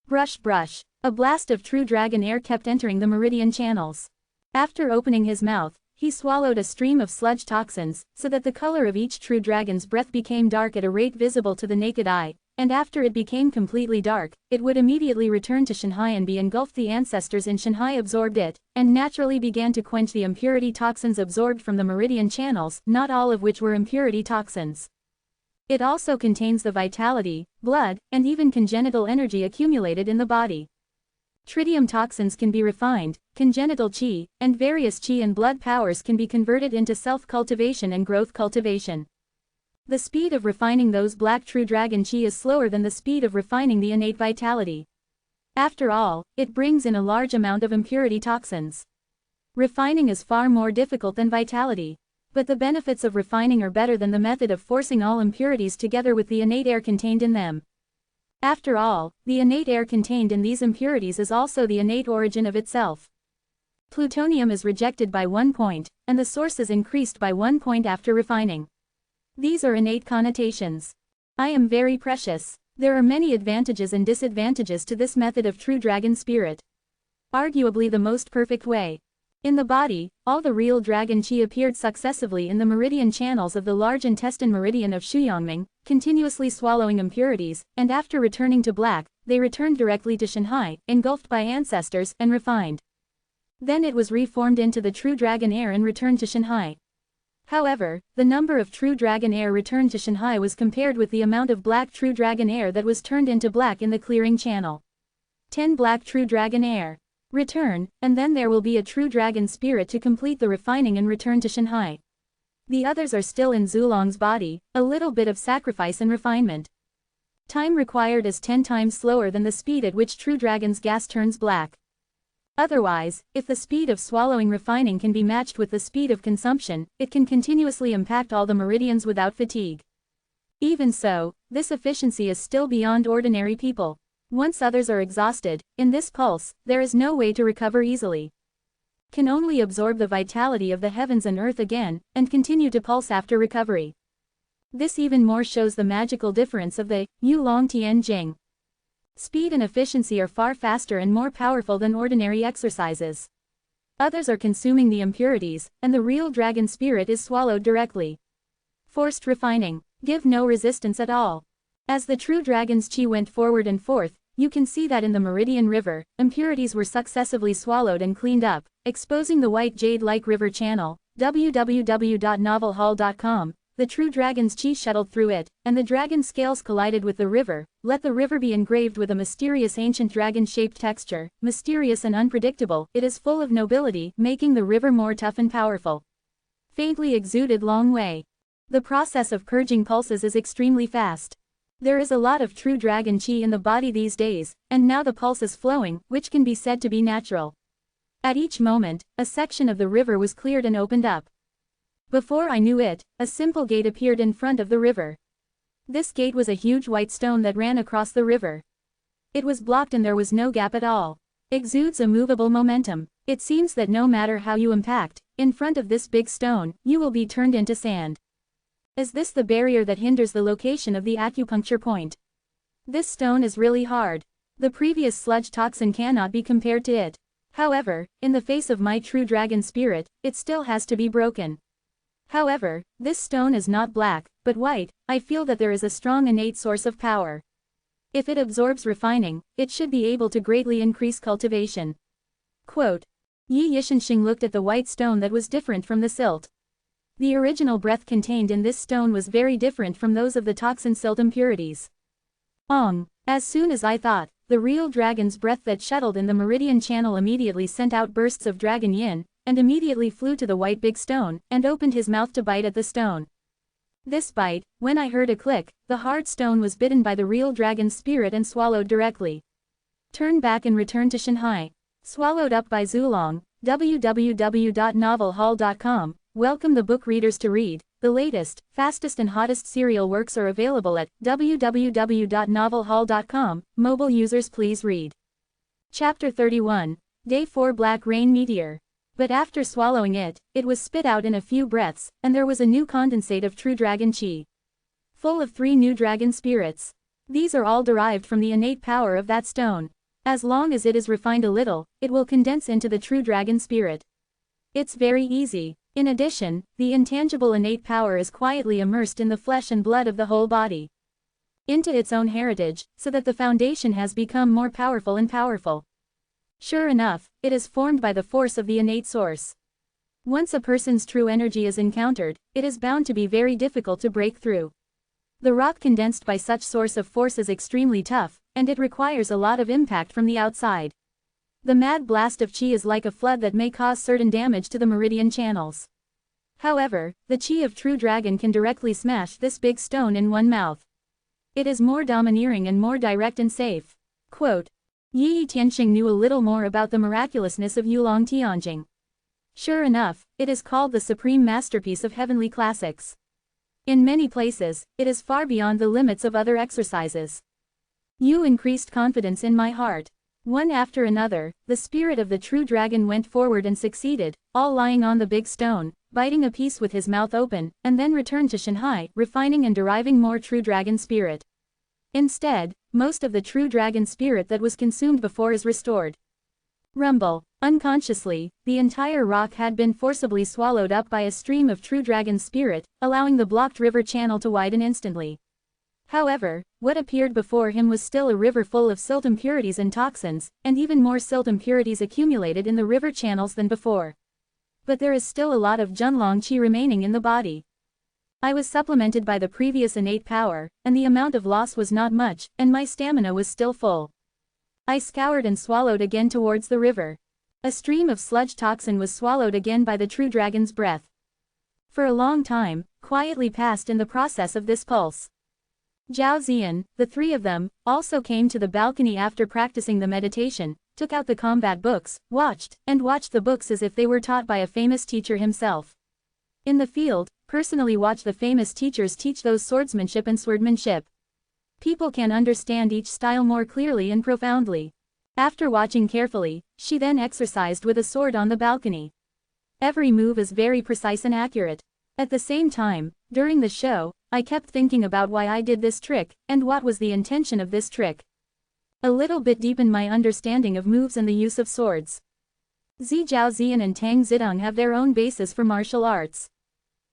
Brush brush. A blast of true dragon air kept entering the meridian channels. After opening his mouth, he swallowed a stream of sludge toxins, so that the color of each true dragon's breath became dark at a rate visible to the naked eye, and after it became completely dark, it would immediately return to Shanghai and be engulfed. The ancestors in Shanghai absorbed it, and naturally began to quench the impurity toxins absorbed from the meridian channels, not all of which were impurity toxins. It also contains the vitality, blood, and even congenital energy accumulated in the body. Tritium toxins can be refined, congenital qi, and various qi and blood powers can be converted into self-cultivation and growth cultivation. The speed of refining those black true dragon qi is slower than the speed of refining the innate vitality. After all, it brings in a large amount of impurity toxins. Refining is far more difficult than vitality. But the benefits of refining are better than the method of forcing all impurities together with the innate air contained in them. After all, the innate air contained in these impurities is also the innate origin of itself. Plutonium is rejected by 1 point, and the source is increased by 1 point after refining. These are innate connotations. I am very precious. There are many advantages and disadvantages to this method of true dragon spirit. Arguably the most perfect way. In the body, all the real dragon qi appeared successively in the meridian channels of the large intestine meridian of Shuyangming, continuously swallowing impurities, and after returning to black, they returned directly to Shanghai, engulfed by ancestors, and refined. Then it was reformed into the true dragon air and returned to Shanghai. However, the number of true dragon air returned to Shanghai was compared with the amount of black true dragon air that was turned into black in the clearing channel. 10 black true dragon air. Return, and then there will be a true dragon spirit to complete the refining and return to Shanghai. The others are still in Zulong's body, a little bit of sacrifice and refinement. Time required is 10 times slower than the speed at which true dragon's gas turns black. Otherwise, if the speed of swallowing refining can be matched with the speed of consumption, it can continuously impact all the meridians without fatigue. Even so, this efficiency is still beyond ordinary people. Once others are exhausted, in this pulse, there is no way to recover easily. Can only absorb the vitality of the heavens and earth again, and continue to pulse after recovery. This even more shows the magical difference of the Yulong Tian Jing. Speed and efficiency are far faster and more powerful than ordinary exercises. Others are consuming the impurities, and the real dragon spirit is swallowed directly. Forced refining. Give no resistance at all. As the true dragon's qi went forward and forth, you can see that in the meridian river, impurities were successively swallowed and cleaned up, exposing the white jade-like river channel, www.novelhall.com. The true dragon's qi shuttled through it, and the dragon scales collided with the river. Let the river be engraved with a mysterious ancient dragon-shaped texture, mysterious and unpredictable. It is full of nobility, making the river more tough and powerful. Faintly exuded long way. The process of purging pulses is extremely fast. There is a lot of true dragon qi in the body these days, and now the pulse is flowing, which can be said to be natural. At each moment, a section of the river was cleared and opened up. Before I knew it, a simple gate appeared in front of the river. This gate was a huge white stone that ran across the river. It was blocked and there was no gap at all. Exudes a movable momentum. It seems that no matter how you impact, in front of this big stone, you will be turned into sand. Is this the barrier that hinders the location of the acupuncture point? This stone is really hard. The previous sludge toxin cannot be compared to it. However, in the face of my true dragon spirit, it still has to be broken. However, this stone is not black, but white. I feel that there is a strong innate source of power. If it absorbs refining, it should be able to greatly increase cultivation. Quote. Yi Yishanxing looked at the white stone that was different from the silt. The original breath contained in this stone was very different from those of the toxin silt impurities. As soon as I thought, the real dragon's breath that shuttled in the meridian channel immediately sent out bursts of dragon yin, and immediately flew to the white big stone, and opened his mouth to bite at the stone. This bite, when I heard a click, the hard stone was bitten by the real dragon's spirit and swallowed directly. Turn back and return to Shanghai. Swallowed up by Zulong, www.novelhall.com. Welcome the book readers to read. The latest, fastest and hottest serial works are available at www.novelhall.com. Mobile users please read. Chapter 31. Day 4 Black Rain Meteor. But after swallowing it, it was spit out in a few breaths, and there was a new condensate of true dragon chi. Full of 3 new dragon spirits. These are all derived from the innate power of that stone. As long as it is refined a little, it will condense into the true dragon spirit. It's very easy. In addition, the intangible innate power is quietly immersed in the flesh and blood of the whole body. Into its own heritage, so that the foundation has become more powerful and powerful. Sure enough, it is formed by the force of the innate source. Once a person's true energy is encountered, it is bound to be very difficult to break through. The rock condensed by such source of force is extremely tough, and it requires a lot of impact from the outside. The mad blast of chi is like a flood that may cause certain damage to the meridian channels. However, the chi of true dragon can directly smash this big stone in one mouth. It is more domineering and more direct and safe. Quote, Yi Tianxing knew a little more about the miraculousness of Yulong Tianjing. Sure enough, it is called the supreme masterpiece of heavenly classics. In many places, it is far beyond the limits of other exercises. You increased confidence in my heart. One after another, the spirit of the true dragon went forward and succeeded, all lying on the big stone, biting a piece with his mouth open, and then returned to Shanghai, refining and deriving more true dragon spirit. Instead, most of the true dragon spirit that was consumed before is restored. Rumble. Unconsciously, the entire rock had been forcibly swallowed up by a stream of true dragon spirit, allowing the blocked river channel to widen instantly. However, what appeared before him was still a river full of silt impurities and toxins, and even more silt impurities accumulated in the river channels than before. But there is still a lot of Junlong Qi remaining in the body. I was supplemented by the previous innate power, and the amount of loss was not much, and my stamina was still full. I scoured and swallowed again towards the river. A stream of sludge toxin was swallowed again by the true dragon's breath. For a long time, quietly passed in the process of this pulse. Zhao Ziyan, the 3 of them, also came to the balcony after practicing the meditation, took out the combat books, watched the books as if they were taught by a famous teacher himself. In the field, personally watch the famous teachers teach those swordsmanship and swordmanship. People can understand each style more clearly and profoundly. After watching carefully, she then exercised with a sword on the balcony. Every move is very precise and accurate. At the same time, during the show, I kept thinking about why I did this trick, and what was the intention of this trick. A little bit deepened my understanding of moves and the use of swords. Zi Zhaozian and Tang Zidong have their own basis for martial arts.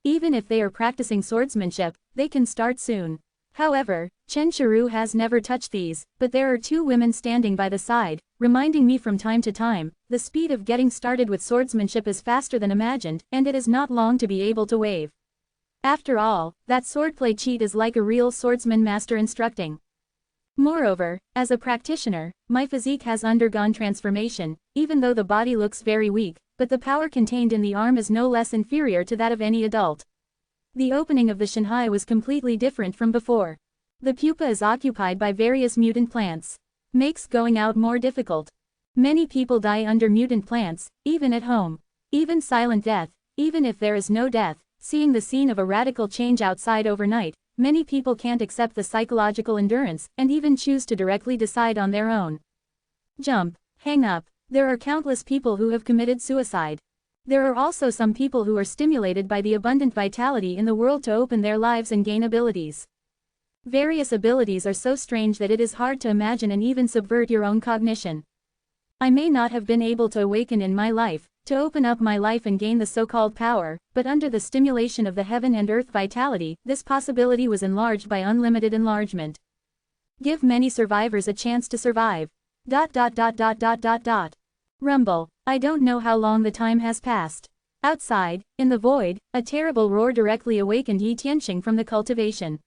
Even if they are practicing swordsmanship, they can start soon. However, Chen Shiru has never touched these, but there are 2 women standing by the side, reminding me from time to time, the speed of getting started with swordsmanship is faster than imagined, and it is not long to be able to wave. After all, that swordplay cheat is like a real swordsman master instructing. Moreover, as a practitioner, my physique has undergone transformation, even though the body looks very weak, but the power contained in the arm is no less inferior to that of any adult. The opening of the Shanghai was completely different from before. The pupa is occupied by various mutant plants. Makes going out more difficult. Many people die under mutant plants, even at home. Even silent death, even if there is no death, seeing the scene of a radical change outside overnight, many people can't accept the psychological endurance, and even choose to directly decide on their own. Jump, hang up. There are countless people who have committed suicide. There are also some people who are stimulated by the abundant vitality in the world to open their lives and gain abilities. Various abilities are so strange that it is hard to imagine and even subvert your own cognition. I may not have been able to awaken in my life, to open up my life and gain the so-called power, but under the stimulation of the heaven and earth vitality, this possibility was enlarged by unlimited enlargement. Give many survivors a chance to survive. ... Rumble. I don't know how long the time has passed. Outside, in the void, a terrible roar directly awakened Yi Tianxing from the cultivation.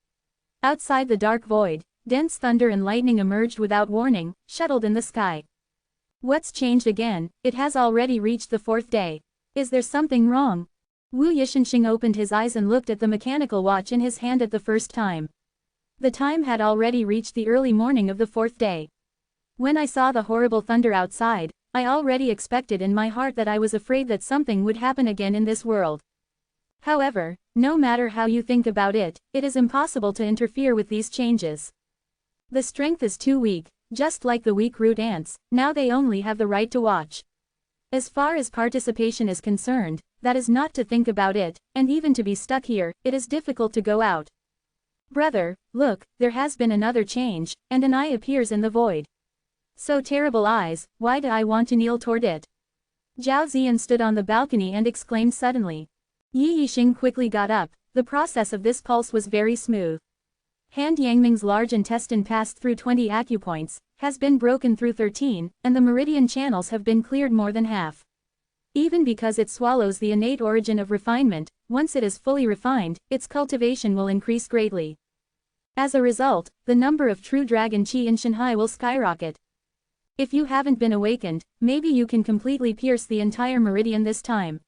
Outside the dark void, dense thunder and lightning emerged without warning, shuttled in the sky. What's changed again? It has already reached the 4th day. Is there something wrong? Wu Yishanxing opened his eyes and looked at the mechanical watch in his hand at the first time. The time had already reached the early morning of the 4th day. When I saw the horrible thunder outside, I already expected in my heart that I was afraid that something would happen again in this world. However, no matter how you think about it, it is impossible to interfere with these changes. The strength is too weak, just like the weak root ants, now they only have the right to watch. As far as participation is concerned, that is not to think about it, and even to be stuck here, it is difficult to go out. Brother, look, there has been another change, and an eye appears in the void. So terrible eyes, why do I want to kneel toward it? Zhao Ziyan stood on the balcony and exclaimed suddenly. Yi Yixing quickly got up. The process of this pulse was very smooth. Han Yangming's large intestine passed through 20 acupoints, has been broken through 13, and the meridian channels have been cleared more than half. Even because it swallows the innate origin of refinement, once it is fully refined, its cultivation will increase greatly. As a result, the number of true dragon qi in Shanghai will skyrocket. If you haven't been awakened, maybe you can completely pierce the entire meridian this time.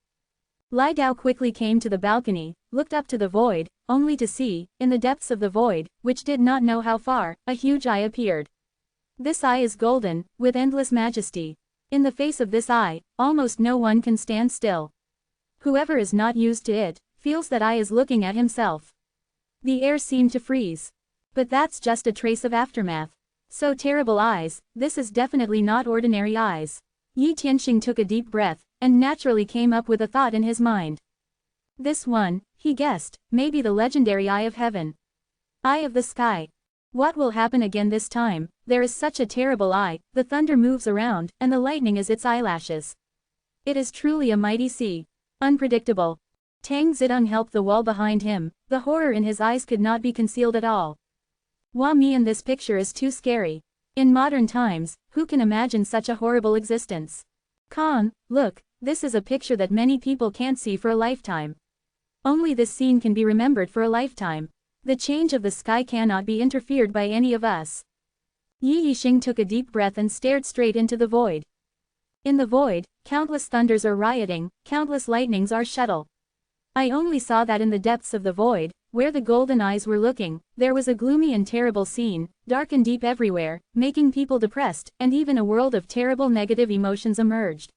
Lai Dao quickly came to the balcony, looked up to the void, only to see, in the depths of the void, which did not know how far, a huge eye appeared. This eye is golden, with endless majesty. In the face of this eye, almost no one can stand still. Whoever is not used to it, feels that eye is looking at himself. The air seemed to freeze. But that's just a trace of aftermath. So terrible eyes, this is definitely not ordinary eyes. Yi Tianxing took a deep breath, and naturally came up with a thought in his mind. This one, he guessed, may be the legendary Eye of Heaven. Eye of the Sky. What will happen again this time? There is such a terrible eye, the thunder moves around, and the lightning is its eyelashes. It is truly a mighty sea. Unpredictable. Tang Zidong helped the wall behind him, the horror in his eyes could not be concealed at all. Hua Mi in this picture is too scary. In modern times, who can imagine such a horrible existence? Khan, look, this is a picture that many people can't see for a lifetime. Only this scene can be remembered for a lifetime. The change of the sky cannot be interfered by any of us. Yi Yixing took a deep breath and stared straight into the void. In the void, countless thunders are rioting, countless lightnings are shuttle. I only saw that in the depths of the void, where the golden eyes were looking, there was a gloomy and terrible scene, dark and deep everywhere, making people depressed, and even a world of terrible negative emotions emerged.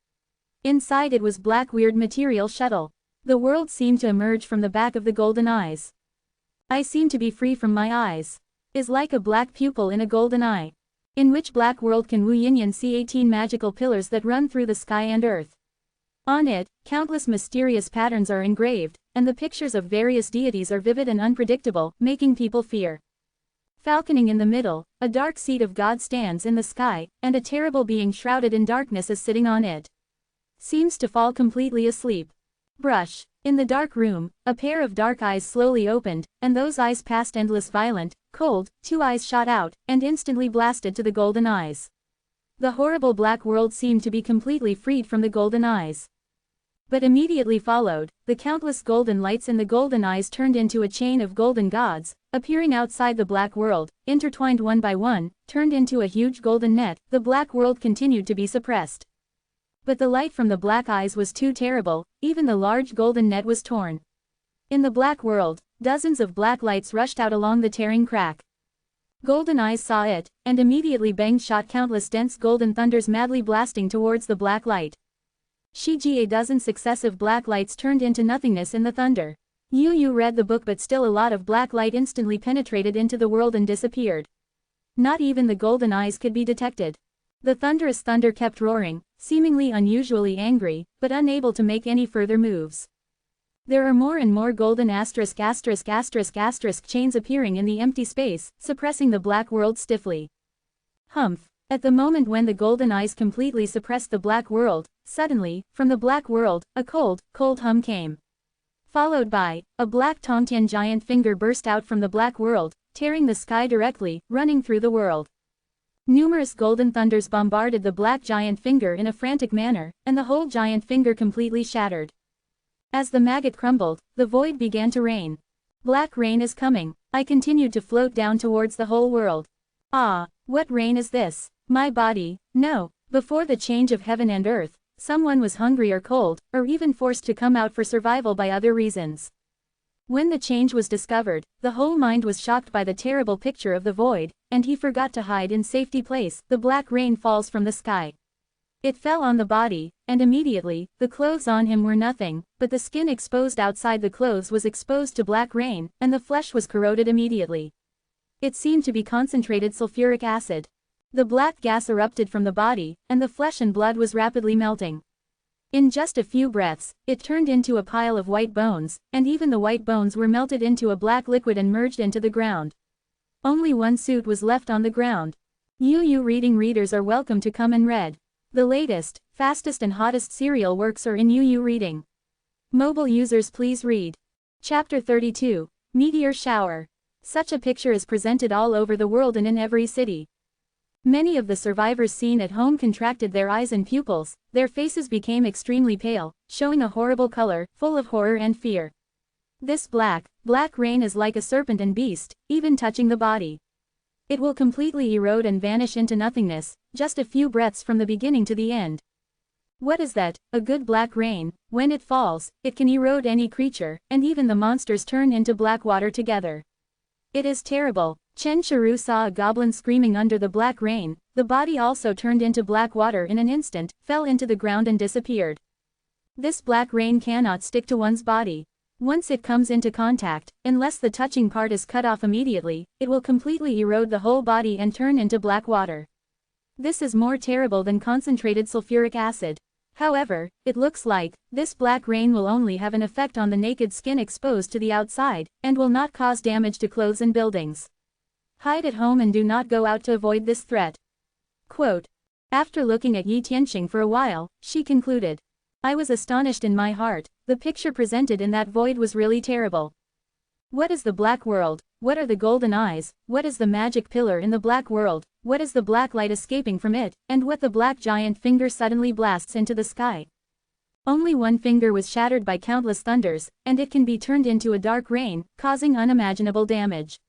Inside it was black weird material shuttle. The world seemed to emerge from the back of the golden eyes. I seem to be free from my eyes. Is like a black pupil in a golden eye. In which black world can Wu Yinyan see 18 magical pillars that run through the sky and earth. On it, countless mysterious patterns are engraved, and the pictures of various deities are vivid and unpredictable, making people fear. Falconing in the middle, a dark seat of God stands in the sky, and a terrible being shrouded in darkness is sitting on it. Seems to fall completely asleep. Brush. In the dark room, a pair of dark eyes slowly opened, and those eyes passed endless violent, cold, 2 eyes shot out, and instantly blasted to the golden eyes. The horrible black world seemed to be completely freed from the golden eyes. But immediately followed, the countless golden lights in the golden eyes turned into a chain of golden gods, appearing outside the black world, intertwined one by one, turned into a huge golden net. The black world continued to be suppressed. But the light from the black eyes was too terrible, even the large golden net was torn. In the black world, dozens of black lights rushed out along the tearing crack. Golden eyes saw it, and immediately banged shot countless dense golden thunders madly blasting towards the black light. Shiji a dozen successive black lights turned into nothingness in the thunder. Yu read the book, but still a lot of black light instantly penetrated into the world and disappeared. Not even the golden eyes could be detected. The thunderous thunder kept roaring, seemingly unusually angry, but unable to make any further moves. There are more and more golden asterisk chains appearing in the empty space, suppressing the black world stiffly. Humph. At the moment when the golden eyes completely suppressed the black world, suddenly, from the black world, a cold hum came. Followed by, a black Tongtian giant finger burst out from the black world, tearing the sky directly, running through the world. Numerous golden thunders bombarded the black giant finger in a frantic manner, and the whole giant finger completely shattered. As the maggot crumbled, the void began to rain. Black rain is coming. I continued to float down towards the whole world. Ah, what rain is this? My body, no. Before the change of heaven and earth, someone was hungry or cold, or even forced to come out for survival by other reasons. When the change was discovered, the whole mind was shocked by the terrible picture of the void, and he forgot to hide in safety place. The black rain falls from the sky. It fell on the body, and immediately, the clothes on him were nothing, but the skin exposed outside the clothes was exposed to black rain, and the flesh was corroded immediately. It seemed to be concentrated sulfuric acid. The black gas erupted from the body, and the flesh and blood was rapidly melting. In just a few breaths, it turned into a pile of white bones, and even the white bones were melted into a black liquid and merged into the ground. Only one suit was left on the ground. You reading readers are welcome to come and read. The latest, fastest and hottest serial works are in UU Reading. Mobile users please read. Chapter 32, Meteor Shower. Such a picture is presented all over the world and in every city. Many of the survivors seen at home contracted their eyes and pupils, their faces became extremely pale, showing a horrible color, full of horror and fear. This black rain is like a serpent and beast, even touching the body. It will completely erode and vanish into nothingness, just a few breaths from the beginning to the end. What is that? A good black rain. When it falls, it can erode any creature, and even the monsters turn into black water together. It is terrible. Chen Shiru saw a goblin screaming under the black rain. The body also turned into black water in an instant, fell into the ground and disappeared. This black rain cannot stick to one's body. Once it comes into contact, unless the touching part is cut off immediately, it will completely erode the whole body and turn into black water. This is more terrible than concentrated sulfuric acid. However, it looks like this black rain will only have an effect on the naked skin exposed to the outside, and will not cause damage to clothes and buildings. Hide at home and do not go out to avoid this threat. Quote. After looking at Yi Tianxing for a while, she concluded. I was astonished in my heart. The picture presented in that void was really terrible. What is the black world? What are the golden eyes? What is the magic pillar in the black world? What is the black light escaping from it, and what the black giant finger suddenly blasts into the sky? Only one finger was shattered by countless thunders, and it can be turned into a dark rain, causing unimaginable damage.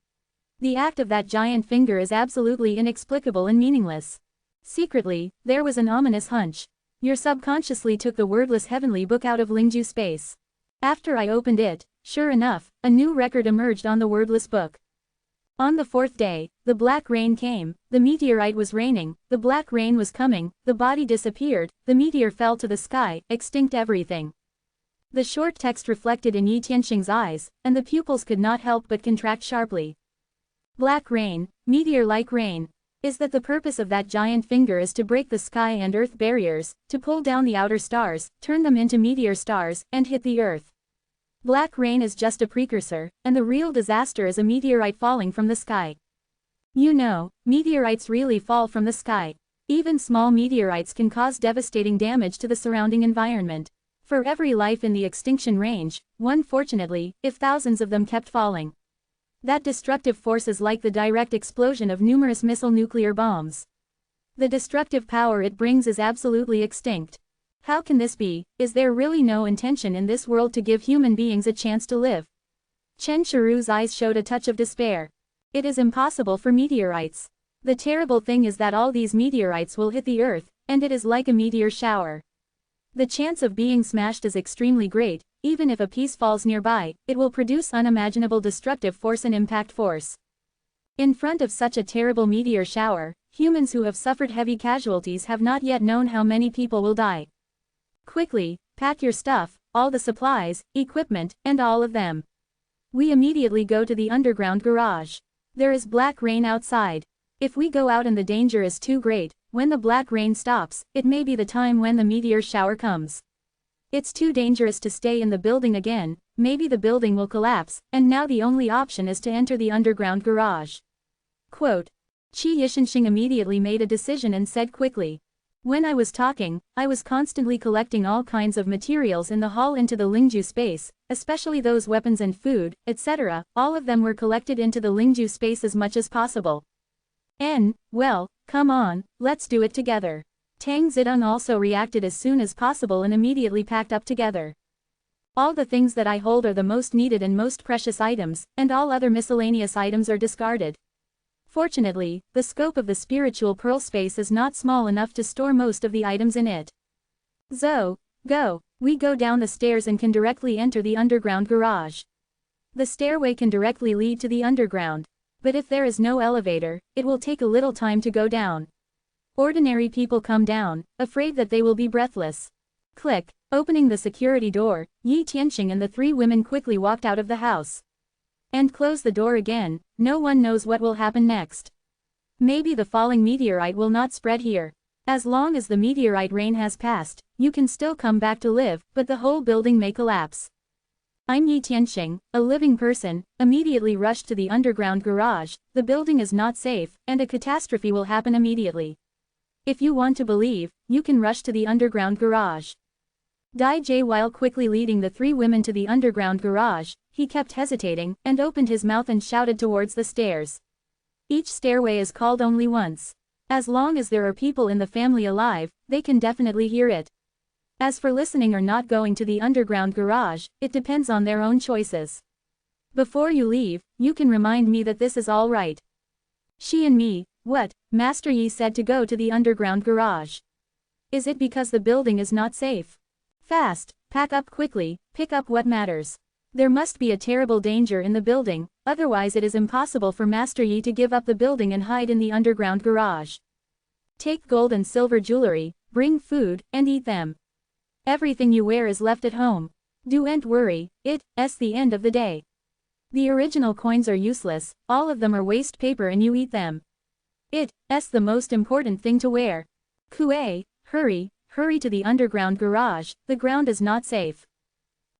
The act of that giant finger is absolutely inexplicable and meaningless. Secretly, there was an ominous hunch. Your subconsciously took the wordless heavenly book out of Lingju space. After I opened it, sure enough, a new record emerged on the wordless book. On the fourth day, the black rain came, the meteorite was raining, the black rain was coming, the body disappeared, the meteor fell to the sky, extinct everything. The short text reflected in Yi Tianxing's eyes, and the pupils could not help but contract sharply. Black rain, meteor-like rain. Is that the purpose of that giant finger is to break the sky and earth barriers, to pull down the outer stars, turn them into meteor stars, and hit the earth? Black rain is just a precursor, and the real disaster is a meteorite falling from the sky. You know, meteorites really fall from the sky. Even small meteorites can cause devastating damage to the surrounding environment. For every life in the extinction range, one fortunately, if thousands of them kept falling. That destructive force is like the direct explosion of numerous missile nuclear bombs. The destructive power it brings is absolutely extinct. How can this be? Is there really no intention in this world to give human beings a chance to live? Chen Shiru's eyes showed a touch of despair. It is impossible for meteorites. The terrible thing is that all these meteorites will hit the earth, and it is like a meteor shower. The chance of being smashed is extremely great. Even if a piece falls nearby, it will produce unimaginable destructive force and impact force. In front of such a terrible meteor shower, humans who have suffered heavy casualties have not yet known how many people will die. Quickly, pack your stuff, all the supplies, equipment, and all of them. We immediately go to the underground garage. There is black rain outside. If we go out and the danger is too great, when the black rain stops, it may be the time when the meteor shower comes. It's too dangerous to stay in the building again, maybe the building will collapse, and now the only option is to enter the underground garage. Quote. Qi Yishanxing immediately made a decision and said quickly. When I was talking, I was constantly collecting all kinds of materials in the hall into the Lingju space, especially those weapons and food, etc., all of them were collected into the Lingju space as much as possible. Well, come on, let's do it together. Tang Zidong also reacted as soon as possible and immediately packed up together. All the things that I hold are the most needed and most precious items, and all other miscellaneous items are discarded. Fortunately, the scope of the spiritual pearl space is not small enough to store most of the items in it. Zo, go. We go down the stairs and can directly enter the underground garage. The stairway can directly lead to the underground. But if there is no elevator, it will take a little time to go down. Ordinary people come down, afraid that they will be breathless. Click. Opening the security door, Yi Tianxing and the three women quickly walked out of the house. And close the door again. No one knows what will happen next. Maybe the falling meteorite will not spread here. As long as the meteorite rain has passed, you can still come back to live, but the whole building may collapse. I'm Yi Tianxing, a living person, immediately rushed to the underground garage. The building is not safe, and a catastrophe will happen immediately. If you want to believe, you can rush to the underground garage. Dai Jie, while quickly leading the three women to the underground garage, he kept hesitating, and opened his mouth and shouted towards the stairs. Each stairway is called only once. As long as there are people in the family alive, they can definitely hear it. As for listening or not going to the underground garage, it depends on their own choices. Before you leave, you can remind me that this is all right. She and me, what? Master Yi said to go to the underground garage. Is it because the building is not safe? Fast, pack up quickly, pick up what matters. There must be a terrible danger in the building, otherwise it is impossible for Master Yi to give up the building and hide in the underground garage. Take gold and silver jewelry, bring food, and eat them. Everything you wear is left at home. Don't worry, it's the end of the day. The original coins are useless, all of them are waste paper and you eat them. It's the most important thing to wear. Kuei, hurry to the underground garage, the ground is not safe.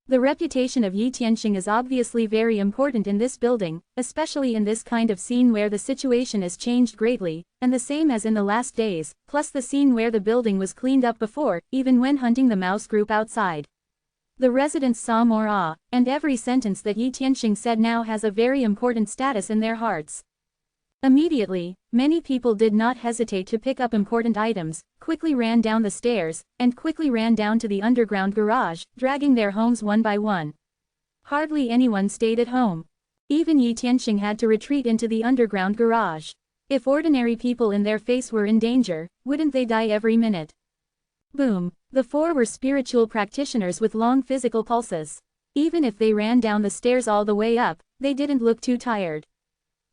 The reputation of Yi Tianxing is obviously very important in this building, especially in this kind of scene where the situation has changed greatly, and the same as in the last days, plus the scene where the building was cleaned up before, even when hunting the mouse group outside. The residents saw more awe, and every sentence that Yi Tianxing said now has a very important status in their hearts. Immediately, many people did not hesitate to pick up important items, quickly ran down the stairs, and quickly ran down to the underground garage, dragging their homes one by one. Hardly anyone stayed at home. Even Yi Tianxing had to retreat into the underground garage. If ordinary people in their face were in danger, wouldn't they die every minute? Boom! The four were spiritual practitioners with long physical pulses. Even if they ran down the stairs all the way up, they didn't look too tired.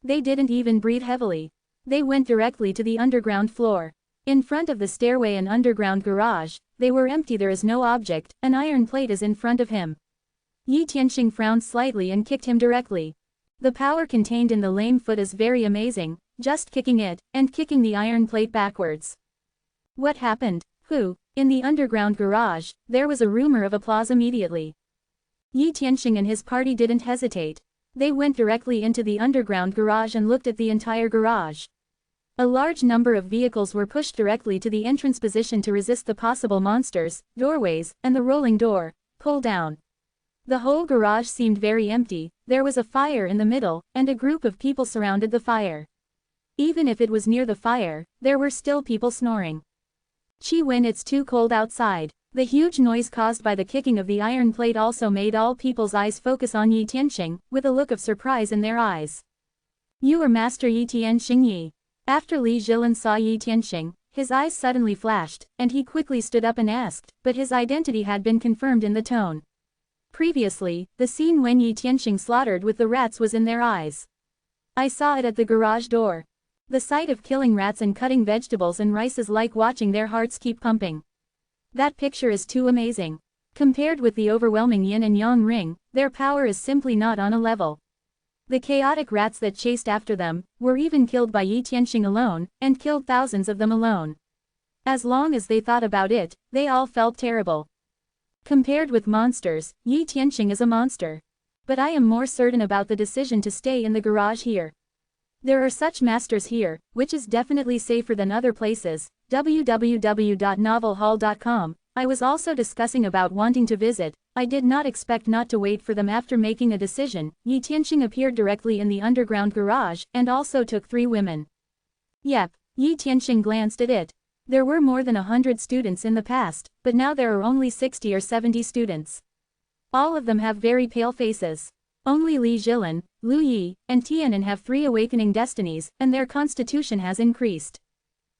They didn't even breathe heavily. They went directly to the underground floor. In front of the stairway and underground garage, they were empty. There is no object, an iron plate is in front of him. Yi Tianxing frowned slightly and kicked him directly. The power contained in the lame foot is very amazing, just kicking it, and kicking the iron plate backwards. What happened? Who? In the underground garage, there was a rumor of applause immediately. Yi Tianxing and his party didn't hesitate. They went directly into the underground garage and looked at the entire garage. A large number of vehicles were pushed directly to the entrance position to resist the possible monsters, doorways, and the rolling door, pull down. The whole garage seemed very empty, there was a fire in the middle, and a group of people surrounded the fire. Even if it was near the fire, there were still people snoring. When it's too cold outside. The huge noise caused by the kicking of the iron plate also made all people's eyes focus on Yi Tianxing, with a look of surprise in their eyes. You are Master Yi Tianxing Yi. After Li Zhilan saw Yi Tianxing, his eyes suddenly flashed, and he quickly stood up and asked, but his identity had been confirmed in the tone. Previously, the scene when Yi Tianxing slaughtered with the rats was in their eyes. I saw it at the garage door. The sight of killing rats and cutting vegetables and rice is like watching their hearts keep pumping. That picture is too amazing. Compared with the overwhelming yin and yang ring, their power is simply not on a level. The chaotic rats that chased after them were even killed by Yi Tianxing alone, and killed thousands of them alone. As long as they thought about it, they all felt terrible. Compared with monsters, Yi Tianxing is a monster. But I am more certain about the decision to stay in the garage here. There are such masters here, which is definitely safer than other places. www.novelhall.com. I was also discussing about wanting to visit. I did not expect not to wait for them after making a decision. Yi Tianxing appeared directly in the underground garage, and also took 3 women. Yep, Yi Tianxing glanced at it. There were more than 100 students in the past, but now there are only 60 or 70 students. All of them have very pale faces. Only Li Zhilan, Lu Yi, and Tianan have 3 awakening destinies, and their constitution has increased.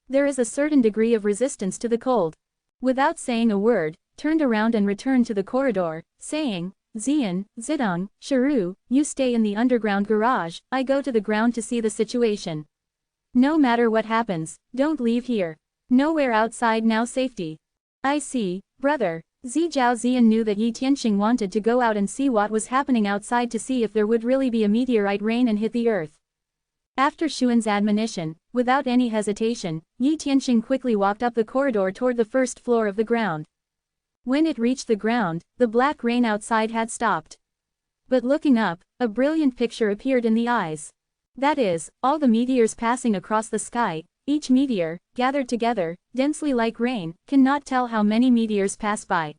There is a certain degree of resistance to the cold. Without saying a word, turned around and returned to the corridor, saying, Zian, Zidong, Shiru, you stay in the underground garage, I go to the ground to see the situation. No matter what happens, don't leave here. Nowhere outside now safety. I see, brother. Zijiao Zian knew that Yi Tianxing wanted to go out and see what was happening outside to see if there would really be a meteorite rain and hit the earth. After Xuan's admonition, without any hesitation, Yi Tianxing quickly walked up the corridor toward the first floor of the ground. When it reached the ground, the black rain outside had stopped. But looking up, a brilliant picture appeared in the eyes. That is, all the meteors passing across the sky, each meteor, gathered together, densely like rain, cannot tell how many meteors pass by.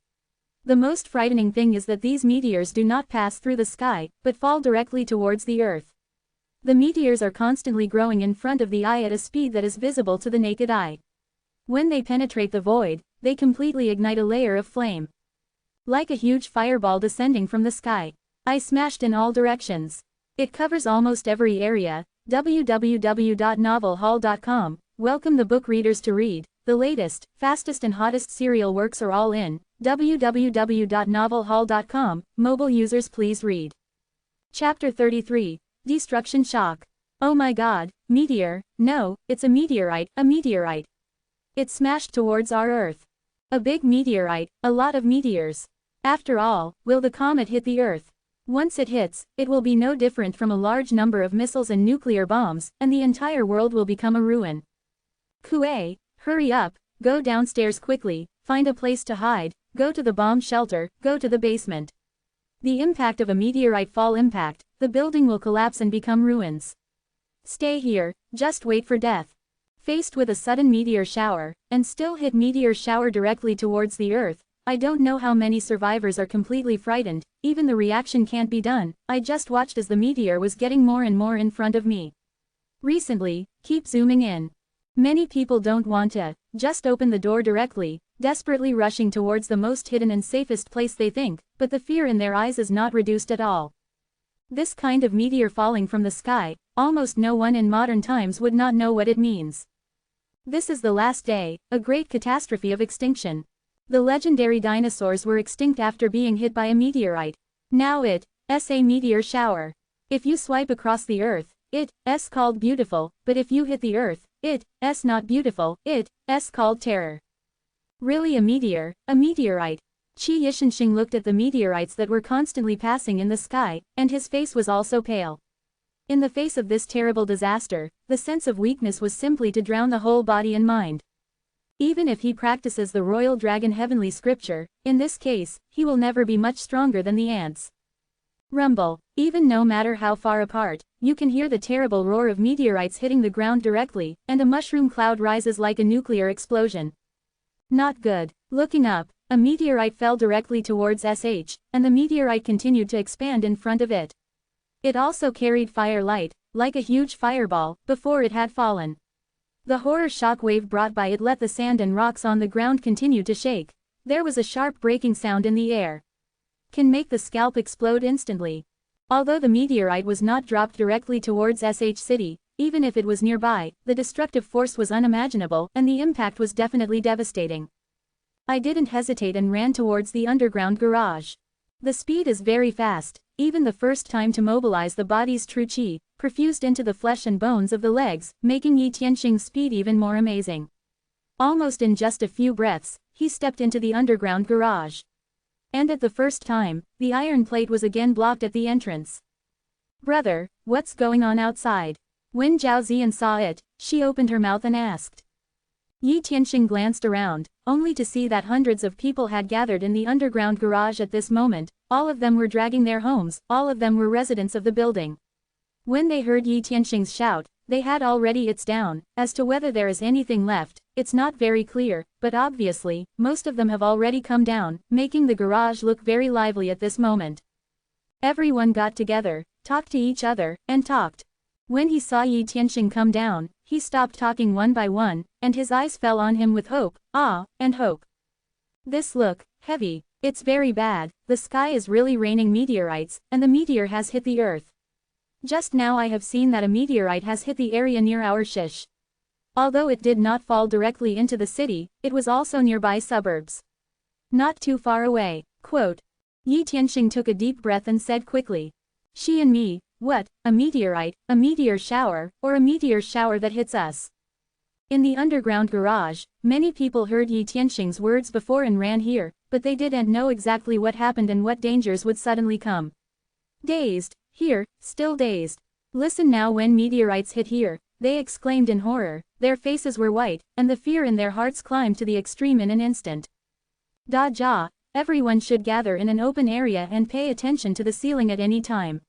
The most frightening thing is that these meteors do not pass through the sky, but fall directly towards the earth. The meteors are constantly growing in front of the eye at a speed that is visible to the naked eye. When they penetrate the void, they completely ignite a layer of flame. Like a huge fireball descending from the sky. I smashed in all directions. It covers almost every area. www.novelhall.com. Welcome the book readers to read. The latest, fastest and hottest serial works are all in. www.novelhall.com. Mobile users please read. Chapter 33. Destruction Shock. Oh my god, meteor, no, it's a meteorite, a meteorite. It smashed towards our Earth. A big meteorite, a lot of meteors. After all, will the comet hit the Earth? Once it hits, it will be no different from a large number of missiles and nuclear bombs, and the entire world will become a ruin. Kuei, hurry up, go downstairs quickly, find a place to hide, go to the bomb shelter, go to the basement. The impact of a meteorite fall impact, the building will collapse and become ruins. Stay here, just wait for death. Faced with a sudden meteor shower, and still hit meteor shower directly towards the Earth, I don't know how many survivors are completely frightened, even the reaction can't be done. I just watched as the meteor was getting more and more in front of me. Recently, keep zooming in. Many people don't want to just open the door directly, desperately rushing towards the most hidden and safest place they think, but the fear in their eyes is not reduced at all. This kind of meteor falling from the sky, almost no one in modern times would not know what it means. This is the last day, a great catastrophe of extinction. The legendary dinosaurs were extinct after being hit by a meteorite. Now it's a meteor shower. If you swipe across the Earth, it's called beautiful, but if you hit the Earth, it's not beautiful, it's called terror. Really a meteor, a meteorite. Qi Yishanxing looked at the meteorites that were constantly passing in the sky, and his face was also pale. In the face of this terrible disaster, the sense of weakness was simply to drown the whole body and mind. Even if he practices the royal dragon heavenly scripture, in this case, he will never be much stronger than the ants. Rumble. Even no matter how far apart, you can hear the terrible roar of meteorites hitting the ground directly, and a mushroom cloud rises like a nuclear explosion. Not good. Looking up, a meteorite fell directly towards SH, and the meteorite continued to expand in front of it. It also carried firelight, like a huge fireball, before it had fallen. The horror shock wave brought by it let the sand and rocks on the ground continue to shake. There was a sharp breaking sound in the air. Can make the scalp explode instantly. Although the meteorite was not dropped directly towards SH City, even if it was nearby, the destructive force was unimaginable, and the impact was definitely devastating. I didn't hesitate and ran towards the underground garage. The speed is very fast, even the first time to mobilize the body's true qi, perfused into the flesh and bones of the legs, making Yi Tianxing's speed even more amazing. Almost in just a few breaths, he stepped into the underground garage. And at the first time, the iron plate was again blocked at the entrance. Brother, what's going on outside? When Zhao Ziyan saw it, she opened her mouth and asked. Yi Tianxing glanced around, only to see that hundreds of people had gathered in the underground garage at this moment. All of them were dragging their homes, all of them were residents of the building. When they heard Yi Tianxing's shout, they had already it's down. As to whether there is anything left, it's not very clear, but obviously, most of them have already come down, making the garage look very lively at this moment. Everyone got together, talked to each other, and talked. When he saw Yi Tianxing come down, he stopped talking one by one, and his eyes fell on him with hope, awe, and hope. This look, heavy. It's very bad, the sky is really raining meteorites, and the meteor has hit the Earth. Just now I have seen that a meteorite has hit the area near our shish. Although it did not fall directly into the city, it was also nearby suburbs. Not too far away. Quote. Yi Tianxing took a deep breath and said quickly. She and me, what, a meteorite, a meteor shower, or a meteor shower that hits us? In the underground garage, many people heard Yi Tianxing's words before and ran here, but they didn't know exactly what happened and what dangers would suddenly come. Dazed, here, still dazed. Listen now, when meteorites hit here, they exclaimed in horror, their faces were white, and the fear in their hearts climbed to the extreme in an instant. Da Jia, Everyone should gather in an open area and pay attention to the ceiling at any time.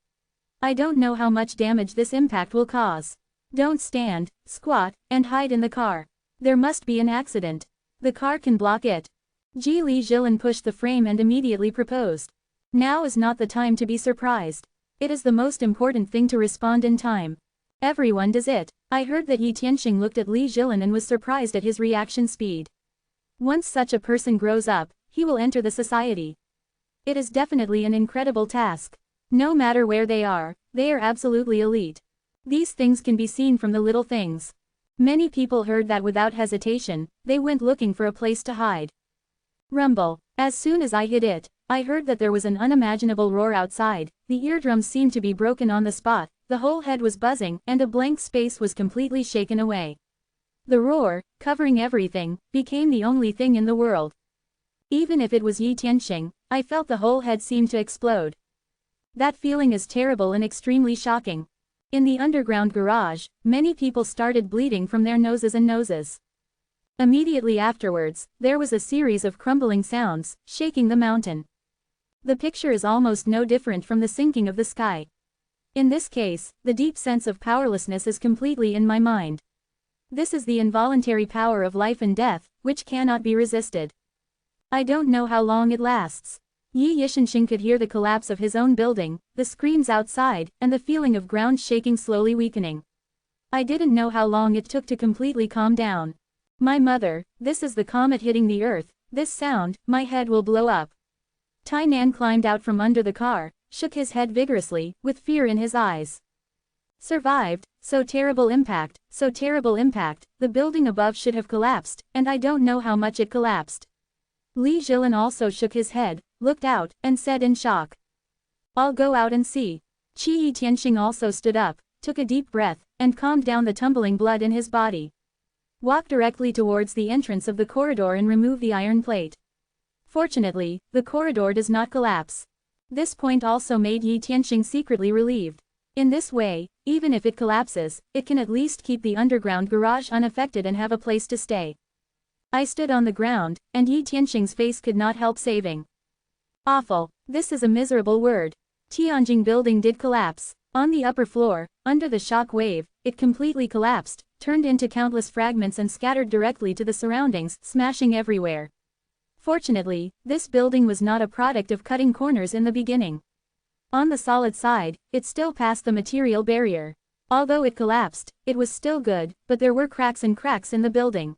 I don't know how much damage this impact will cause. Don't stand, squat, and hide in the car. There must be an accident. The car can block it. Li Jilin pushed the frame and immediately proposed. Now is not the time to be surprised. It is the most important thing to respond in time. Everyone does it. I heard that Yi Tianxing looked at Li Jilin and was surprised at his reaction speed. Once such a person grows up, he will enter the society. It is definitely an incredible task. No matter where they are absolutely elite. These things can be seen from the little things. Many people heard that without hesitation, they went looking for a place to hide. Rumble. As soon as I hit it, I heard that there was an unimaginable roar outside, the eardrums seemed to be broken on the spot, the whole head was buzzing, and a blank space was completely shaken away. The roar, covering everything, became the only thing in the world. Even if it was Yi Tianxing, I felt the whole head seemed to explode. That feeling is terrible and extremely shocking. In the underground garage, many people started bleeding from their noses and noses. Immediately afterwards, there was a series of crumbling sounds, shaking the mountain. The picture is almost no different from the sinking of the sky. In this case, the deep sense of powerlessness is completely in my mind. This is the involuntary power of life and death, which cannot be resisted. I don't know how long it lasts. Yi Yishanxing could hear the collapse of his own building, the screams outside, and the feeling of ground shaking slowly weakening. I didn't know how long it took to completely calm down. My mother, this is the comet hitting the earth, this sound, my head will blow up. Tainan climbed out from under the car, shook his head vigorously, with fear in his eyes. Survived, so terrible impact, the building above should have collapsed, and I don't know how much it collapsed. Li Jilin also shook his head, looked out, and said in shock. I'll go out and see. Yi Tianxing also stood up, took a deep breath, and calmed down the tumbling blood in his body. Walk directly towards the entrance of the corridor and remove the iron plate. Fortunately, the corridor does not collapse. This point also made Yi Tianxing secretly relieved. In this way, even if it collapses, it can at least keep the underground garage unaffected and have a place to stay. I stood on the ground, and Yi Tianxing's face could not help saving. Awful. This is a miserable word. Tianjing building did collapse. On the upper floor, under the shock wave, it completely collapsed, turned into countless fragments and scattered directly to the surroundings, smashing everywhere. Fortunately, this building was not a product of cutting corners in the beginning. On the solid side, it still passed the material barrier. Although it collapsed, it was still good, but there were cracks in the building.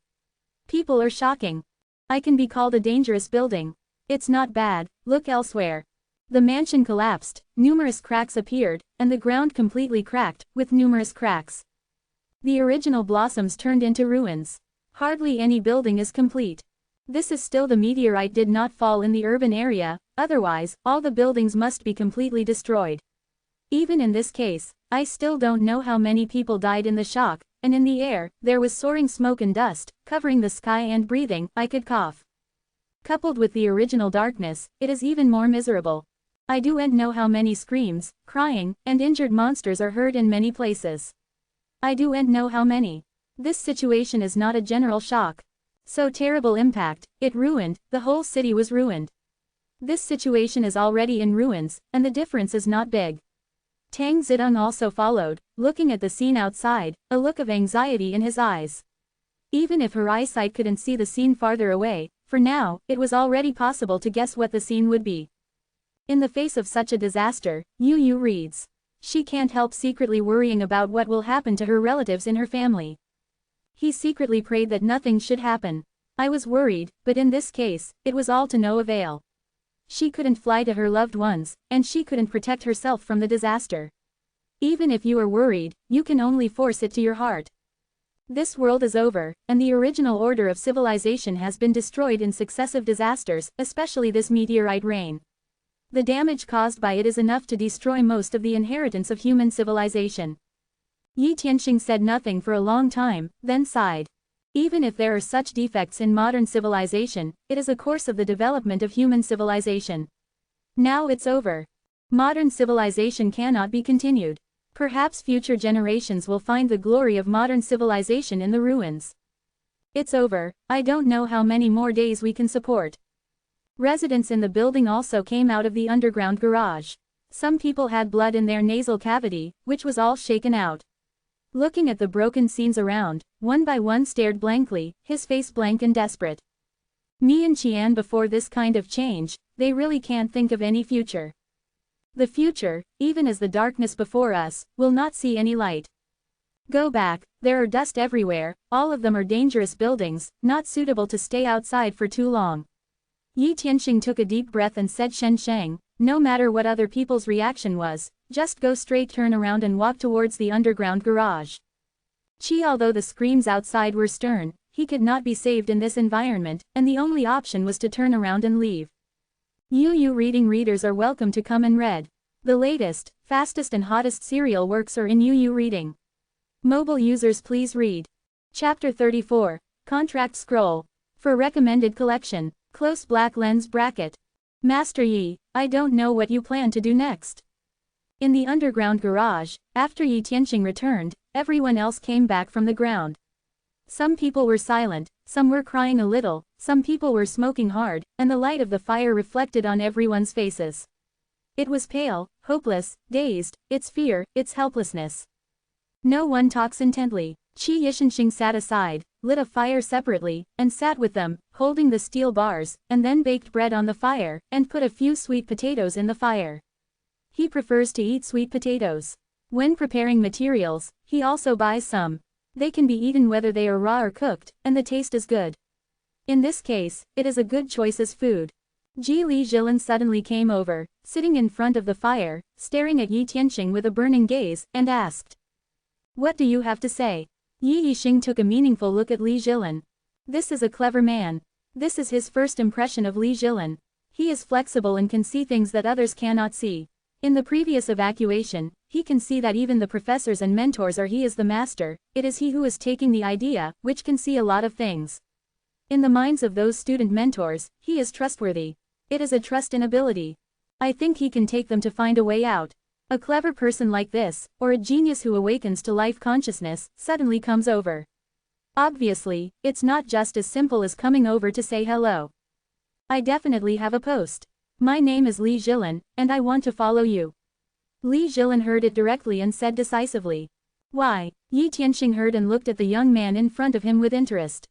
People are shocking. I can be called a dangerous building. It's not bad, look elsewhere. The mansion collapsed, numerous cracks appeared, and the ground completely cracked, with numerous cracks. The original blossoms turned into ruins. Hardly any building is complete. This is still the meteorite did not fall in the urban area, otherwise, all the buildings must be completely destroyed. Even in this case, I still don't know how many people died in the shock, and in the air, there was soaring smoke and dust, covering the sky and breathing, I could cough. Coupled with the original darkness, it is even more miserable. I don't know how many screams, crying, and injured monsters are heard in many places. I don't know how many. This situation is not a general shock. So terrible impact, it ruined, the whole city was ruined. This situation is already in ruins, and the difference is not big. Tang Zidong also followed, looking at the scene outside, a look of anxiety in his eyes. Even if her eyesight couldn't see the scene farther away, for now, it was already possible to guess what the scene would be. In the face of such a disaster, Yu reads. She can't help secretly worrying about what will happen to her relatives in her family. He secretly prayed that nothing should happen. I was worried, but in this case, it was all to no avail. She couldn't fly to her loved ones, and she couldn't protect herself from the disaster. Even if you are worried, you can only force it to your heart. This world is over, and the original order of civilization has been destroyed in successive disasters, especially this meteorite rain. The damage caused by it is enough to destroy most of the inheritance of human civilization. Yi Tianxing said nothing for a long time, then sighed. Even if there are such defects in modern civilization, it is a course of the development of human civilization. Now it's over. Modern civilization cannot be continued. Perhaps future generations will find the glory of modern civilization in the ruins. It's over, I don't know how many more days we can support. Residents in the building also came out of the underground garage. Some people had blood in their nasal cavity, which was all shaken out. Looking at the broken scenes around, one by one stared blankly, his face blank and desperate. Me and Qian before this kind of change, they really can't think of any future. The future, even as the darkness before us, will not see any light. Go back, there are dust everywhere, all of them are dangerous buildings, not suitable to stay outside for too long. Yi Tianxing took a deep breath and said, Shen Sheng, no matter what other people's reaction was, just go straight, turn around and walk towards the underground garage. Although the screams outside were stern, he could not be saved in this environment, and the only option was to turn around and leave. Yu Reading readers are welcome to come and read. The latest, fastest and hottest serial works are in Yu Reading. Mobile users please read. Chapter 34, Contract Scroll. For recommended collection, close black lens bracket. Master Yi, I don't know what you plan to do next. In the underground garage, after Yi Tianxing returned, everyone else came back from the ground. Some people were silent, some were crying a little, some people were smoking hard, and the light of the fire reflected on everyone's faces. It was pale, hopeless, dazed, its fear, its helplessness. No one talks intently. Qi Yishanxing sat aside, lit a fire separately, and sat with them, holding the steel bars, and then baked bread on the fire, and put a few sweet potatoes in the fire. He prefers to eat sweet potatoes. When preparing materials, he also buys some. They can be eaten whether they are raw or cooked, and the taste is good. In this case, it is a good choice as food. Ji Li Jilin suddenly came over, sitting in front of the fire, staring at Yi Tianxing with a burning gaze, and asked, "What do you have to say?" Yi Yixing took a meaningful look at Li Jilin. This is a clever man. This is his first impression of Li Jilin. He is flexible and can see things that others cannot see. In the previous evacuation, he can see that even the professors and mentors are he is the master, it is he who is taking the idea, which can see a lot of things. In the minds of those student mentors, he is trustworthy. It is a trust in ability. I think he can take them to find a way out. A clever person like this, or a genius who awakens to life consciousness, suddenly comes over. Obviously, it's not just as simple as coming over to say hello. I definitely have a post. My name is Li Jilin, and I want to follow you. Li Jilin heard it directly and said decisively. Why? Yi Tianxing heard and looked at the young man in front of him with interest.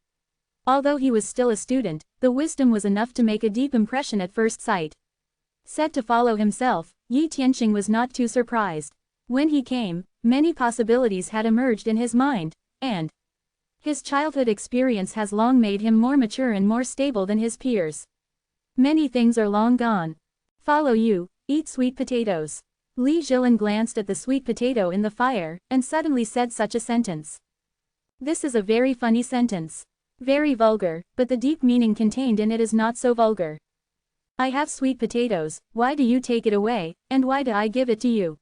Although he was still a student, the wisdom was enough to make a deep impression at first sight. Said to follow himself, Yi Tianxing was not too surprised. When he came, many possibilities had emerged in his mind, and his childhood experience has long made him more mature and more stable than his peers. Many things are long gone. Follow you, eat sweet potatoes. Li Jilin glanced at the sweet potato in the fire, and suddenly said such a sentence. This is a very funny sentence. Very vulgar, but the deep meaning contained in it is not so vulgar. I have sweet potatoes, why do you take it away, and why do I give it to you?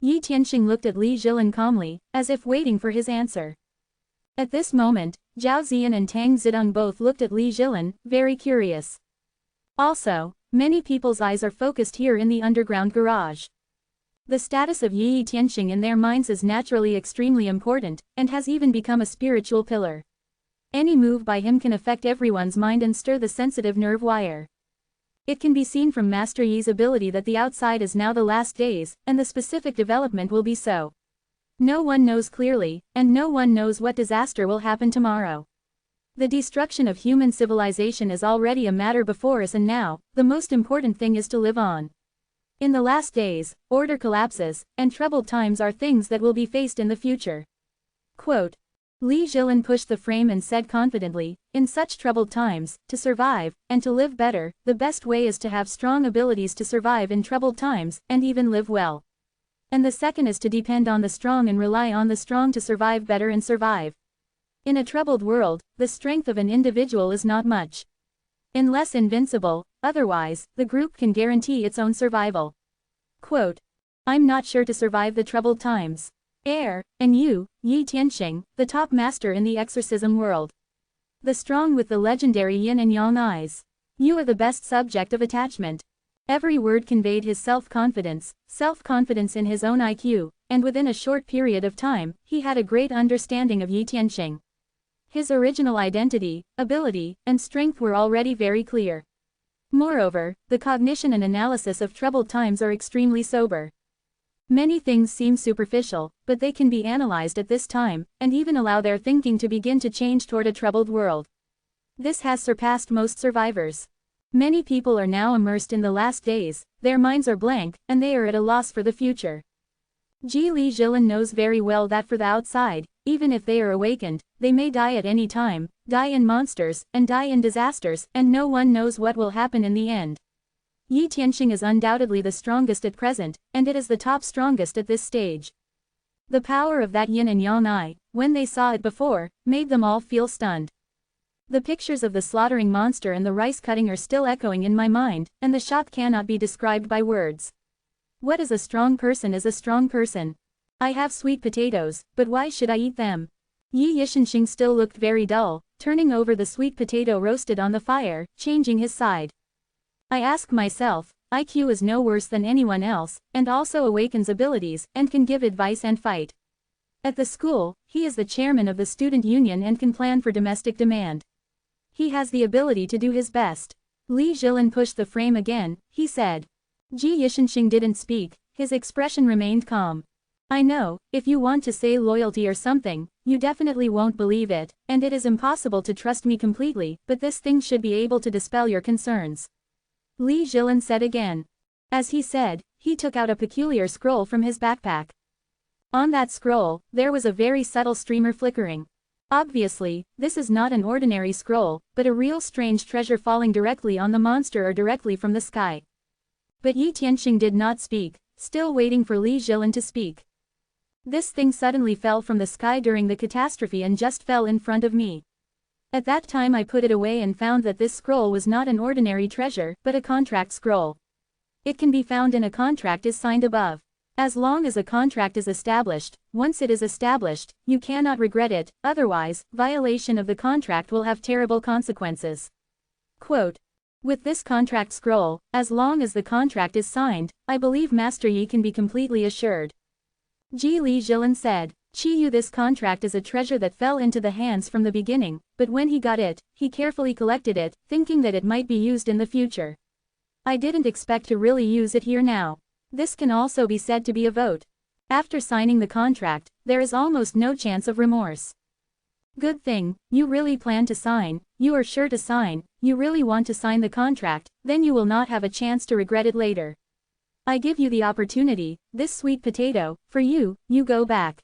Yi Tianxing looked at Li Jilin calmly, as if waiting for his answer. At this moment, Zhao Ziyan and Tang Zidong both looked at Li Jilin, very curious. Also, many people's eyes are focused here in the underground garage. The status of Yi Tianxing in their minds is naturally extremely important, and has even become a spiritual pillar. Any move by him can affect everyone's mind and stir the sensitive nerve wire. It can be seen from Master Yi's ability that the outside is now the last days, and the specific development will be so. No one knows clearly, and no one knows what disaster will happen tomorrow. The destruction of human civilization is already a matter before us, and now, the most important thing is to live on. In the last days, order collapses, and troubled times are things that will be faced in the future. Quote, Li Jilin pushed the frame and said confidently, in such troubled times, to survive, and to live better, the best way is to have strong abilities to survive in troubled times, and even live well. And the second is to depend on the strong and rely on the strong to survive better and survive. In a troubled world, the strength of an individual is not much. Unless invincible, otherwise, the group can guarantee its own survival. Quote, I'm not sure to survive the troubled times. And you, Yi Tianxing, the top master in the exorcism world. The strong with the legendary yin and yang eyes. You are the best subject of attachment. Every word conveyed his self-confidence in his own IQ, and within a short period of time, he had a great understanding of Yi Tianxing. His original identity, ability, and strength were already very clear. Moreover, the cognition and analysis of troubled times are extremely sober. Many things seem superficial, but they can be analyzed at this time, and even allow their thinking to begin to change toward a troubled world. This has surpassed most survivors. Many people are now immersed in the last days, their minds are blank, and they are at a loss for the future. Li Jilin knows very well that for the outside, even if they are awakened, they may die at any time, die in monsters, and die in disasters, and no one knows what will happen in the end. Yi Tianxing is undoubtedly the strongest at present, and it is the top strongest at this stage. The power of that yin and yang eye, when they saw it before, made them all feel stunned. The pictures of the slaughtering monster and the rice cutting are still echoing in my mind, and the shock cannot be described by words. What is a strong person is a strong person. I have sweet potatoes, but why should I eat them? Yi Yishanxing still looked very dull, turning over the sweet potato roasted on the fire, changing his side. I ask myself, IQ is no worse than anyone else, and also awakens abilities, and can give advice and fight. At the school, he is the chairman of the student union and can plan for domestic demand. He has the ability to do his best. Li Jilin pushed the frame again, he said. Ji Yishanxing didn't speak, his expression remained calm. I know, if you want to say loyalty or something, you definitely won't believe it, and it is impossible to trust me completely, but this thing should be able to dispel your concerns. Li Jilin said again. As he said, he took out a peculiar scroll from his backpack. On that scroll, there was a very subtle streamer flickering. Obviously, this is not an ordinary scroll, but a real strange treasure falling directly on the monster or directly from the sky. But Yi Tianxing did not speak, still waiting for Li Jilin to speak. This thing suddenly fell from the sky during the catastrophe and just fell in front of me. At that time I put it away and found that this scroll was not an ordinary treasure, but a contract scroll. It can be found in a contract is signed above. As long as a contract is established, once it is established, you cannot regret it, otherwise, violation of the contract will have terrible consequences. Quote, with this contract scroll, as long as the contract is signed, I believe Master Yi can be completely assured. Li Jilin said, Qiyu, this contract is a treasure that fell into the hands from the beginning, but when he got it, he carefully collected it, thinking that it might be used in the future. I didn't expect to really use it here now. This can also be said to be a vote. After signing the contract, there is almost no chance of remorse. Good thing, you really plan to sign, you are sure to sign, you really want to sign the contract, then you will not have a chance to regret it later. I give you the opportunity, this sweet potato, for you, you go back.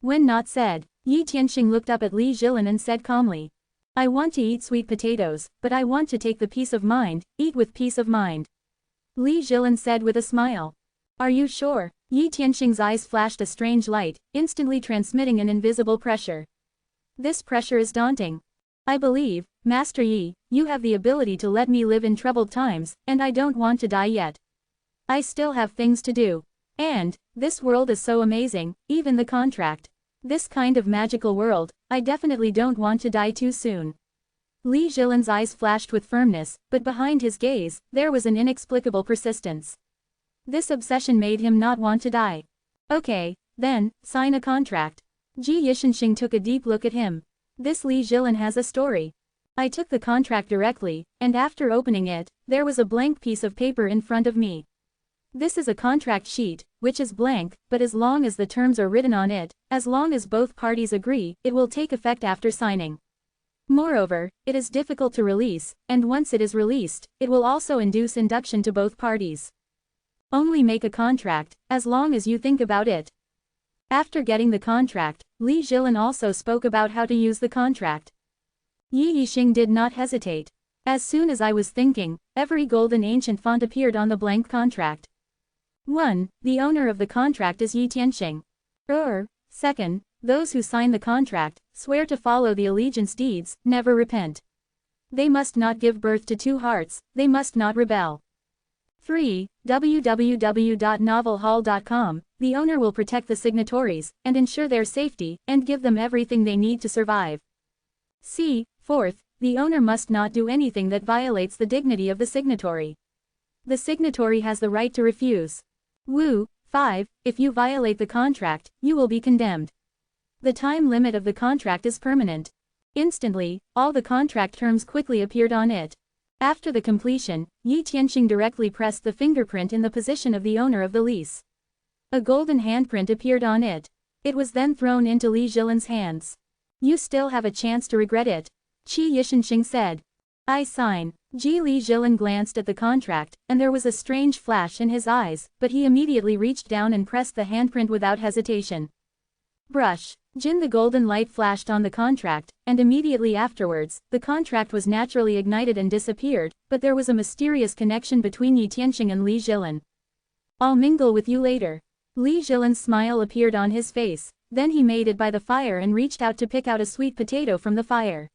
When not said, Yi Tianxing looked up at Li Jilin and said calmly. I want to eat sweet potatoes, but I want to take the peace of mind, eat with peace of mind. Li Jilin said with a smile. Are you sure? Yi Tianxing's eyes flashed a strange light, instantly transmitting an invisible pressure. This pressure is daunting. I believe, Master Yi, you have the ability to let me live in troubled times, and I don't want to die yet. I still have things to do. And, this world is so amazing, even the contract. This kind of magical world, I definitely don't want to die too soon. Li Jilin's eyes flashed with firmness, but behind his gaze, there was an inexplicable persistence. This obsession made him not want to die. Okay, then, sign a contract. Ji Yishanxing took a deep look at him. This Li Jilin has a story. I took the contract directly, and after opening it, there was a blank piece of paper in front of me. This is a contract sheet, which is blank, but as long as the terms are written on it, as long as both parties agree, it will take effect after signing. Moreover, it is difficult to release, and once it is released, it will also induce induction to both parties. Only make a contract, as long as you think about it. After getting the contract, Li Jilin also spoke about how to use the contract. Yi Yixing did not hesitate. As soon as I was thinking, every golden ancient font appeared on the blank contract. 1. The owner of the contract is Yi Tianxing. 2. Those who sign the contract, swear to follow the allegiance deeds, never repent. They must not give birth to two hearts, they must not rebel. 3. www.novelhall.com, the owner will protect the signatories, and ensure their safety, and give them everything they need to survive. 4. The owner must not do anything that violates the dignity of the signatory. The signatory has the right to refuse. 5. If you violate the contract, you will be condemned. The time limit of the contract is permanent. Instantly, all the contract terms quickly appeared on it. After the completion, Yi Tianxing directly pressed the fingerprint in the position of the owner of the lease. A golden handprint appeared on it. It was then thrown into Li Zhilan's hands. You still have a chance to regret it, Qi Yishanxing said. I sign. Li Zhilan glanced at the contract, and there was a strange flash in his eyes, but he immediately reached down and pressed the handprint without hesitation. Brush. The golden light flashed on the contract, and immediately afterwards, the contract was naturally ignited and disappeared, but there was a mysterious connection between Yi Tianxing and Li Zhilan. I'll mingle with you later. Li Zhilan's smile appeared on his face, then he made it by the fire and reached out to pick out a sweet potato from the fire.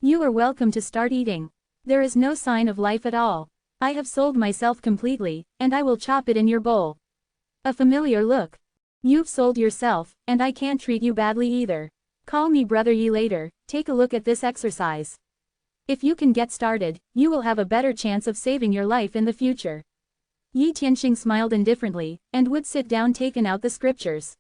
You are welcome to start eating. There is no sign of life at all. I have sold myself completely, and I will chop it in your bowl. A familiar look. You've sold yourself, and I can't treat you badly either. Call me Brother Yi later. Take a look at this exercise. If you can get started, you will have a better chance of saving your life in the future. Yi Tianxing smiled indifferently, and would sit down taking out the scriptures.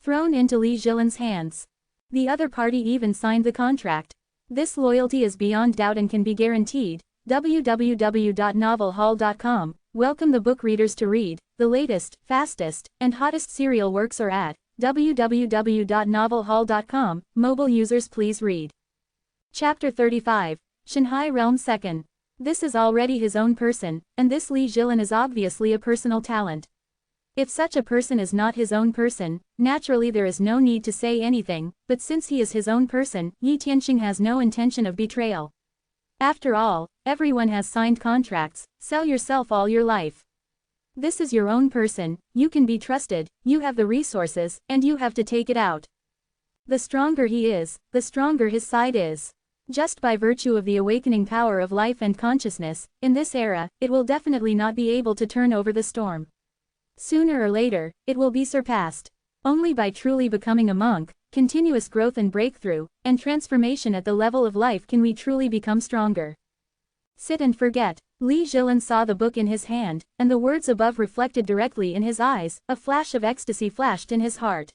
Thrown into Li Zhilan's hands. The other party even signed the contract. This loyalty is beyond doubt and can be guaranteed. www.novelhall.com. Welcome the book readers to read. The latest, fastest, and hottest serial works are at www.novelhall.com. Mobile users please read. Chapter 35. Shanghai Realm 2nd. This is already his own person, and this Li Zhilan is obviously a personal talent. If such a person is not his own person, naturally there is no need to say anything, but since he is his own person, Yi Tianxing has no intention of betrayal. After all, everyone has signed contracts. Sell yourself all your life. This is your own person, you can be trusted, you have the resources, and you have to take it out. The stronger he is, the stronger his side is. Just by virtue of the awakening power of life and consciousness, in this era, it will definitely not be able to turn over the storm. Sooner or later, it will be surpassed. Only by truly becoming a monk, continuous growth and breakthrough, and transformation at the level of life can we truly become stronger. Sit and forget. Li Zhilan saw the book in his hand, and the words above reflected directly in his eyes. A flash of ecstasy flashed in his heart.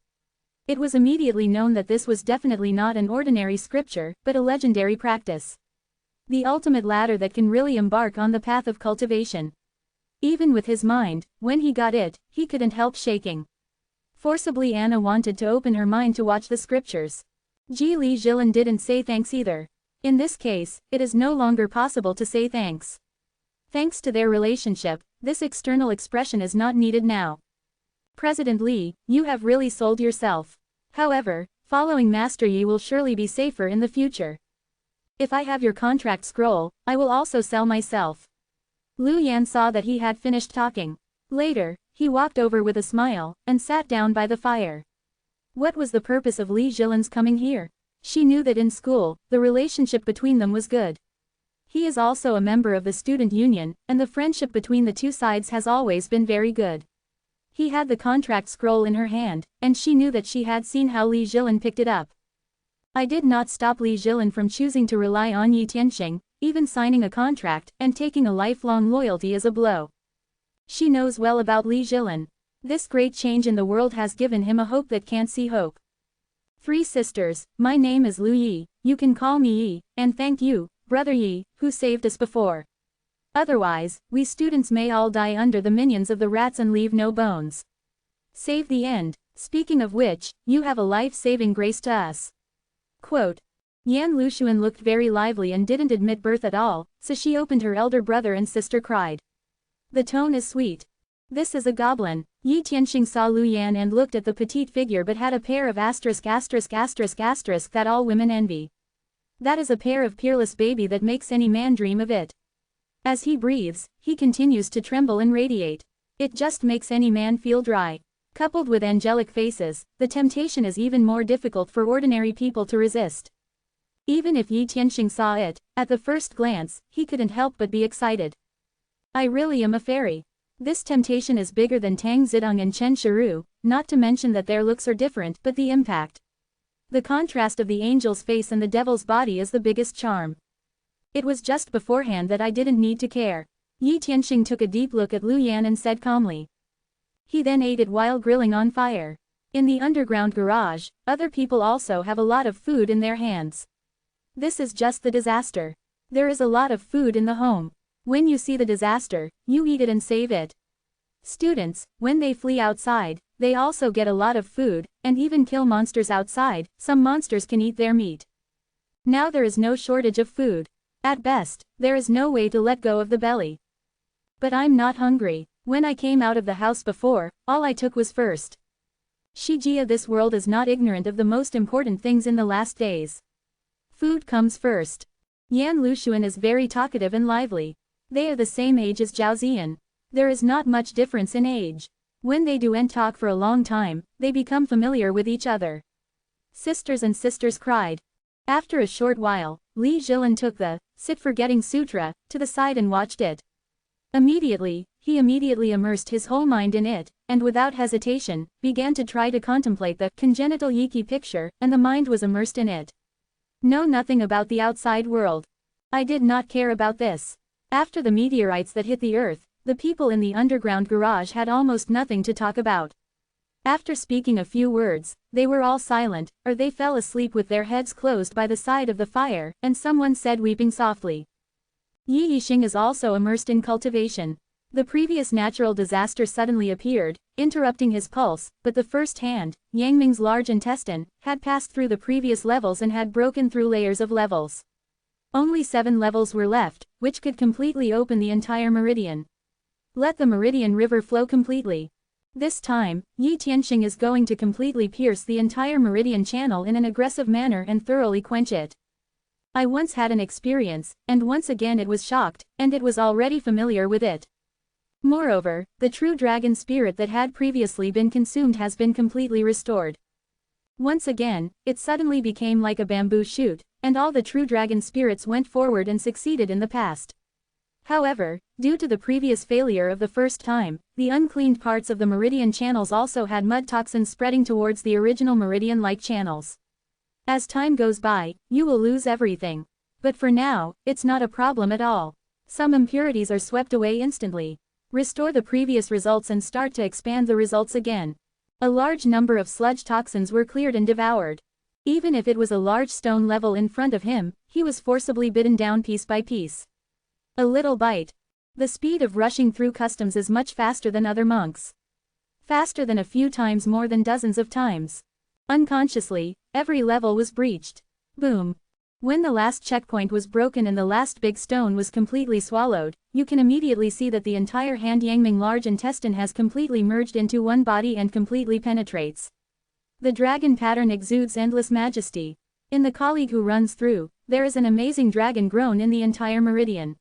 It was immediately known that this was definitely not an ordinary scripture, but a legendary practice. The ultimate ladder that can really embark on the path of cultivation. Even with his mind, when he got it, he couldn't help shaking. Forcibly Anna wanted to open her mind to watch the scriptures. Li Zhilan didn't say thanks either. In this case, it is no longer possible to say thanks. Thanks to their relationship, this external expression is not needed now. President Li, you have really sold yourself. However, following Master Yi will surely be safer in the future. If I have your contract scroll, I will also sell myself. Lu Yan saw that he had finished talking. Later, he walked over with a smile, and sat down by the fire. What was the purpose of Li Zhilan's coming here? She knew that in school, the relationship between them was good. He is also a member of the student union, and the friendship between the two sides has always been very good. He had the contract scroll in her hand, and she knew that she had seen how Li Zhilan picked it up. I did not stop Li Zhilan from choosing to rely on Yi Tianxing, even signing a contract, and taking a lifelong loyalty as a blow. She knows well about Li Zhilan. This great change in the world has given him a hope that can't see hope. Three sisters, my name is Lu Yi, you can call me Yi, and thank you, Brother Yi, who saved us before. Otherwise, we students may all die under the minions of the rats and leave no bones. Save the end. Speaking of which, you have a life-saving grace to us. Quote. Yan Lushuan looked very lively and didn't admit birth at all, so she opened her elder brother and sister cried. The tone is sweet. This is a goblin. Yi Tianxing saw Lu Yan and looked at the petite figure but had a pair of that all women envy. That is a pair of peerless baby that makes any man dream of it. As he breathes, he continues to tremble and radiate. It just makes any man feel dry. Coupled with angelic faces, the temptation is even more difficult for ordinary people to resist. Even if Yi Tianxing saw it, at the first glance, he couldn't help but be excited. I really am a fairy. This temptation is bigger than Tang Zidong and Chen Shiru, not to mention that their looks are different, but the impact. The contrast of the angel's face and the devil's body is the biggest charm. It was just beforehand that I didn't need to care. Yi Tianxing took a deep look at Lu Yan and said calmly. He then ate it while grilling on fire. In the underground garage, other people also have a lot of food in their hands. This is just the disaster. There is a lot of food in the home. When you see the disaster, you eat it and save it. Students, when they flee outside, they also get a lot of food, and even kill monsters outside. Some monsters can eat their meat. Now there is no shortage of food. At best, there is no way to let go of the belly. But I'm not hungry. When I came out of the house before, all I took was first. Shijiya, this world is not ignorant of the most important things in the last days. Food comes first. Yan Lushuan is very talkative and lively. They are the same age as Zhao Ziyan. There is not much difference in age. When they do and talk for a long time, they become familiar with each other. Sisters and sisters cried. After a short while, Li Zhilan took the Sit Forgetting Sutra to the side and watched it. He immediately immersed his whole mind in it, and without hesitation, began to try to contemplate the congenital Yiki picture, and the mind was immersed in it. Know nothing about the outside world. I did not care about this. After the meteorites that hit the earth, the people in the underground garage had almost nothing to talk about. After speaking a few words, they were all silent, or they fell asleep with their heads closed by the side of the fire, and someone said weeping softly. Yi Yixing is also immersed in cultivation. The previous natural disaster suddenly appeared, interrupting his pulse, but the first hand, Yangming's large intestine, had passed through the previous levels and had broken through layers of levels. Only 7 levels were left, which could completely open the entire meridian. Let the meridian river flow completely. This time, Yi Tianxing is going to completely pierce the entire meridian channel in an aggressive manner and thoroughly quench it. I once had an experience, and once again it was shocked, and it was already familiar with it. Moreover, the true dragon spirit that had previously been consumed has been completely restored. Once again, it suddenly became like a bamboo shoot, and all the true dragon spirits went forward and succeeded in the past. However, due to the previous failure of the first time, the uncleaned parts of the meridian channels also had mud toxins spreading towards the original meridian-like channels. As time goes by, you will lose everything. But for now, it's not a problem at all. Some impurities are swept away instantly. Restore the previous results and start to expand the results again. A large number of sludge toxins were cleared and devoured. Even if it was a large stone level in front of him, he was forcibly bitten down piece by piece. A little bite. The speed of rushing through customs is much faster than other monks. Faster than a few times more than dozens of times. Unconsciously, every level was breached. Boom. When the last checkpoint was broken and the last big stone was completely swallowed, you can immediately see that the entire hand Yangming large intestine has completely merged into one body and completely penetrates. The dragon pattern exudes endless majesty. In the colleague who runs through, there is an amazing dragon grown in the entire meridian.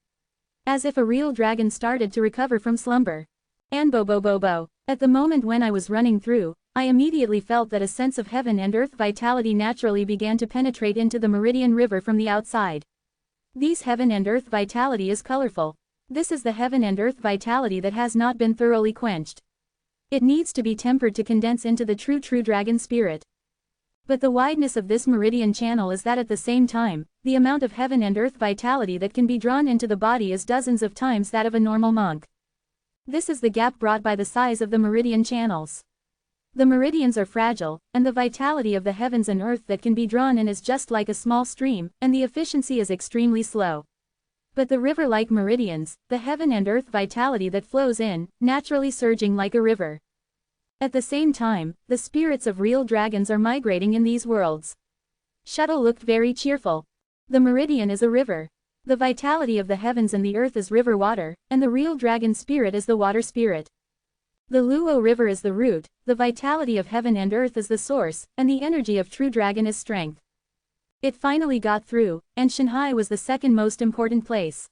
As if a real dragon started to recover from slumber. And bo. At the moment when I was running through, I immediately felt that a sense of heaven and earth vitality naturally began to penetrate into the meridian river from the outside. These heaven and earth vitality is colorful. This is the heaven and earth vitality that has not been thoroughly quenched. It needs to be tempered to condense into the true dragon spirit. But the wideness of this meridian channel is that at the same time, the amount of heaven and earth vitality that can be drawn into the body is dozens of times that of a normal monk. This is the gap brought by the size of the meridian channels. The meridians are fragile, and the vitality of the heavens and earth that can be drawn in is just like a small stream, and the efficiency is extremely slow. But the river-like meridians, the heaven and earth vitality that flows in, naturally surging like a river. At the same time, the spirits of real dragons are migrating in these worlds. Shuttle looked very cheerful. The meridian is a river. The vitality of the heavens and the earth is river water, and the real dragon spirit is the water spirit. The Luo River is the root, the vitality of heaven and earth is the source, and the energy of true dragon is strength. It finally got through, and Shanghai was the second most important place.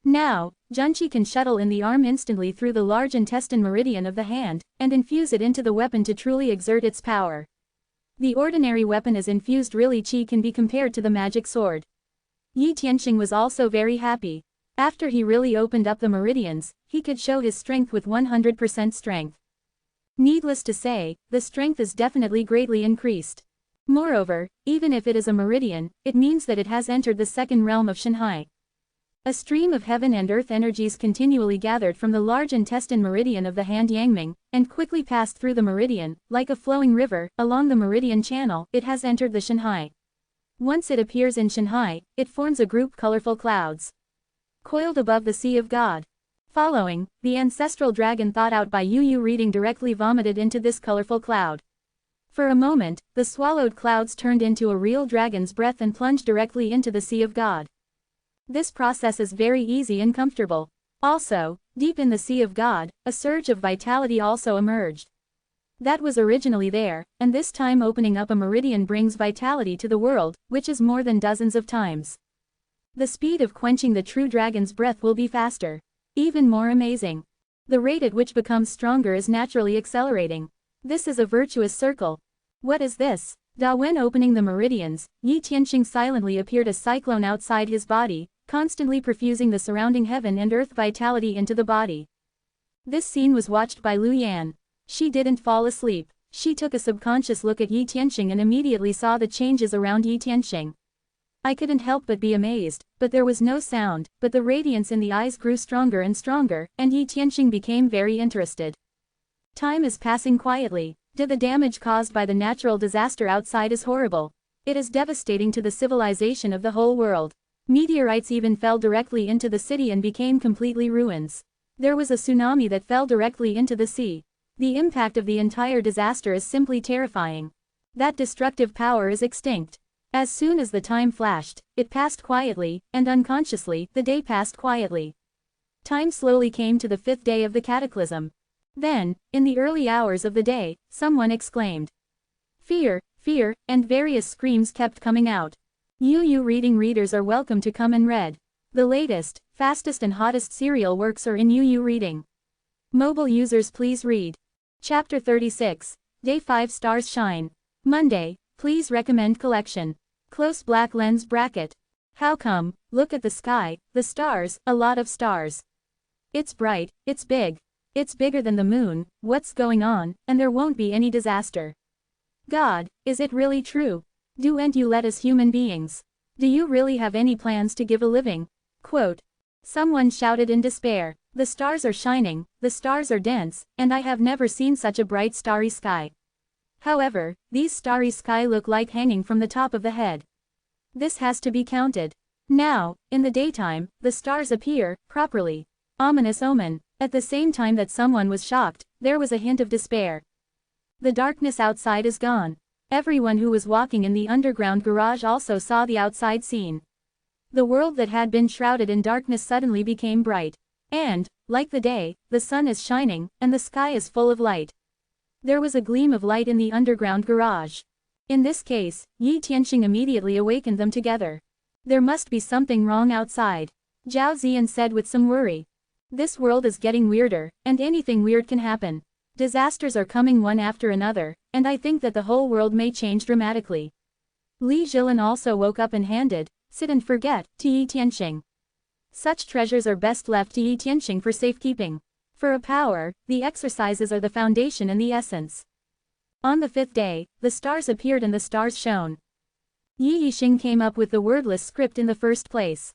Now, Junchi can shuttle in the arm instantly through the large intestine meridian of the hand, and infuse it into the weapon to truly exert its power. The ordinary weapon as infused really chi can be compared to the magic sword. Yi Tianxing was also very happy. After he really opened up the meridians, he could show his strength with 100% strength. Needless to say, the strength is definitely greatly increased. Moreover, even if it is a meridian, it means that it has entered the second realm of Shanghai. A stream of heaven and earth energies continually gathered from the large intestine meridian of the hand Yangming, and quickly passed through the meridian, like a flowing river, along the meridian channel, it has entered the Shanghai. Once it appears in Shanghai, it forms a group colorful clouds. Coiled above the sea of God. Following, the ancestral dragon thought out by Yu reading directly vomited into this colorful cloud. For a moment, the swallowed clouds turned into a real dragon's breath and plunged directly into the sea of God. This process is very easy and comfortable. Also, deep in the sea of God, a surge of vitality also emerged. That was originally there, and this time opening up a meridian brings vitality to the world, which is more than dozens of times. The speed of quenching the true dragon's breath will be faster. Even more amazing. The rate at which becomes stronger is naturally accelerating. This is a virtuous circle. What is this? When opening the meridians, Yi Tianxing silently appeared a cyclone outside his body, constantly perfusing the surrounding heaven and earth vitality into the body. This scene was watched by Lu Yan. She didn't fall asleep. She took a subconscious look at Yi Tianxing and immediately saw the changes around Yi Tianxing. I couldn't help but be amazed, but there was no sound, but the radiance in the eyes grew stronger and stronger, and Yi Tianxing became very interested. Time is passing quietly. The damage caused by the natural disaster outside is horrible. It is devastating to the civilization of the whole world. Meteorites even fell directly into the city and became completely ruins. There was a tsunami that fell directly into the sea. The impact of the entire disaster is simply terrifying. That destructive power is extinct. As soon as the time flashed, it passed quietly, and unconsciously, the day passed quietly. Time slowly came to the 5th day of the cataclysm. Then, in the early hours of the day, someone exclaimed, "Fear, fear," and various screams kept coming out. Yu reading readers are welcome to come and read. The latest, fastest and hottest serial works are in Yu reading. Mobile users please read. Chapter 36. Day 5 Stars Shine. Monday, please recommend collection. Close black lens bracket. How come? Look at the sky, the stars, a lot of stars. It's bright, it's big. It's bigger than the moon, what's going on, and there won't be any disaster. God, is it really true? Don't you let us human beings? Do you really have any plans to give a living? Quote. Someone shouted in despair. The stars are shining, the stars are dense, and I have never seen such a bright starry sky. However, these starry sky look like hanging from the top of the head. This has to be counted. Now, in the daytime, the stars appear, properly. Ominous omen. At the same time that someone was shocked, there was a hint of despair. The darkness outside is gone. Everyone who was walking in the underground garage also saw the outside scene. The world that had been shrouded in darkness suddenly became bright. And, like the day, the sun is shining, and the sky is full of light. There was a gleam of light in the underground garage. In this case, Yi Tianxing immediately awakened them together. There must be something wrong outside. Zhao Ziyan said with some worry. This world is getting weirder, and anything weird can happen. Disasters are coming one after another, and I think that the whole world may change dramatically. Li Zhilin also woke up and handed, "Sit and forget," to Yi Tianxing. Such treasures are best left to Yi Tianxing for safekeeping. For a power, the exercises are the foundation and the essence. On the 5th day, the stars appeared and the stars shone. Yi Yixing came up with the wordless script in the first place.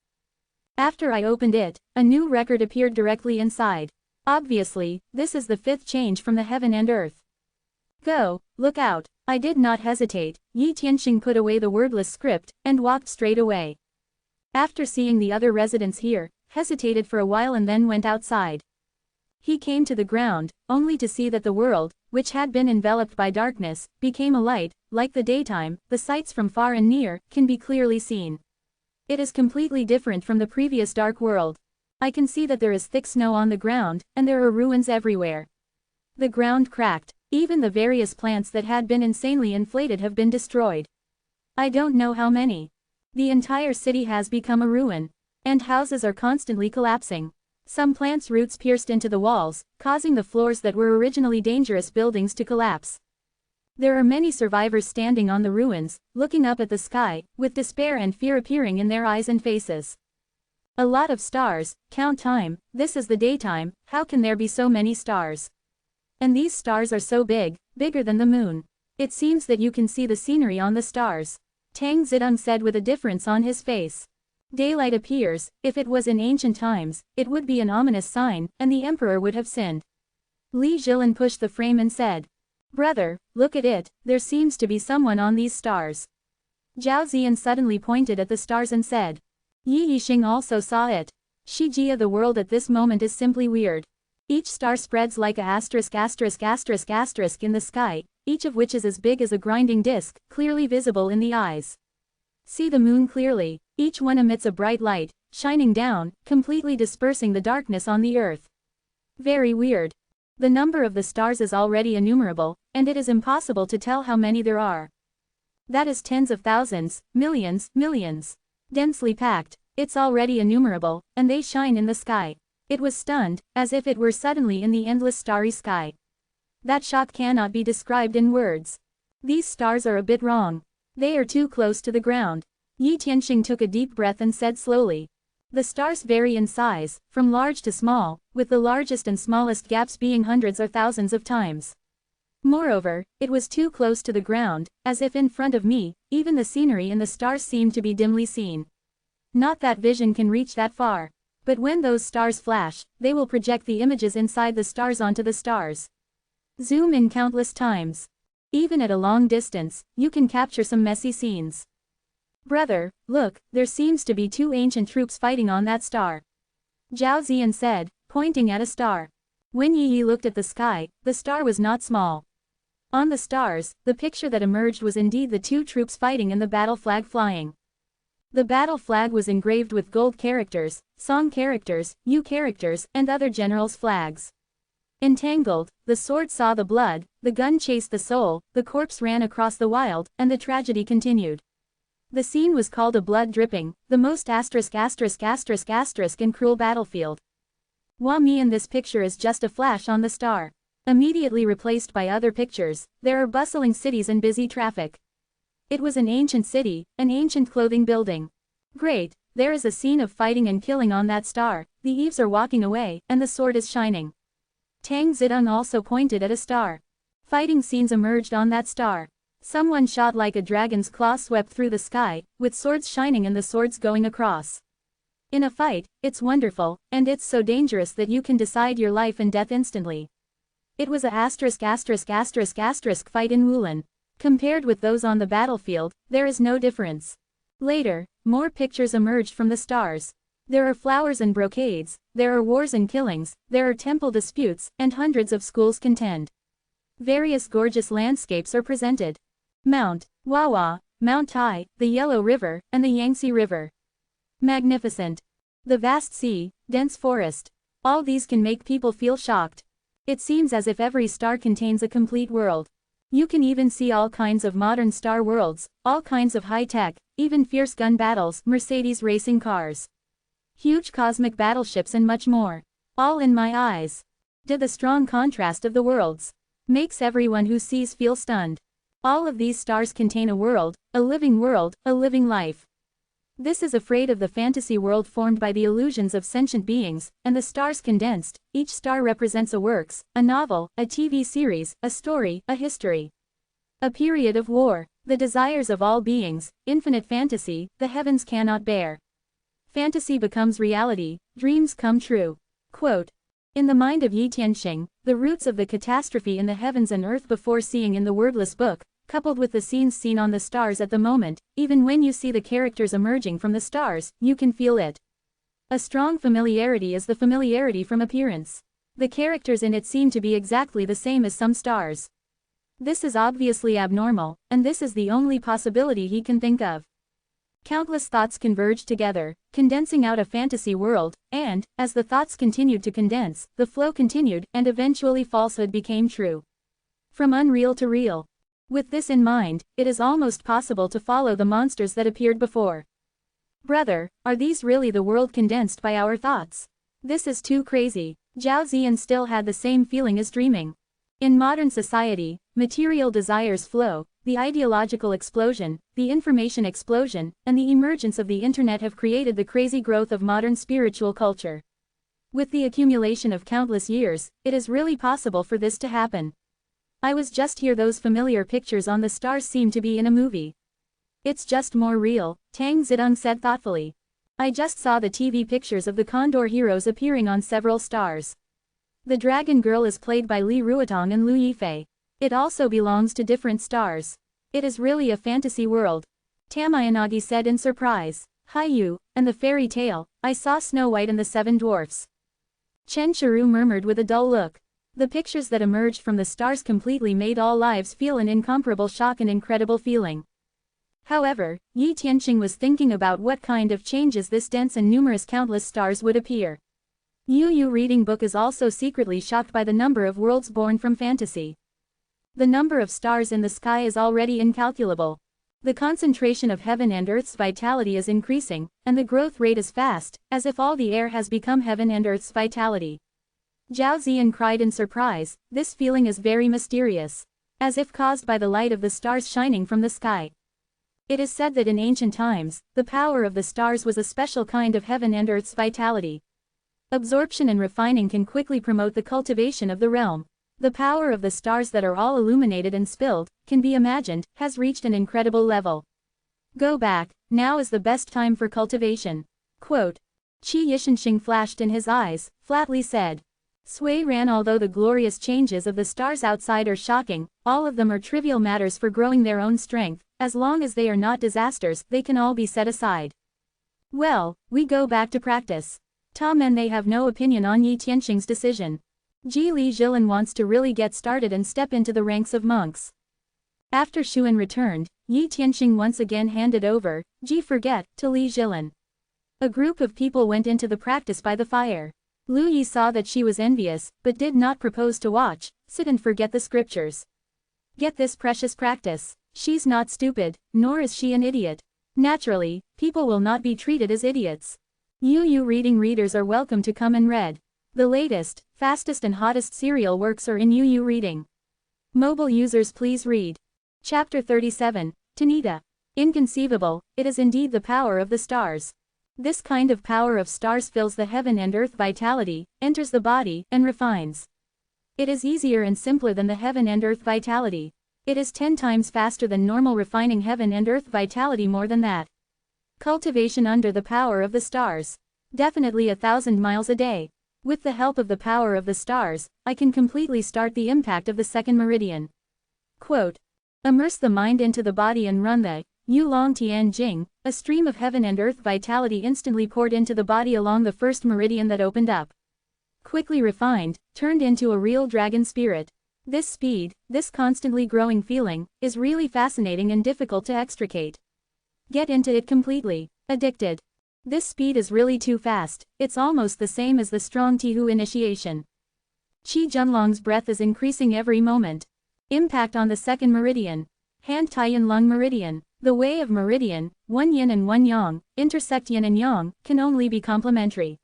After I opened it, a new record appeared directly inside. Obviously, this is the 5th change from the heaven and earth. Go, look out. I did not hesitate. Yi Tianxing put away the wordless script, and walked straight away. After seeing the other residents here, hesitated for a while and then went outside. He came to the ground, only to see that the world, which had been enveloped by darkness, became a light. Like the daytime, the sights from far and near, can be clearly seen. It is completely different from the previous dark world. I can see that there is thick snow on the ground, and there are ruins everywhere. The ground cracked. Even the various plants that had been insanely inflated have been destroyed. I don't know how many. The entire city has become a ruin. And houses are constantly collapsing. Some plants' roots pierced into the walls, causing the floors that were originally dangerous buildings to collapse. There are many survivors standing on the ruins, looking up at the sky, with despair and fear appearing in their eyes and faces. A lot of stars, count time, this is the daytime, how can there be so many stars? And these stars are so big, bigger than the moon. It seems that you can see the scenery on the stars. Tang Zidong said with a difference on his face. Daylight appears, if it was in ancient times, it would be an ominous sign, and the emperor would have sinned. Li Zhilin pushed the frame and said, "Brother, look at it, there seems to be someone on these stars." Zhao Ziyan suddenly pointed at the stars and said. Yi Yixing also saw it. Shijia, the world at this moment is simply weird. Each star spreads like a asterisk in the sky, each of which is as big as a grinding disc, clearly visible in the eyes. See the moon clearly. Each one emits a bright light, shining down, completely dispersing the darkness on the earth. Very weird. The number of the stars is already innumerable, and it is impossible to tell how many there are. That is tens of thousands, millions. Densely packed. It's already innumerable, and they shine in the sky. It was stunned, as if it were suddenly in the endless starry sky. That shock cannot be described in words. These stars are a bit wrong. They are too close to the ground. Yi Tianxing took a deep breath and said slowly. The stars vary in size, from large to small, with the largest and smallest gaps being hundreds or thousands of times. Moreover, it was too close to the ground, as if in front of me, even the scenery in the stars seemed to be dimly seen. Not that vision can reach that far. But when those stars flash, they will project the images inside the stars onto the stars. Zoom in countless times. Even at a long distance, you can capture some messy scenes. Brother, look, there seems to be two ancient troops fighting on that star. Zhao Ziyan said, pointing at a star. When Yi looked at the sky, the star was not small. On the stars, the picture that emerged was indeed the two troops fighting and the battle flag flying. The battle flag was engraved with gold characters, Song characters, Yu characters, and other generals' flags. Entangled, the sword saw the blood, the gun chased the soul, the corpse ran across the wild, and the tragedy continued. The scene was called a blood-dripping, the most and cruel battlefield. Hua Mi, in this picture is just a flash on the star. Immediately replaced by other pictures, there are bustling cities and busy traffic. It was an ancient city, an ancient clothing building. Great, there is a scene of fighting and killing on that star, the eves are walking away, and the sword is shining. Tang Zidong also pointed at a star. Fighting scenes emerged on that star. Someone shot like a dragon's claw swept through the sky, with swords shining and the swords going across. In a fight, it's wonderful, and it's so dangerous that you can decide your life and death instantly. It was a fight in Wulin. Compared with those on the battlefield, there is no difference. Later, more pictures emerged from the stars. There are flowers and brocades, there are wars and killings, there are temple disputes, and hundreds of schools contend. Various gorgeous landscapes are presented. Mount Wawa, Mount Tai, the Yellow River, and the Yangtze River. Magnificent. The vast sea, dense forest. All these can make people feel shocked. It seems as if every star contains a complete world. You can even see all kinds of modern star worlds, all kinds of high-tech, even fierce gun battles, Mercedes racing cars, huge cosmic battleships and much more. All in my eyes. The strong contrast of the worlds makes everyone who sees feel stunned. All of these stars contain a world, a living life. This is afraid of the fantasy world formed by the illusions of sentient beings, and the stars condensed. Each star represents a works, a novel, a TV series, a story, a history. A period of war, the desires of all beings, infinite fantasy, the heavens cannot bear. Fantasy becomes reality, dreams come true. Quote. In the mind of Yi Tianxing, the roots of the catastrophe in the heavens and earth before seeing in the wordless book, coupled with the scenes seen on the stars at the moment, even when you see the characters emerging from the stars, you can feel it. A strong familiarity is the familiarity from appearance. The characters in it seem to be exactly the same as some stars. This is obviously abnormal, and this is the only possibility he can think of. Countless thoughts converged together, condensing out a fantasy world, and, as the thoughts continued to condense, the flow continued, and eventually falsehood became true. From unreal to real. With this in mind, it is almost possible to follow the monsters that appeared before. Brother, are these really the world condensed by our thoughts? This is too crazy. Zhao Ziyan still had the same feeling as dreaming. In modern society, material desires flow, the ideological explosion, the information explosion, and the emergence of the internet have created the crazy growth of modern spiritual culture. With the accumulation of countless years, it is really possible for this to happen. I was just here, those familiar pictures on the stars seem to be in a movie. It's just more real, Tang Zidong said thoughtfully. I just saw the TV pictures of the Condor heroes appearing on several stars. The Dragon Girl is played by Li Ruotong and Lu Yifei. It also belongs to different stars. It is really a fantasy world. Tamayanagi said in surprise. Hi you, and the fairy tale, I saw Snow White and the Seven Dwarfs. Chen Shiru murmured with a dull look. The pictures that emerged from the stars completely made all lives feel an incomparable shock and incredible feeling. However, Yi Tianqing was thinking about what kind of changes this dense and numerous countless stars would appear. Yu reading book is also secretly shocked by the number of worlds born from fantasy. The number of stars in the sky is already incalculable. The concentration of heaven and earth's vitality is increasing, and the growth rate is fast, as if all the air has become heaven and earth's vitality. Zhao Ziyan cried in surprise, this feeling is very mysterious. As if caused by the light of the stars shining from the sky. It is said that in ancient times, the power of the stars was a special kind of heaven and earth's vitality. Absorption and refining can quickly promote the cultivation of the realm. The power of the stars that are all illuminated and spilled, can be imagined, has reached an incredible level. Go back, now is the best time for cultivation. Quote. Qi Yishanxing flashed in his eyes, flatly said. Sui ran. Although the glorious changes of the stars outside are shocking, all of them are trivial matters for growing their own strength, as long as they are not disasters, they can all be set aside. Well, we go back to practice. Tom and they have no opinion on Yi Tianqing's decision. Ji Li Jilin wants to really get started and step into the ranks of monks. After Xuan returned, Yi Tianqing once again handed over, to Li Jilin. A group of people went into the practice by the fire. Lu Yi saw that she was envious, but did not propose to watch, sit and forget the scriptures. Get this precious practice. She's not stupid, nor is she an idiot. Naturally, people will not be treated as idiots. Yu reading readers are welcome to come and read. The latest, fastest and hottest serial works are in Yu reading. Mobile users please read. Chapter 37, Tanita. Inconceivable, it is indeed the power of the stars. This kind of power of stars fills the heaven and earth vitality, enters the body, and refines. It is easier and simpler than the heaven and earth vitality. It is 10 times faster than normal refining heaven and earth vitality, more than that. Cultivation under the power of the stars. Definitely 1,000 miles a day. With the help of the power of the stars, I can completely start the impact of the second meridian. Quote. Immerse the mind into the body and run the Yulong Tian Jing, a stream of heaven and earth vitality instantly poured into the body along the first meridian that opened up. Quickly refined, turned into a real dragon spirit. This speed, this constantly growing feeling, is really fascinating and difficult to extricate. Get into it completely. Addicted. This speed is really too fast, it's almost the same as the strong Tihu initiation. Qi Junlong's breath is increasing every moment. Impact on the second meridian. Hand Taiyan Lung Meridian. The way of meridian, one yin and one yang, intersect yin and yang, can only be complementary.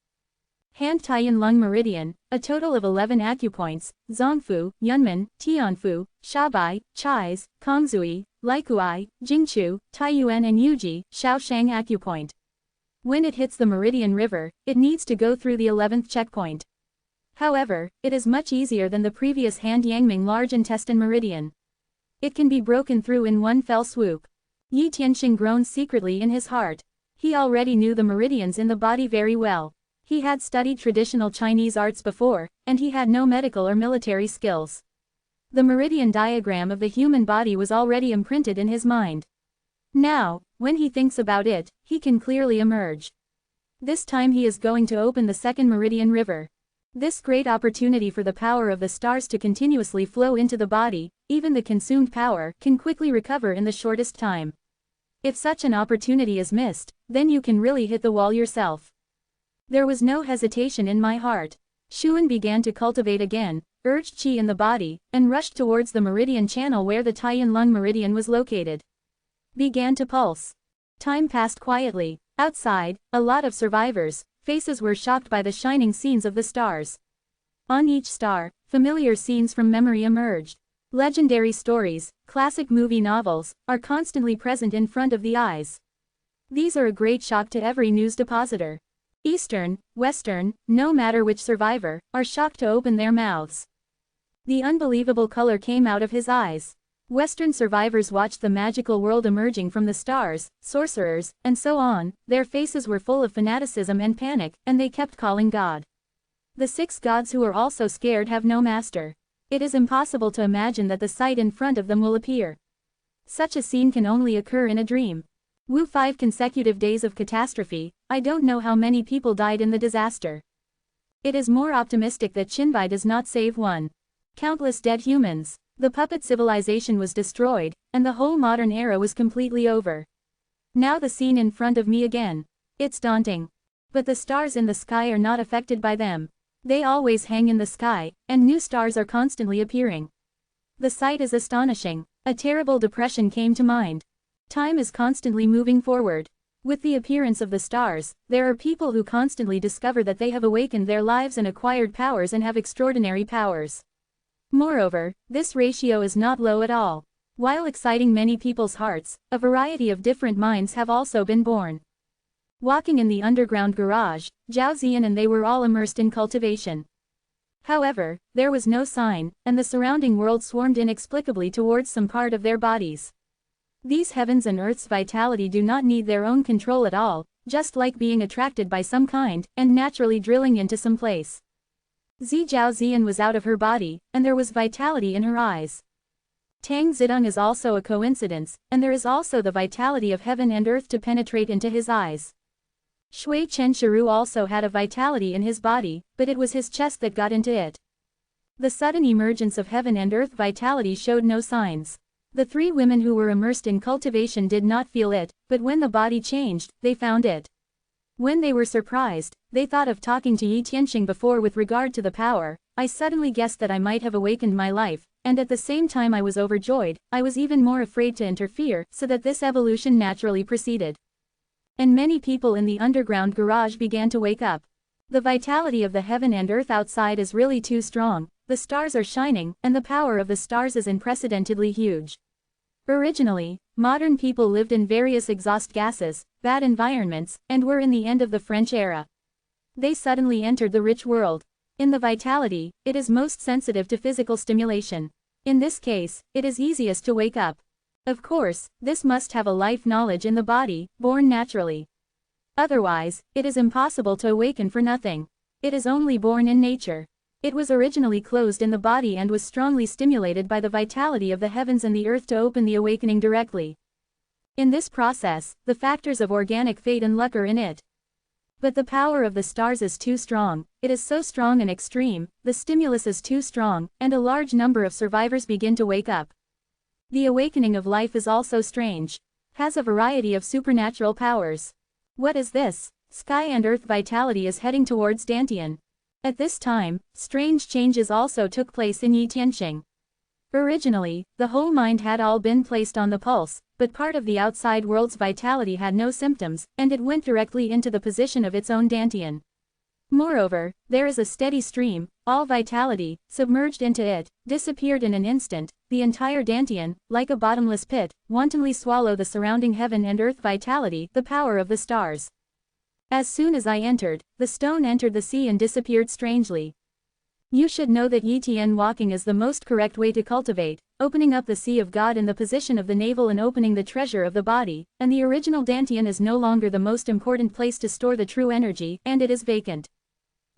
Hand Taiyan Lung Meridian, a total of 11 acupoints, Zongfu, Yunmen, Tianfu, Shabai, Chais, Kongzui, Likuai, Jingchu, Taiyuan and Yuji, Shaoshang acupoint. When it hits the Meridian River, it needs to go through the 11th checkpoint. However, it is much easier than the previous Hand Yangming large intestine meridian. It can be broken through in one fell swoop. Yi Tianqing groaned secretly in his heart. He already knew the meridians in the body very well. He had studied traditional Chinese arts before, and he had no medical or military skills. The meridian diagram of the human body was already imprinted in his mind. Now, when he thinks about it, he can clearly emerge. This time he is going to open the second meridian river. This great opportunity for the power of the stars to continuously flow into the body, even the consumed power, can quickly recover in the shortest time. If such an opportunity is missed, then you can really hit the wall yourself. There was no hesitation in my heart. Xuan began to cultivate again, urged qi in the body, and rushed towards the meridian channel where the Taiyan Lung meridian was located. Began to pulse. Time passed quietly. Outside, a lot of survivors' faces were shocked by the shining scenes of the stars. On each star, familiar scenes from memory emerged. Legendary stories, classic movie novels, are constantly present in front of the eyes. These are a great shock to every news depositor. Eastern, Western, no matter which survivor, are shocked to open their mouths. The unbelievable color came out of his eyes. Western survivors watched the magical world emerging from the stars, sorcerers, and so on. Their faces were full of fanaticism and panic, and they kept calling God. The 6 gods who are also scared have no master. It is impossible to imagine that the sight in front of them will appear. Such a scene can only occur in a dream. Woo 5 consecutive days of catastrophe. I don't know how many people died in the disaster. It is more optimistic that Shinbai does not save one. Countless dead humans. The puppet civilization was destroyed, and the whole modern era was completely over. Now the scene in front of me again. It's daunting. But the stars in the sky are not affected by them. They always hang in the sky, and new stars are constantly appearing. The sight is astonishing. A terrible depression came to mind. Time is constantly moving forward. With the appearance of the stars, there are people who constantly discover that they have awakened their lives and acquired powers and have extraordinary powers. Moreover, this ratio is not low at all. While exciting many people's hearts, a variety of different minds have also been born. Walking in the underground garage, Zhao Ziyan and they were all immersed in cultivation. However, there was no sign, and the surrounding world swarmed inexplicably towards some part of their bodies. These heavens and earth's vitality do not need their own control at all, just like being attracted by some kind, and naturally drilling into some place. Zhao Ziyan was out of her body, and there was vitality in her eyes. Tang Zidong is also a coincidence, and there is also the vitality of heaven and earth to penetrate into his eyes. Shui Chen Shiru also had a vitality in his body, but it was his chest that got into it. The sudden emergence of heaven and earth vitality showed no signs. The 3 women who were immersed in cultivation did not feel it, but when the body changed, they found it. When they were surprised, they thought of talking to Yi Tianxing before with regard to the power. I suddenly guessed that I might have awakened my life, and at the same time I was overjoyed. I was even more afraid to interfere, so that this evolution naturally proceeded. And many people in the underground garage began to wake up. The vitality of the heaven and earth outside is really too strong, the stars are shining, and the power of the stars is unprecedentedly huge. Originally, modern people lived in various exhaust gases, bad environments, and were in the end of the French era. They suddenly entered the rich world. In the vitality, it is most sensitive to physical stimulation. In this case, it is easiest to wake up. Of course, this must have a life knowledge in the body, born naturally. Otherwise, it is impossible to awaken for nothing. It is only born in nature. It was originally closed in the body and was strongly stimulated by the vitality of the heavens and the earth to open the awakening directly. In this process, the factors of organic fate and luck are in it. But the power of the stars is too strong, it is so strong and extreme, the stimulus is too strong, and a large number of survivors begin to wake up. The awakening of life is also strange. Has a variety of supernatural powers. What is this? Sky and earth vitality is heading towards Dantian. At this time, strange changes also took place in Yi Tianxing. Originally, the whole mind had all been placed on the pulse, but part of the outside world's vitality had no symptoms, and it went directly into the position of its own Dantian. Moreover, there is a steady stream, all vitality, submerged into it, disappeared in an instant, the entire Dantian, like a bottomless pit, wantonly swallow the surrounding heaven and earth vitality, the power of the stars. As soon as I entered, the stone entered the sea and disappeared strangely. You should know that Yi Tian walking is the most correct way to cultivate, opening up the sea of God in the position of the navel and opening the treasure of the body, and the original Dantian is no longer the most important place to store the true energy, and it is vacant.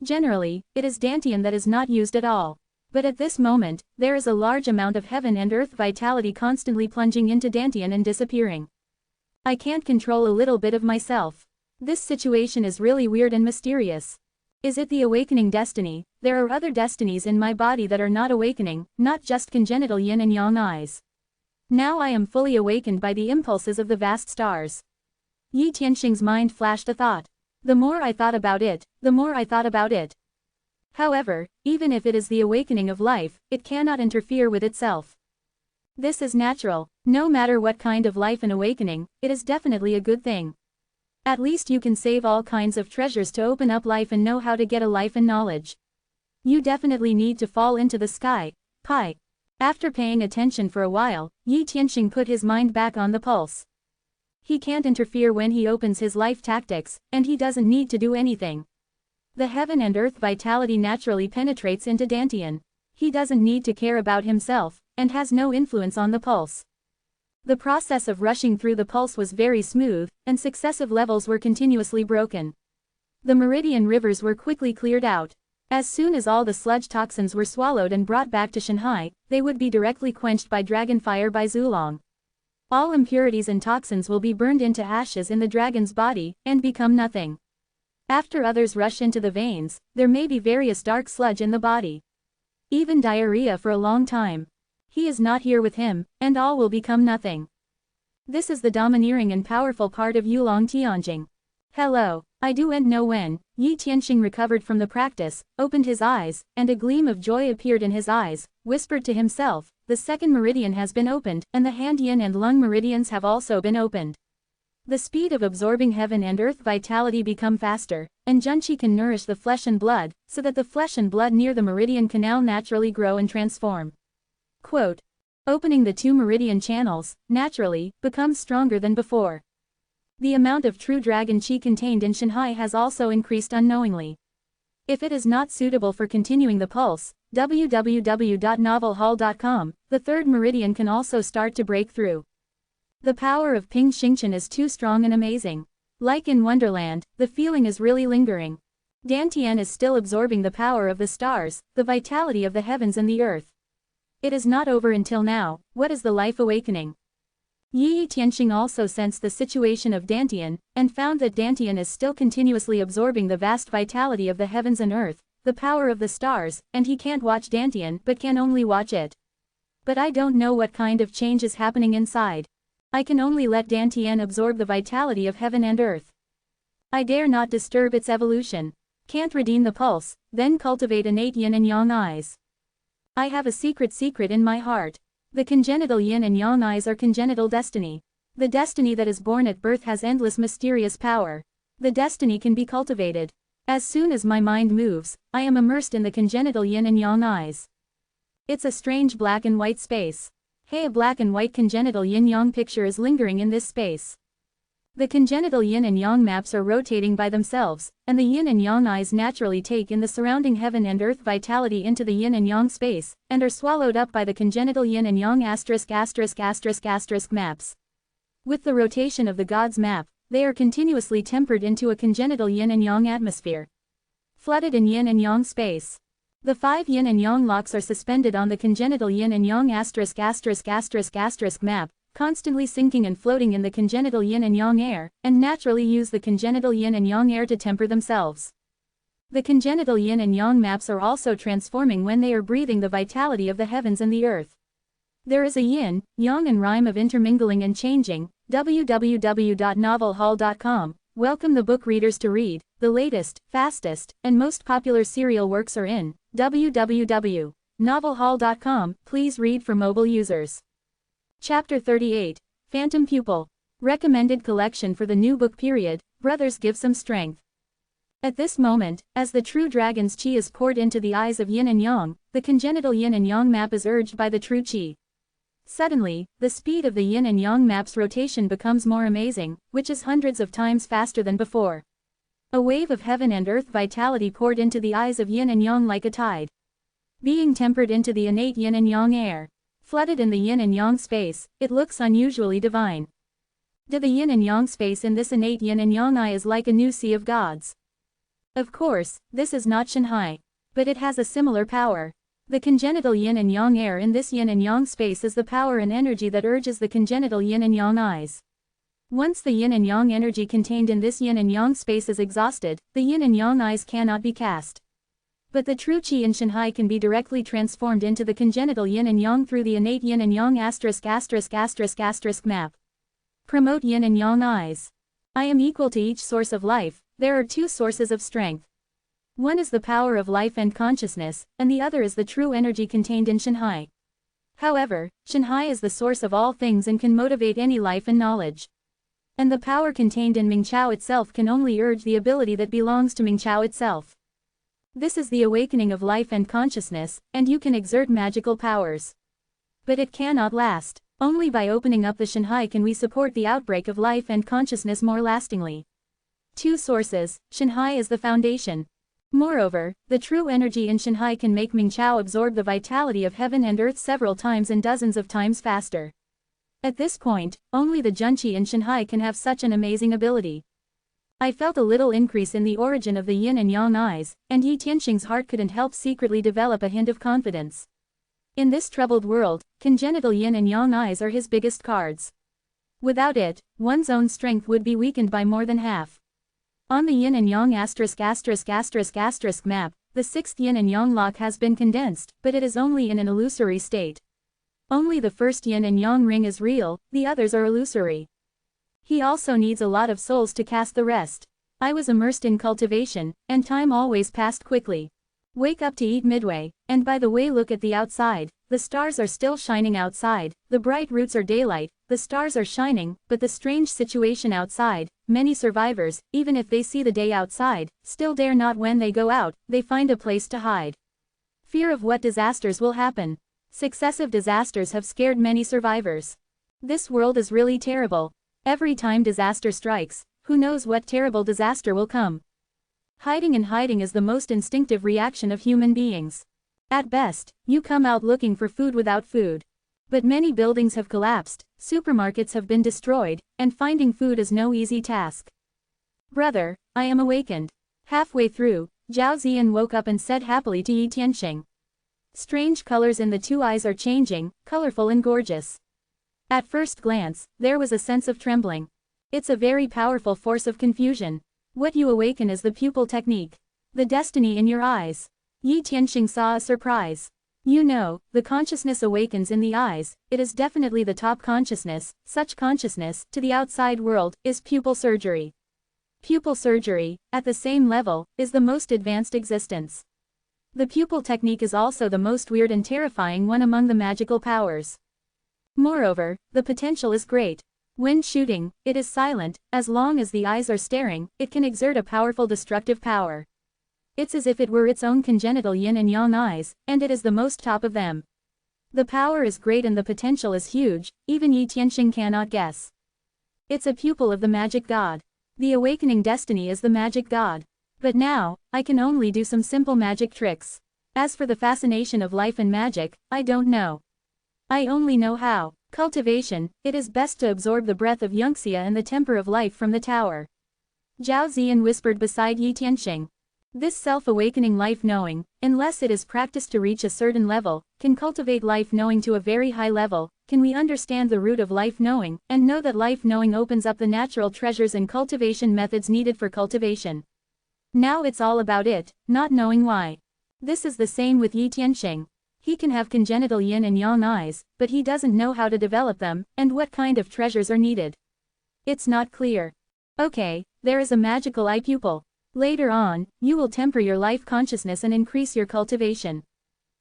Generally, it is Dantian that is not used at all. But at this moment, there is a large amount of heaven and earth vitality constantly plunging into Dantian and disappearing. I can't control a little bit of myself. This situation is really weird and mysterious. Is it the awakening destiny? There are other destinies in my body that are not awakening, not just congenital yin and yang eyes. Now I am fully awakened by the impulses of the vast stars. Yi Tianxing's mind flashed a thought. The more I thought about it, the more I thought about it. However, even if it is the awakening of life, it cannot interfere with itself. This is natural. No matter what kind of life and awakening, it is definitely a good thing. At least you can save all kinds of treasures to open up life and know how to get a life and knowledge. You definitely need to fall into the sky. Pi. After paying attention for a while, Yi Tianxing put his mind back on the pulse. He can't interfere when he opens his life tactics, and he doesn't need to do anything. The heaven and earth vitality naturally penetrates into Dantian. He doesn't need to care about himself, and has no influence on the pulse. The process of rushing through the pulse was very smooth, and successive levels were continuously broken. The meridian rivers were quickly cleared out. As soon as all the sludge toxins were swallowed and brought back to Shanghai, they would be directly quenched by dragon fire by Zulong. All impurities and toxins will be burned into ashes in the dragon's body, and become nothing. After others rush into the veins, there may be various dark sludge in the body. Even diarrhea for a long time. He is not here with him, and all will become nothing. This is the domineering and powerful part of Yulong Tianjing. Hello, I do and know when. Yi Tianxing recovered from the practice, opened his eyes, and a gleam of joy appeared in his eyes, whispered to himself, the second meridian has been opened, and the hand yin and lung meridians have also been opened. The speed of absorbing heaven and earth vitality become faster, and Junqi can nourish the flesh and blood, so that the flesh and blood near the meridian canal naturally grow and transform. Quote, opening the two meridian channels, naturally, becomes stronger than before. The amount of true dragon qi contained in Shanhai has also increased unknowingly. If it is not suitable for continuing the pulse, www.novelhall.com, the third meridian can also start to break through. The power of Ping Xingchen is too strong and amazing. Like in Wonderland, the feeling is really lingering. Dantian is still absorbing the power of the stars, the vitality of the heavens and the earth. It is not over until now. What is the life awakening? Yi Tianxing also sensed the situation of Dantian, and found that Dantian is still continuously absorbing the vast vitality of the heavens and earth, the power of the stars, and he can't watch Dantian but can only watch it. But I don't know what kind of change is happening inside. I can only let Dantian absorb the vitality of heaven and earth. I dare not disturb its evolution. Can't redeem the pulse, then cultivate innate yin and yang eyes. I have a secret in my heart. The congenital yin and yang eyes are congenital destiny. The destiny that is born at birth has endless mysterious power. The destiny can be cultivated. As soon as my mind moves, I am immersed in the congenital yin and yang eyes. It's a strange black and white space. Hey, a black and white congenital yin-yang picture is lingering in this space. The congenital yin and yang maps are rotating by themselves, and the yin and yang eyes naturally take in the surrounding heaven and earth vitality into the yin and yang space, and are swallowed up by the congenital yin and yang **** maps. With the rotation of the God's map, they are continuously tempered into a congenital yin and yang atmosphere. Flooded in yin and yang space. The 5 yin and yang locks are suspended on the congenital yin and yang **** map, constantly sinking and floating in the congenital yin and yang air, and naturally use the congenital yin and yang air to temper themselves. The congenital yin and yang maps are also transforming when they are breathing the vitality of the heavens and the earth. There is a yin, yang and rhyme of intermingling and changing. www.novelhall.com. Welcome the book readers to read. The latest, fastest, and most popular serial works are in www.novelhall.com. Please read for mobile users. Chapter 38. Phantom Pupil. Recommended collection for the new book period. Brothers give some strength. At this moment, as the true dragon's qi is poured into the eyes of yin and yang, the congenital yin and yang map is urged by the true qi. Suddenly, the speed of the yin and yang map's rotation becomes more amazing, which is hundreds of times faster than before. A wave of heaven and earth vitality poured into the eyes of yin and yang like a tide. Being tempered into the innate yin and yang air. Flooded in the yin and yang space, it looks unusually divine. The yin and yang space in this innate yin and yang eye is like a new sea of gods. Of course, this is not Shanhai. But it has a similar power. The congenital yin and yang air in this yin and yang space is the power and energy that urges the congenital yin and yang eyes. Once the yin and yang energy contained in this yin and yang space is exhausted, the yin and yang eyes cannot be cast. But the true qi in Shanhai can be directly transformed into the congenital yin and yang through the innate yin and yang **** map. Promote yin and yang eyes. I am equal to each source of life. There are two sources of strength. One is the power of life and consciousness, and the other is the true energy contained in Shanhai. However, Shanhai is the source of all things and can motivate any life and knowledge. And the power contained in Mingqiao itself can only urge the ability that belongs to Mingqiao itself. This is the awakening of life and consciousness, and you can exert magical powers. But it cannot last. Only by opening up the Shanhai can we support the outbreak of life and consciousness more lastingly. Two sources. Shanhai is the foundation. Moreover, the true energy in Shanhai can make Mingqiao absorb the vitality of heaven and earth several times and dozens of times faster. At this point, only the Junqi in Shanhai can have such an amazing ability. I felt a little increase in the origin of the yin and yang eyes, and Yi Tianxing's heart couldn't help secretly develop a hint of confidence. In this troubled world, congenital yin and yang eyes are his biggest cards. Without it, one's own strength would be weakened by more than half. On the yin and yang ***** map, the sixth yin and yang lock has been condensed, but it is only in an illusory state. Only the first yin and yang ring is real, the others are illusory. He also needs a lot of souls to cast the rest. I was immersed in cultivation, and time always passed quickly. Wake up to eat midway, and by the way, look at the outside. The stars are still shining outside, the bright roots are daylight, the stars are shining, but the strange situation outside, many survivors, even if they see the day outside, still dare not. When they go out, they find a place to hide. Fear of what disasters will happen. Successive disasters have scared many survivors. This world is really terrible. Every time disaster strikes, who knows what terrible disaster will come. Hiding and hiding is the most instinctive reaction of human beings. At best, you come out looking for food without food. But many buildings have collapsed, supermarkets have been destroyed, and finding food is no easy task. Brother, I am awakened. Halfway through, Zhao Ziyan woke up and said happily to Yi Tianxing. Strange colors in the two eyes are changing, colorful and gorgeous. At first glance, there was a sense of trembling. It's a very powerful force of confusion. What you awaken is the pupil technique. The destiny in your eyes. Yi Tianxing saw a surprise. You know, the consciousness awakens in the eyes, it is definitely the top consciousness. Such consciousness, to the outside world, is pupil surgery. Pupil surgery, at the same level, is the most advanced existence. The pupil technique is also the most weird and terrifying one among the magical powers. Moreover, the potential is great. When shooting, it is silent. As long as the eyes are staring, it can exert a powerful destructive power. It's as if it were its own congenital yin and yang eyes, and it is the most top of them. The power is great and the potential is huge, even Yi Tianxing cannot guess. It's a pupil of the magic god. The awakening destiny is the magic god. But now, I can only do some simple magic tricks. As for the fascination of life and magic, I don't know. I only know how. Cultivation, it is best to absorb the breath of Yunxia and the temper of life from the tower. Zhao Ziyan whispered beside Yi Tianxing. This self-awakening life-knowing, unless it is practiced to reach a certain level, can cultivate life-knowing to a very high level. Can we understand the root of life-knowing, and know that life-knowing opens up the natural treasures and cultivation methods needed for cultivation? Now it's all about it, not knowing why. This is the same with Yi Tianxing. He can have congenital yin and yang eyes, but he doesn't know how to develop them, and what kind of treasures are needed. It's not clear. Okay, there is a magical eye pupil. Later on, you will temper your life consciousness and increase your cultivation.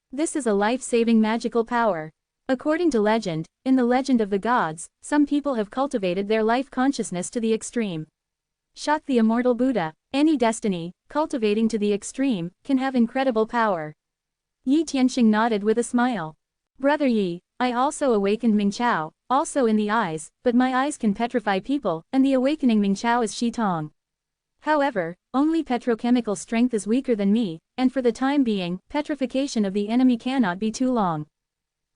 This is a life-saving magical power. According to legend, in the legend of the gods, some people have cultivated their life consciousness to the extreme. Shot the immortal Buddha, any destiny, cultivating to the extreme, can have incredible power. Yi Tianxing nodded with a smile. Brother Yi, I also awakened Mingqiao, also in the eyes, but my eyes can petrify people, and the awakening Mingqiao is Shi Tong. However, only petrochemical strength is weaker than me, and for the time being, petrification of the enemy cannot be too long.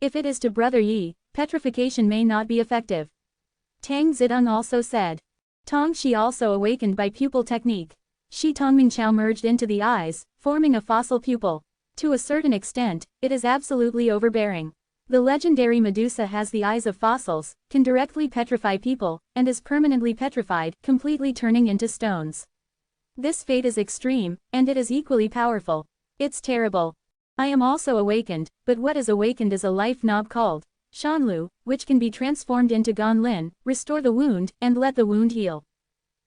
If it is to Brother Yi, petrification may not be effective. Tang Zidong also said. Tong Shi also awakened by pupil technique. Shi Tong Mingqiao merged into the eyes, forming a fossil pupil. To a certain extent, it is absolutely overbearing. The legendary Medusa has the eyes of fossils, can directly petrify people, and is permanently petrified, completely turning into stones. This fate is extreme, and it is equally powerful. It's terrible. I am also awakened, but what is awakened is a life knob called Shanlu, which can be transformed into Gonlin, restore the wound, and let the wound heal.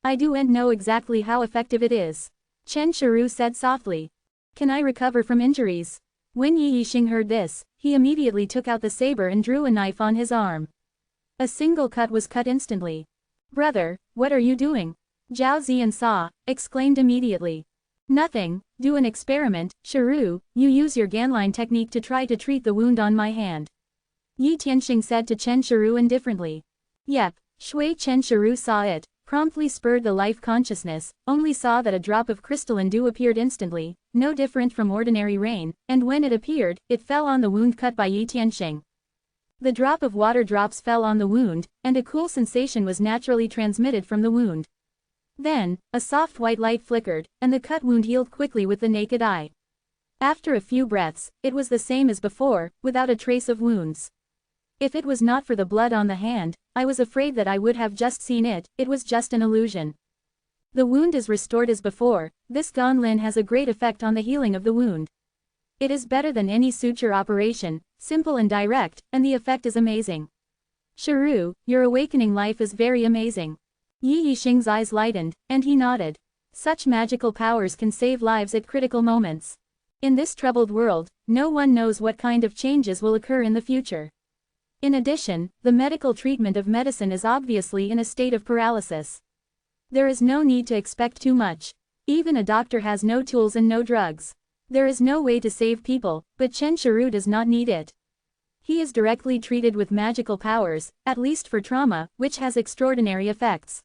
I don't know exactly how effective it is. Chen Shiru said softly. Can I recover from injuries? When Yi Yixing heard this, he immediately took out the saber and drew a knife on his arm. A single cut was cut instantly. Brother, what are you doing? Zhao Ziyan saw, exclaimed immediately. Nothing, do an experiment, Shiru, you use your Ganline technique to try to treat the wound on my hand. Yi Tianxing said to Chen Shiru indifferently. Yep, Shui Chen Shiru saw it, promptly spurred the life consciousness, only saw that a drop of crystalline dew appeared instantly, no different from ordinary rain, and when it appeared, it fell on the wound cut by Yi Tianxing. The drop of water drops fell on the wound, and a cool sensation was naturally transmitted from the wound. Then, a soft white light flickered, and the cut wound healed quickly with the naked eye. After a few breaths, it was the same as before, without a trace of wounds. If it was not for the blood on the hand, I was afraid that I would have just seen it, it was just an illusion. The wound is restored as before, this Gonlin has a great effect on the healing of the wound. It is better than any suture operation, simple and direct, and the effect is amazing. Sharu, your awakening life is very amazing. Yi Yixing's eyes lightened, and he nodded. Such magical powers can save lives at critical moments. In this troubled world, no one knows what kind of changes will occur in the future. In addition, the medical treatment of medicine is obviously in a state of paralysis. There is no need to expect too much. Even a doctor has no tools and no drugs. There is no way to save people, but Chen Shiru does not need it. He is directly treated with magical powers, at least for trauma, which has extraordinary effects.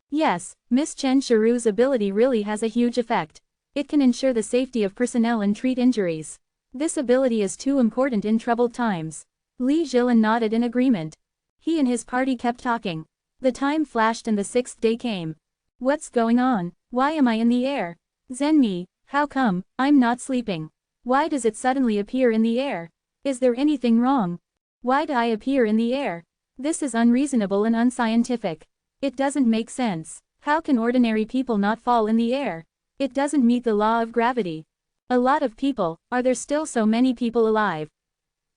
Yes, Miss Chen Shiru's ability really has a huge effect. It can ensure the safety of personnel and treat injuries. This ability is too important in troubled times. Li Jilin nodded in agreement. He and his party kept talking. The time flashed and the 6th day came. What's going on? Why am I in the air? Zenmi, how come? I'm not sleeping. Why does it suddenly appear in the air? Is there anything wrong? Why do I appear in the air? This is unreasonable and unscientific. It doesn't make sense. How can ordinary people not fall in the air? It doesn't meet the law of gravity. A lot of people, are there still so many people alive?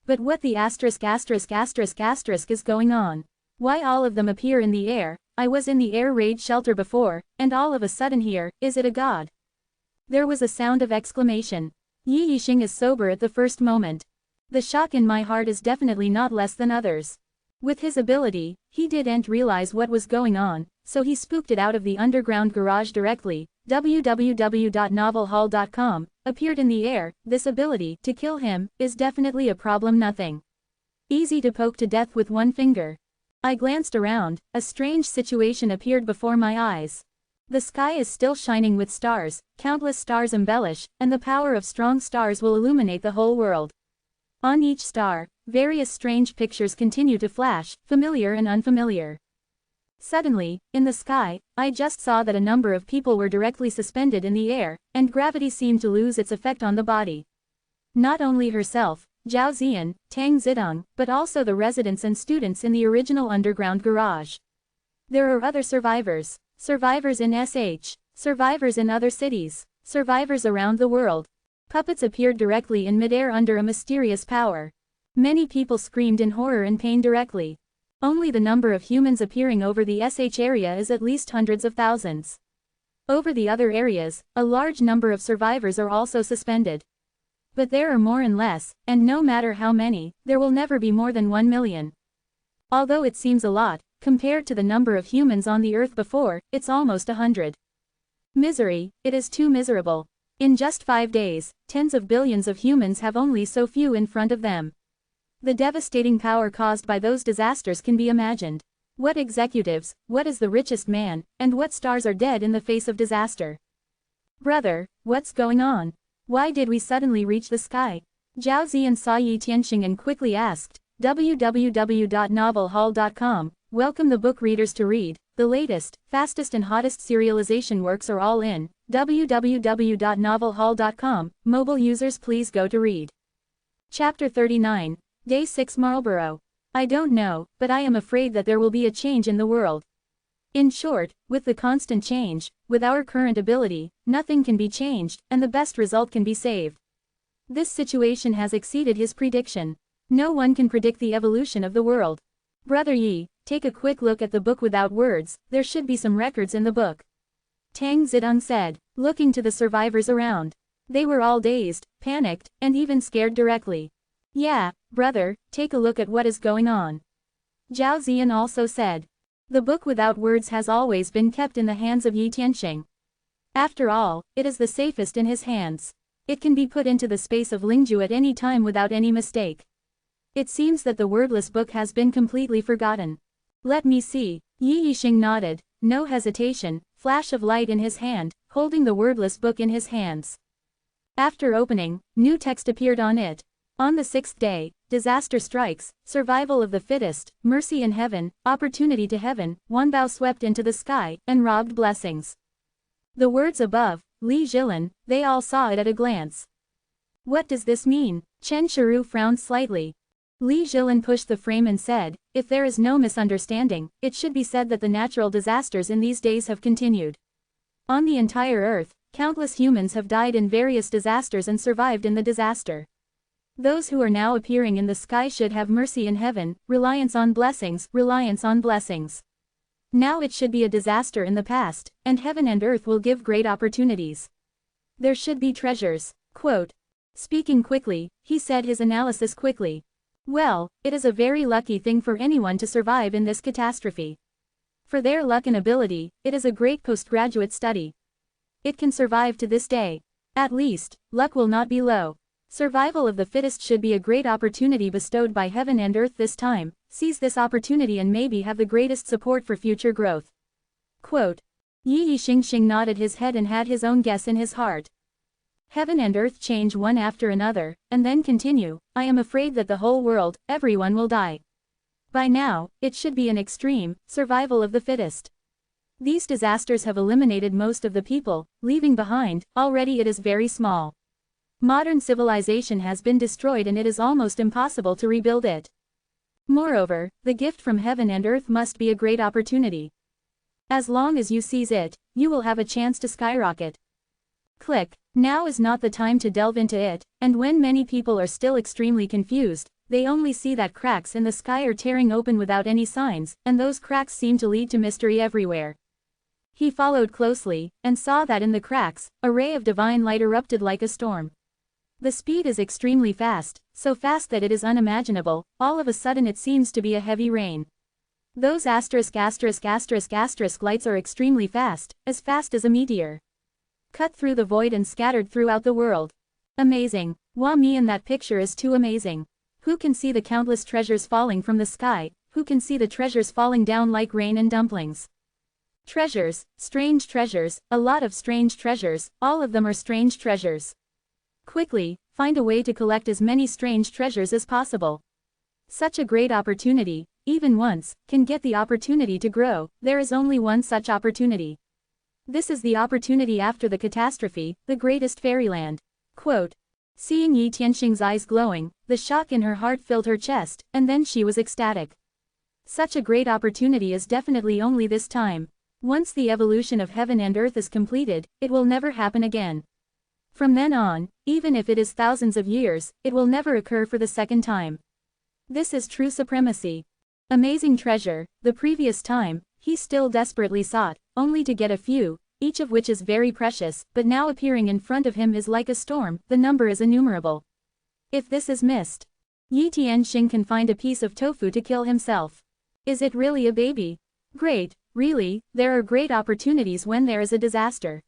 But what the asterisk is going on? Why all of them appear in the air? I was in the air raid shelter before, and all of a sudden here, is it a god? There was a sound of exclamation. Yi Yixing is sober at the first moment. The shock in my heart is definitely not less than others. With his ability, he didn't realize what was going on, so he spooked it out of the underground garage directly. www.novelhall.com, appeared in the air. This ability, to kill him, is definitely a problem nothing. Easy to poke to death with one finger. I glanced around, a strange situation appeared before my eyes. The sky is still shining with stars, countless stars embellish, and the power of strong stars will illuminate the whole world. On each star, various strange pictures continue to flash, familiar and unfamiliar. Suddenly, in the sky, I just saw that a number of people were directly suspended in the air, and gravity seemed to lose its effect on the body. Not only herself, Zhao Ziyan, Tang Zidong, but also the residents and students in the original underground garage. There are other survivors. Survivors in SH. Survivors in other cities. Survivors around the world. Puppets appeared directly in midair under a mysterious power. Many people screamed in horror and pain directly. Only the number of humans appearing over the SH area is at least hundreds of thousands. Over the other areas, a large number of survivors are also suspended. But there are more and less, and no matter how many, there will never be more than 1 million. Although it seems a lot, compared to the number of humans on the earth before, it's almost 100. Misery, it is too miserable. In just 5 days, tens of billions of humans have only so few in front of them. The devastating power caused by those disasters can be imagined. What executives, what is the richest man, and what stars are dead in the face of disaster? Brother, what's going on? Why did we suddenly reach the sky? Zhao Ziyan saw Yi Tianxing and quickly asked, www.novelhall.com, welcome the book readers to read, the latest, fastest and hottest serialization works are all in, www.novelhall.com, mobile users please go to read. Chapter 39. Day 6 Marlborough. I don't know, but I am afraid that there will be a change in the world. In short, with the constant change, with our current ability, nothing can be changed, and the best result can be saved. This situation has exceeded his prediction. No one can predict the evolution of the world. Brother Yi, take a quick look at the book without words, there should be some records in the book. Tang Zidong said, looking to the survivors around. They were all dazed, panicked, and even scared directly. Yeah, brother, take a look at what is going on. Zhao Ziyan also said. The book without words has always been kept in the hands of Yi Tianxing. After all, it is the safest in his hands. It can be put into the space of Lingju at any time without any mistake. It seems that the wordless book has been completely forgotten. Let me see. Yi Yixing nodded, no hesitation, flash of light in his hand, holding the wordless book in his hands. After opening, new text appeared on it. On the 6th day, disaster strikes, survival of the fittest, mercy in heaven, opportunity to heaven, Wanbao swept into the sky, and robbed blessings. The words above, Li Jilin, they all saw it at a glance. What does this mean? Chen Shiru frowned slightly. Li Zhilin pushed the frame and said, if there is no misunderstanding, it should be said that the natural disasters in these days have continued. On the entire earth, countless humans have died in various disasters and survived in the disaster. Those who are now appearing in the sky should have mercy in heaven, reliance on blessings, reliance on blessings. Now it should be a disaster in the past, and heaven and earth will give great opportunities. There should be treasures. Quote. Speaking quickly, he said his analysis quickly. Well, it is a very lucky thing for anyone to survive in this catastrophe. For their luck and ability, it is a great postgraduate study. It can survive to this day. At least, luck will not be low. Survival of the fittest should be a great opportunity bestowed by heaven and earth this time. Seize this opportunity and maybe have the greatest support for future growth. Quote. Yi Xingxing nodded his head and had his own guess in his heart. Heaven and earth change one after another, and then continue. I am afraid that the whole world, everyone will die. By now, it should be an extreme, survival of the fittest. These disasters have eliminated most of the people, leaving behind, already it is very small. Modern civilization has been destroyed and it is almost impossible to rebuild it. Moreover, the gift from heaven and earth must be a great opportunity. As long as you seize it, you will have a chance to skyrocket. Click. Now is not the time to delve into it, and when many people are still extremely confused, they only see that cracks in the sky are tearing open without any signs, and those cracks seem to lead to mystery everywhere. He followed closely, and saw that in the cracks, a ray of divine light erupted like a storm. The speed is extremely fast, so fast that it is unimaginable. All of a sudden it seems to be a heavy rain. Those asterisk lights are extremely fast as a meteor. Cut through the void and scattered throughout the world. Amazing. Wah me in that picture is too amazing. Who can see the countless treasures falling from the sky? Who can see the treasures falling down like rain and dumplings? Treasures, strange treasures, a lot of strange treasures, all of them are strange treasures. Quickly, find a way to collect as many strange treasures as possible. Such a great opportunity, even once, can get the opportunity to grow. There is only one such opportunity. This is the opportunity after the catastrophe, the greatest fairyland. Quote. Seeing Yi Tianxing's eyes glowing, the shock in her heart filled her chest, and then she was ecstatic. Such a great opportunity is definitely only this time. Once the evolution of heaven and earth is completed, it will never happen again. From then on, even if it is thousands of years, it will never occur for the second time. This is true supremacy. Amazing treasure. The previous time, he still desperately sought, only to get a few, each of which is very precious, but now appearing in front of him is like a storm, the number is innumerable. If this is missed, Yi Tianxing can find a piece of tofu to kill himself. Is it really a baby? Great, really, there are great opportunities when there is a disaster.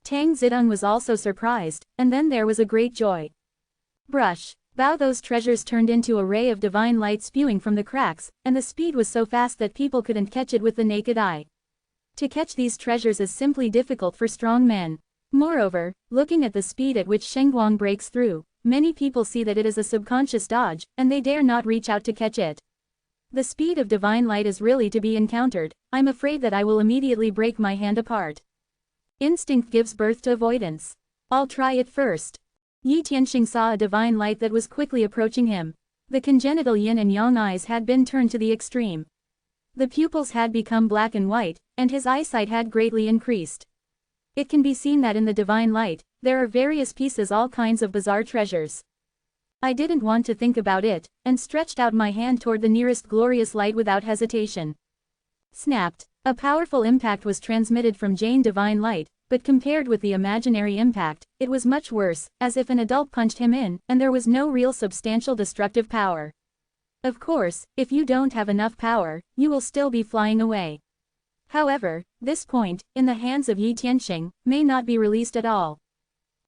Tang Zidong was also surprised, and then there was a great joy. Brush. Bow. Those treasures turned into a ray of divine light spewing from the cracks, and the speed was so fast that people couldn't catch it with the naked eye. To catch these treasures is simply difficult for strong men. Moreover, looking at the speed at which Shengguang breaks through, many people see that it is a subconscious dodge, and they dare not reach out to catch it. The speed of divine light is really to be encountered. I'm afraid that I will immediately break my hand apart. Instinct gives birth to avoidance. I'll try it first. Yi Tianxing saw a divine light that was quickly approaching him. The congenital yin and yang eyes had been turned to the extreme. The pupils had become black and white, and his eyesight had greatly increased. It can be seen that in the divine light, there are various pieces, all kinds of bizarre treasures. I didn't want to think about it, and stretched out my hand toward the nearest glorious light without hesitation. Snapped. A powerful impact was transmitted from Jane divine light, but compared with the imaginary impact, it was much worse, as if an adult punched him in, and there was no real substantial destructive power. Of course, if you don't have enough power, you will still be flying away. However, this point, in the hands of Yi Tianxing, may not be released at all.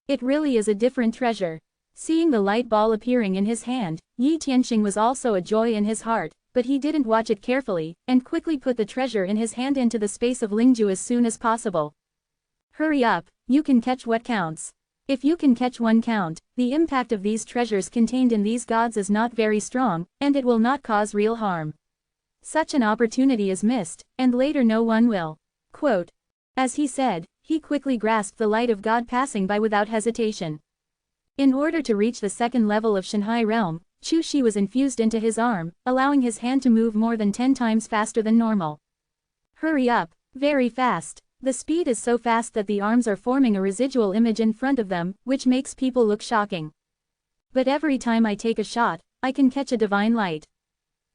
It really is a different treasure. Seeing the light ball appearing in his hand, Yi Tianxing was also a joy in his heart, but he didn't watch it carefully, and quickly put the treasure in his hand into the space of Lingju as soon as possible. Hurry up, you can catch what counts. If you can catch one count, the impact of these treasures contained in these gods is not very strong, and it will not cause real harm. Such an opportunity is missed, and later no one will. Quote. As he said, he quickly grasped the light of God passing by without hesitation. In order to reach the second level of Shanhai realm, Chu Shi was infused into his arm, allowing his hand to move more than 10 times faster than normal. Hurry up, very fast. The speed is so fast that the arms are forming a residual image in front of them, which makes people look shocking. But every time I take a shot, I can catch a divine light.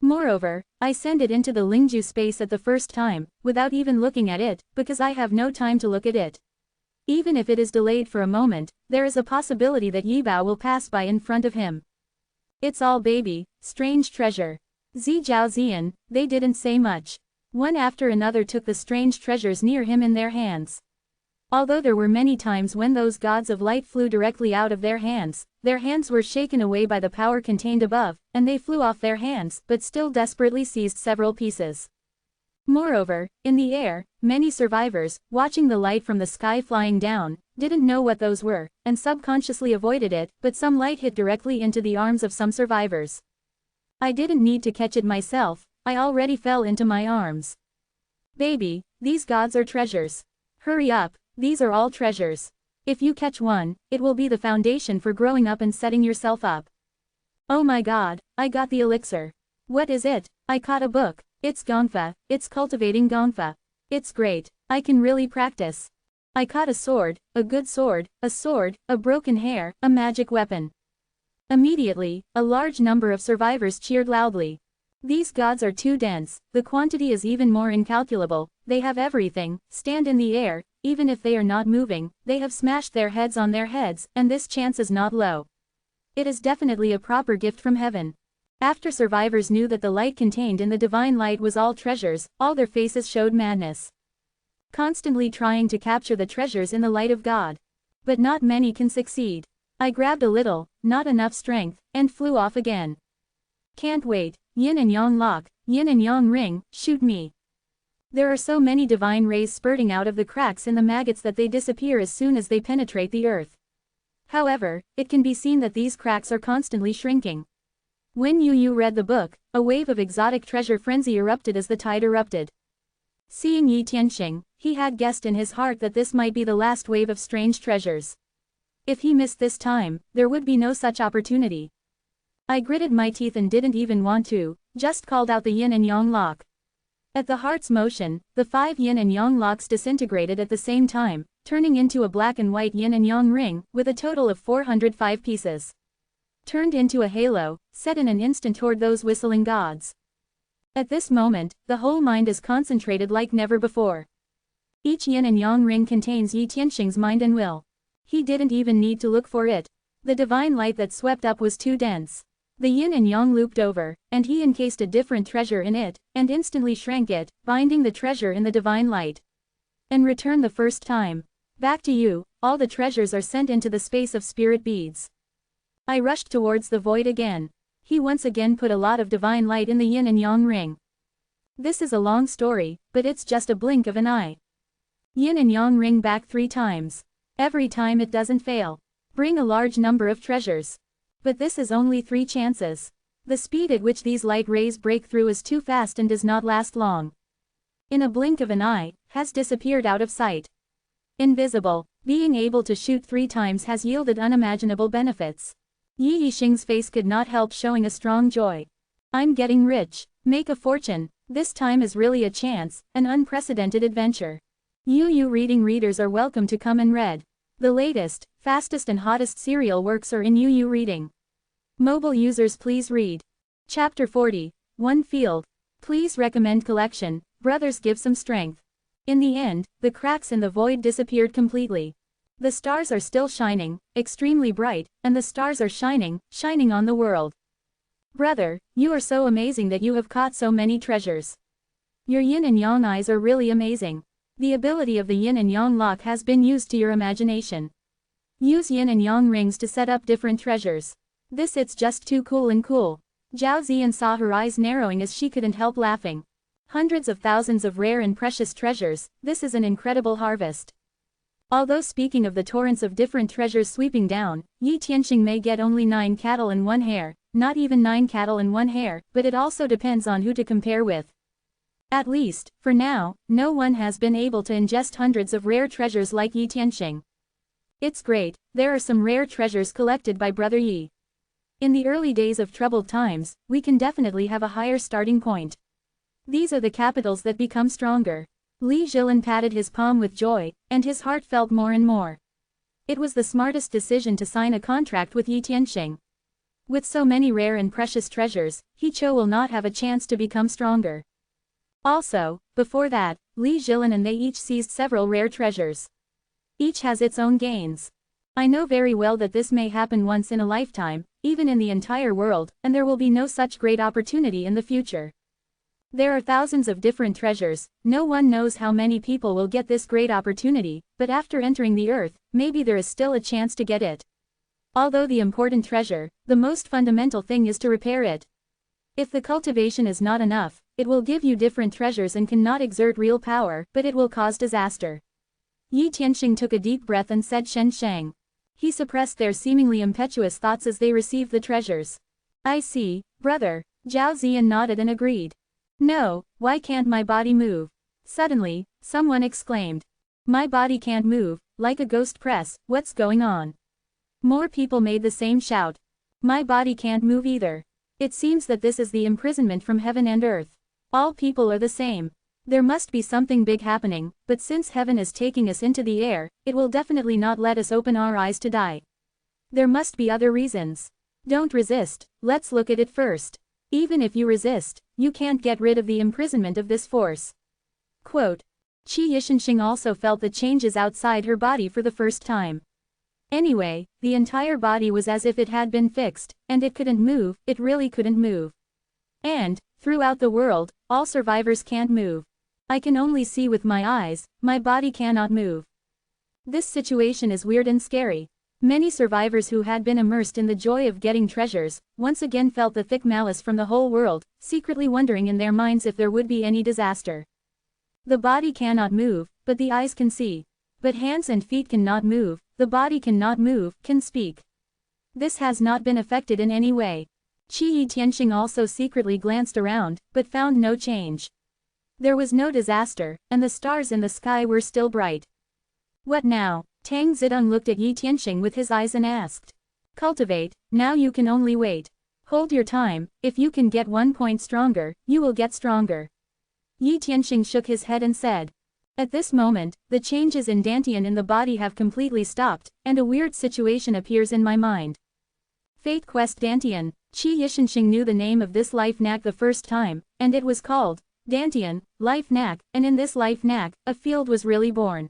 Moreover, I send it into the Lingju space at the first time, without even looking at it, because I have no time to look at it. Even if it is delayed for a moment, there is a possibility that Yibao will pass by in front of him. It's all baby, strange treasure. Zi Jiao Zian, they didn't say much. One after another took the strange treasures near him in their hands. Although there were many times when those gods of light flew directly out of their hands were shaken away by the power contained above, and they flew off their hands, but still desperately seized several pieces. Moreover, in the air, many survivors, watching the light from the sky flying down, didn't know what those were, and subconsciously avoided it, but some light hit directly into the arms of some survivors. I didn't need to catch it myself, I already fell into my arms. Baby, these gods are treasures. Hurry up, these are all treasures. If you catch one, it will be the foundation for growing up and setting yourself up. Oh my god, I got the elixir. What is it? I caught a book. It's Gongfa, it's cultivating Gongfa. It's great, I can really practice. I caught a sword, a good sword, a broken hair, a magic weapon. Immediately, a large number of survivors cheered loudly. These gods are too dense, the quantity is even more incalculable, they have everything, stand in the air, even if they are not moving, they have smashed their heads on their heads, and this chance is not low. It is definitely a proper gift from heaven. After survivors knew that the light contained in the divine light was all treasures, all their faces showed madness. Constantly trying to capture the treasures in the light of God. But not many can succeed. I grabbed a little, not enough strength, and flew off again. Can't wait, yin and yang lock, yin and yang ring, shoot me. There are so many divine rays spurting out of the cracks in the maggots that they disappear as soon as they penetrate the earth. However, it can be seen that these cracks are constantly shrinking. When Yu read the book, a wave of exotic treasure frenzy erupted as the tide erupted. Seeing Yi Tianxing, he had guessed in his heart that this might be the last wave of strange treasures. If he missed this time, there would be no such opportunity. I gritted my teeth and didn't even want to, just called out the yin and yang lock. At the heart's motion, the 5 yin and yang locks disintegrated at the same time, turning into a black and white yin and yang ring, with a total of 405 pieces. Turned into a halo, set in an instant toward those whistling gods. At this moment, the whole mind is concentrated like never before. Each yin and yang ring contains Yi Tianxing's mind and will. He didn't even need to look for it. The divine light that swept up was too dense. The yin and yang looped over, and he encased a different treasure in it, and instantly shrank it, binding the treasure in the divine light. And return the first time. Back to you, all the treasures are sent into the space of spirit beads. I rushed towards the void again. He once again put a lot of divine light in the yin and yang ring. This is a long story, but it's just a blink of an eye. Yin and yang ring back 3 times. Every time it doesn't fail. Bring a large number of treasures. But this is only 3 chances. The speed at which these light rays break through is too fast and does not last long. In a blink of an eye, has disappeared out of sight. Invisible, being able to shoot 3 times has yielded unimaginable benefits. Yi Yixing's face could not help showing a strong joy. I'm getting rich, make a fortune, this time is really a chance, an unprecedented adventure. Yu reading readers are welcome to come and read. The latest, fastest and hottest serial works are in Yu reading. Mobile users please read. Chapter 40, One Field. Please recommend collection, Brothers give some strength. In the end, the cracks in the void disappeared completely. The stars are still shining, extremely bright, and the stars are shining on the world. Brother, you are so amazing that you have caught so many treasures. Your yin and yang eyes are really amazing. The ability of the yin and yang lock has been used to your imagination. Use yin and yang rings to set up different treasures. It's just too cool and cool. Zhao Ziyan saw her eyes narrowing as she couldn't help laughing. Hundreds of thousands of rare and precious treasures, this is an incredible harvest. Although speaking of the torrents of different treasures sweeping down, Yi Tianxing may get only 9 cattle and 1 hare, not even 9 cattle and 1 hare, but it also depends on who to compare with. At least, for now, no one has been able to ingest hundreds of rare treasures like Yi Tianxing. It's great, there are some rare treasures collected by Brother Yi. In the early days of troubled times, we can definitely have a higher starting point. These are the capitals that become stronger. Li Jilin patted his palm with joy, and his heart felt more and more. It was the smartest decision to sign a contract with Yi Tianxing. With so many rare and precious treasures, He Cho will not have a chance to become stronger. Also, before that, Li Jilin and they each seized several rare treasures. Each has its own gains. I know very well that this may happen once in a lifetime, even in the entire world, and there will be no such great opportunity in the future. There are thousands of different treasures, no one knows how many people will get this great opportunity, but after entering the earth, maybe there is still a chance to get it. Although the important treasure, the most fundamental thing is to repair it. If the cultivation is not enough, it will give you different treasures and cannot exert real power, but it will cause disaster. Yi Tianxing took a deep breath and said Shen Shang. He suppressed their seemingly impetuous thoughts as they received the treasures. I see, brother. Zhao Ziyan nodded and agreed. No, why can't my body move? Suddenly, someone exclaimed. My body can't move, like a ghost press, what's going on? More people made the same shout. My body can't move either. It seems that this is the imprisonment from heaven and earth. All people are the same. There must be something big happening, but since heaven is taking us into the air, it will definitely not let us open our eyes to die. There must be other reasons. Don't resist, let's look at it first. Even if you resist, you can't get rid of the imprisonment of this force. Quote. Qi Yishanxing also felt the changes outside her body for the first time. Anyway, the entire body was as if it had been fixed, and it couldn't move, it really couldn't move. And, throughout the world, all survivors can't move. I can only see with my eyes, my body cannot move. This situation is weird and scary. Many survivors who had been immersed in the joy of getting treasures, once again felt the thick malice from the whole world, secretly wondering in their minds if there would be any disaster. The body cannot move, but the eyes can see. But hands and feet cannot move, the body cannot move, can speak. This has not been affected in any way. Qi Tianxing also secretly glanced around, but found no change. There was no disaster, and the stars in the sky were still bright. What now? Tang Zidong looked at Yi Tianxing with his eyes and asked. Cultivate, now you can only wait. Hold your time, if you can get 1 point stronger, you will get stronger. Yi Tianxing shook his head and said. At this moment, the changes in Dantian in the body have completely stopped, and a weird situation appears in my mind. Fate Quest Dantian. Qi Yishanxing knew the name of this life knack the first time, and it was called Dantian, life knack, and in this life knack, a field was really born.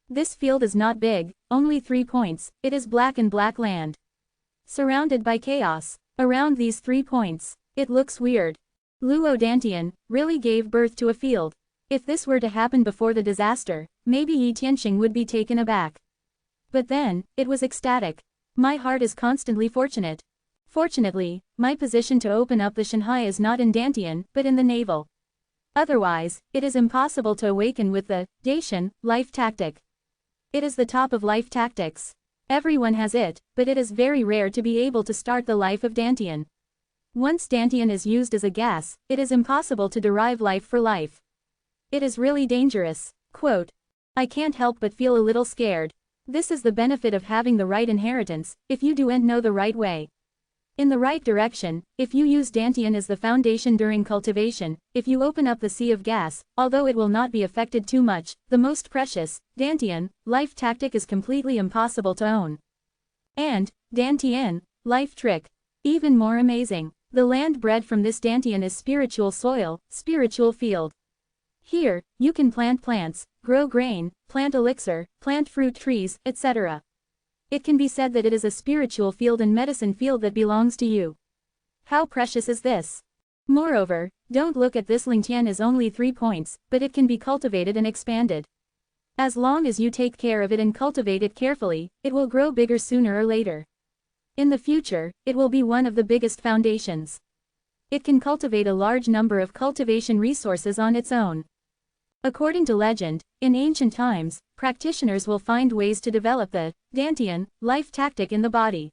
This field is not big, only 3 points, it is black and black land. Surrounded by chaos, around these 3 points, it looks weird. Luo Dantian really gave birth to a field. If this were to happen before the disaster, maybe Yi Tianxing would be taken aback. But then, it was ecstatic. My heart is constantly fortunate. Fortunately, my position to open up the Shanghai is not in Dantian, but in the navel. Otherwise, it is impossible to awaken with the Dacian life tactic. It is the top of life tactics. Everyone has it, but it is very rare to be able to start the life of Dantian. Once Dantian is used as a gas, it is impossible to derive life for life. It is really dangerous. Quote. I can't help but feel a little scared. This is the benefit of having the right inheritance, if you do and know the right way. In the right direction, if you use Dantian as the foundation during cultivation, if you open up the sea of gas, although it will not be affected too much, the most precious, Dantian, life tactic is completely impossible to own. And, Dantian, life trick. Even more amazing. The land bred from this Dantian is spiritual soil, spiritual field. Here, you can plant plants, grow grain, plant elixir, plant fruit trees, etc. It can be said that it is a spiritual field and medicine field that belongs to you. How precious is this? Moreover, don't look at this Lingtian as only 3 points, but it can be cultivated and expanded. As long as you take care of it and cultivate it carefully, it will grow bigger sooner or later. In the future, it will be one of the biggest foundations. It can cultivate a large number of cultivation resources on its own. According to legend, in ancient times, practitioners will find ways to develop the Dantian life tactic in the body.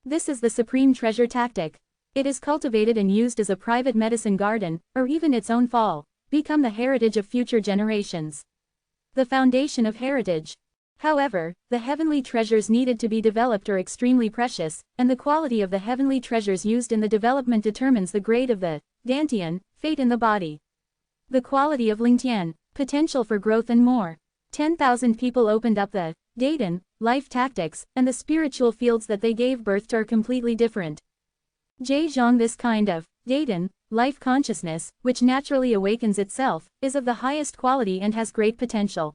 This is the supreme treasure tactic. It is cultivated and used as a private medicine garden, or even its own fall, become the heritage of future generations. The foundation of heritage. However, the heavenly treasures needed to be developed are extremely precious, and the quality of the heavenly treasures used in the development determines the grade of the dantian, fate in the body. The quality of lingtian, potential for growth and more. 10,000 people opened up the Dayton, life tactics, and the spiritual fields that they gave birth to are completely different. Zhejiang, this kind of Dayton, life consciousness, which naturally awakens itself, is of the highest quality and has great potential.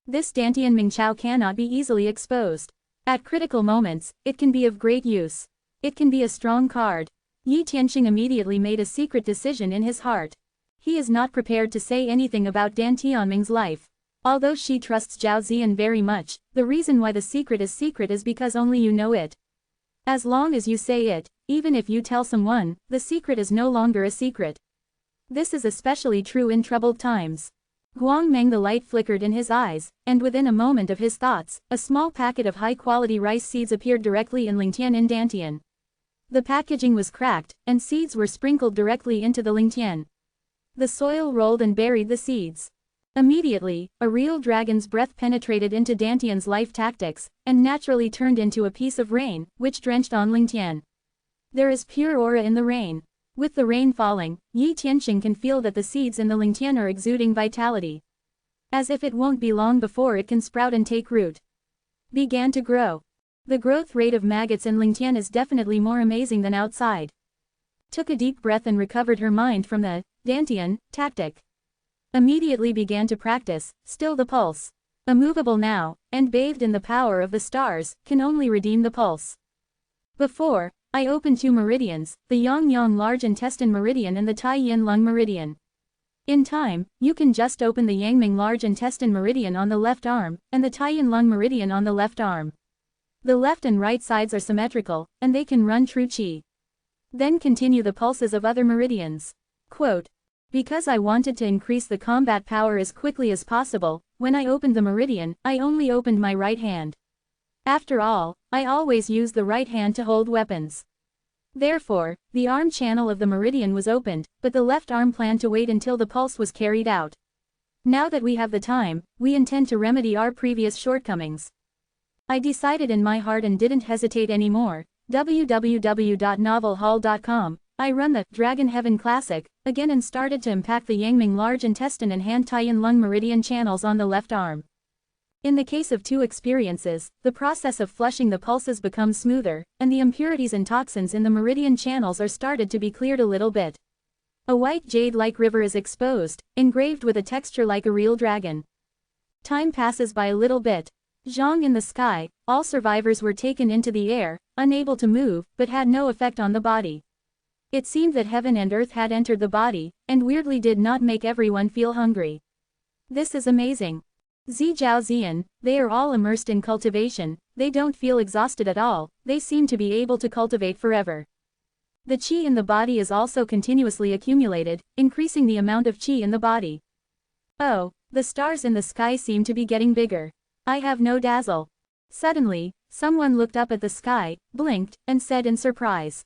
This dantian Mingchao cannot be easily exposed. At critical moments, it can be of great use. It can be a strong card. Yi Tianxing immediately made a secret decision in his heart. He is not prepared to say anything about Dan Tianming's life. Although she trusts Zhao Ziyan very much, the reason why the secret is because only you know it. As long as you say it, even if you tell someone, the secret is no longer a secret. This is especially true in troubled times. Guang Meng, the light flickered in his eyes, and within a moment of his thoughts, a small packet of high-quality rice seeds appeared directly in Lingtian in Dantian. The packaging was cracked, and seeds were sprinkled directly into the Lingtian. The soil rolled and buried the seeds. Immediately, a real dragon's breath penetrated into Dantian's life tactics, and naturally turned into a piece of rain, which drenched on Lingtian. There is pure aura in the rain. With the rain falling, Yi Tianxing can feel that the seeds in the Lingtian are exuding vitality. As if it won't be long before it can sprout and take root. Began to grow. The growth rate of maggots in Lingtian is definitely more amazing than outside. Took a deep breath and recovered her mind from the Dantian tactic. Immediately began to practice, still the pulse. Immovable now, and bathed in the power of the stars, can only redeem the pulse. Before, I opened 2 meridians, the Yang large intestine meridian and the Tai Yin lung meridian. In time, you can just open the Yangming large intestine meridian on the left arm, and the Tai Yin lung meridian on the left arm. The left and right sides are symmetrical, and they can run true qi. Then continue the pulses of other meridians. Quote, because I wanted to increase the combat power as quickly as possible, when I opened the meridian, I only opened my right hand. After all, I always use the right hand to hold weapons. Therefore, the arm channel of the meridian was opened, but the left arm planned to wait until the pulse was carried out. Now that we have the time, we intend to remedy our previous shortcomings. I decided in my heart and didn't hesitate anymore. www.novelhall.com. I run the Dragon Heaven Classic again and started to impact the Yangming large intestine and Han Taiyin lung meridian channels on the left arm. In the case of 2 experiences, the process of flushing the pulses becomes smoother, and the impurities and toxins in the meridian channels are started to be cleared a little bit. A white jade-like river is exposed, engraved with a texture like a real dragon. Time passes by a little bit. Zhang in the sky, all survivors were taken into the air, unable to move, but had no effect on the body. It seemed that heaven and earth had entered the body, and weirdly did not make everyone feel hungry. This is amazing. Zhao Ziyan, they are all immersed in cultivation, they don't feel exhausted at all, they seem to be able to cultivate forever. The qi in the body is also continuously accumulated, increasing the amount of qi in the body. Oh, the stars in the sky seem to be getting bigger. I have no dazzle. Suddenly, someone looked up at the sky, blinked, and said in surprise.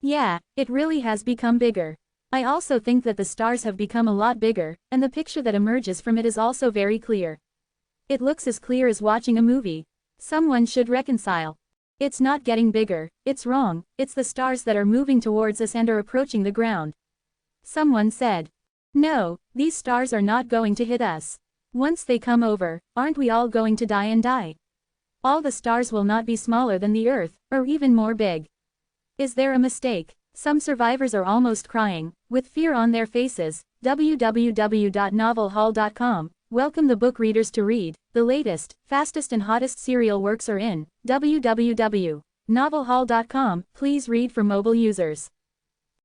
Yeah, it really has become bigger. I also think that the stars have become a lot bigger, and the picture that emerges from it is also very clear. It looks as clear as watching a movie. Someone should reconcile. It's not getting bigger, it's wrong, it's the stars that are moving towards us and are approaching the ground. Someone said. No, these stars are not going to hit us. Once they come over, aren't we all going to die and die? All the stars will not be smaller than the Earth, or even more big. Is there a mistake? Some survivors are almost crying, with fear on their faces. www.novelhall.com. Welcome the book readers to read. The latest, fastest and hottest serial works are in www.novelhall.com. Please read for mobile users.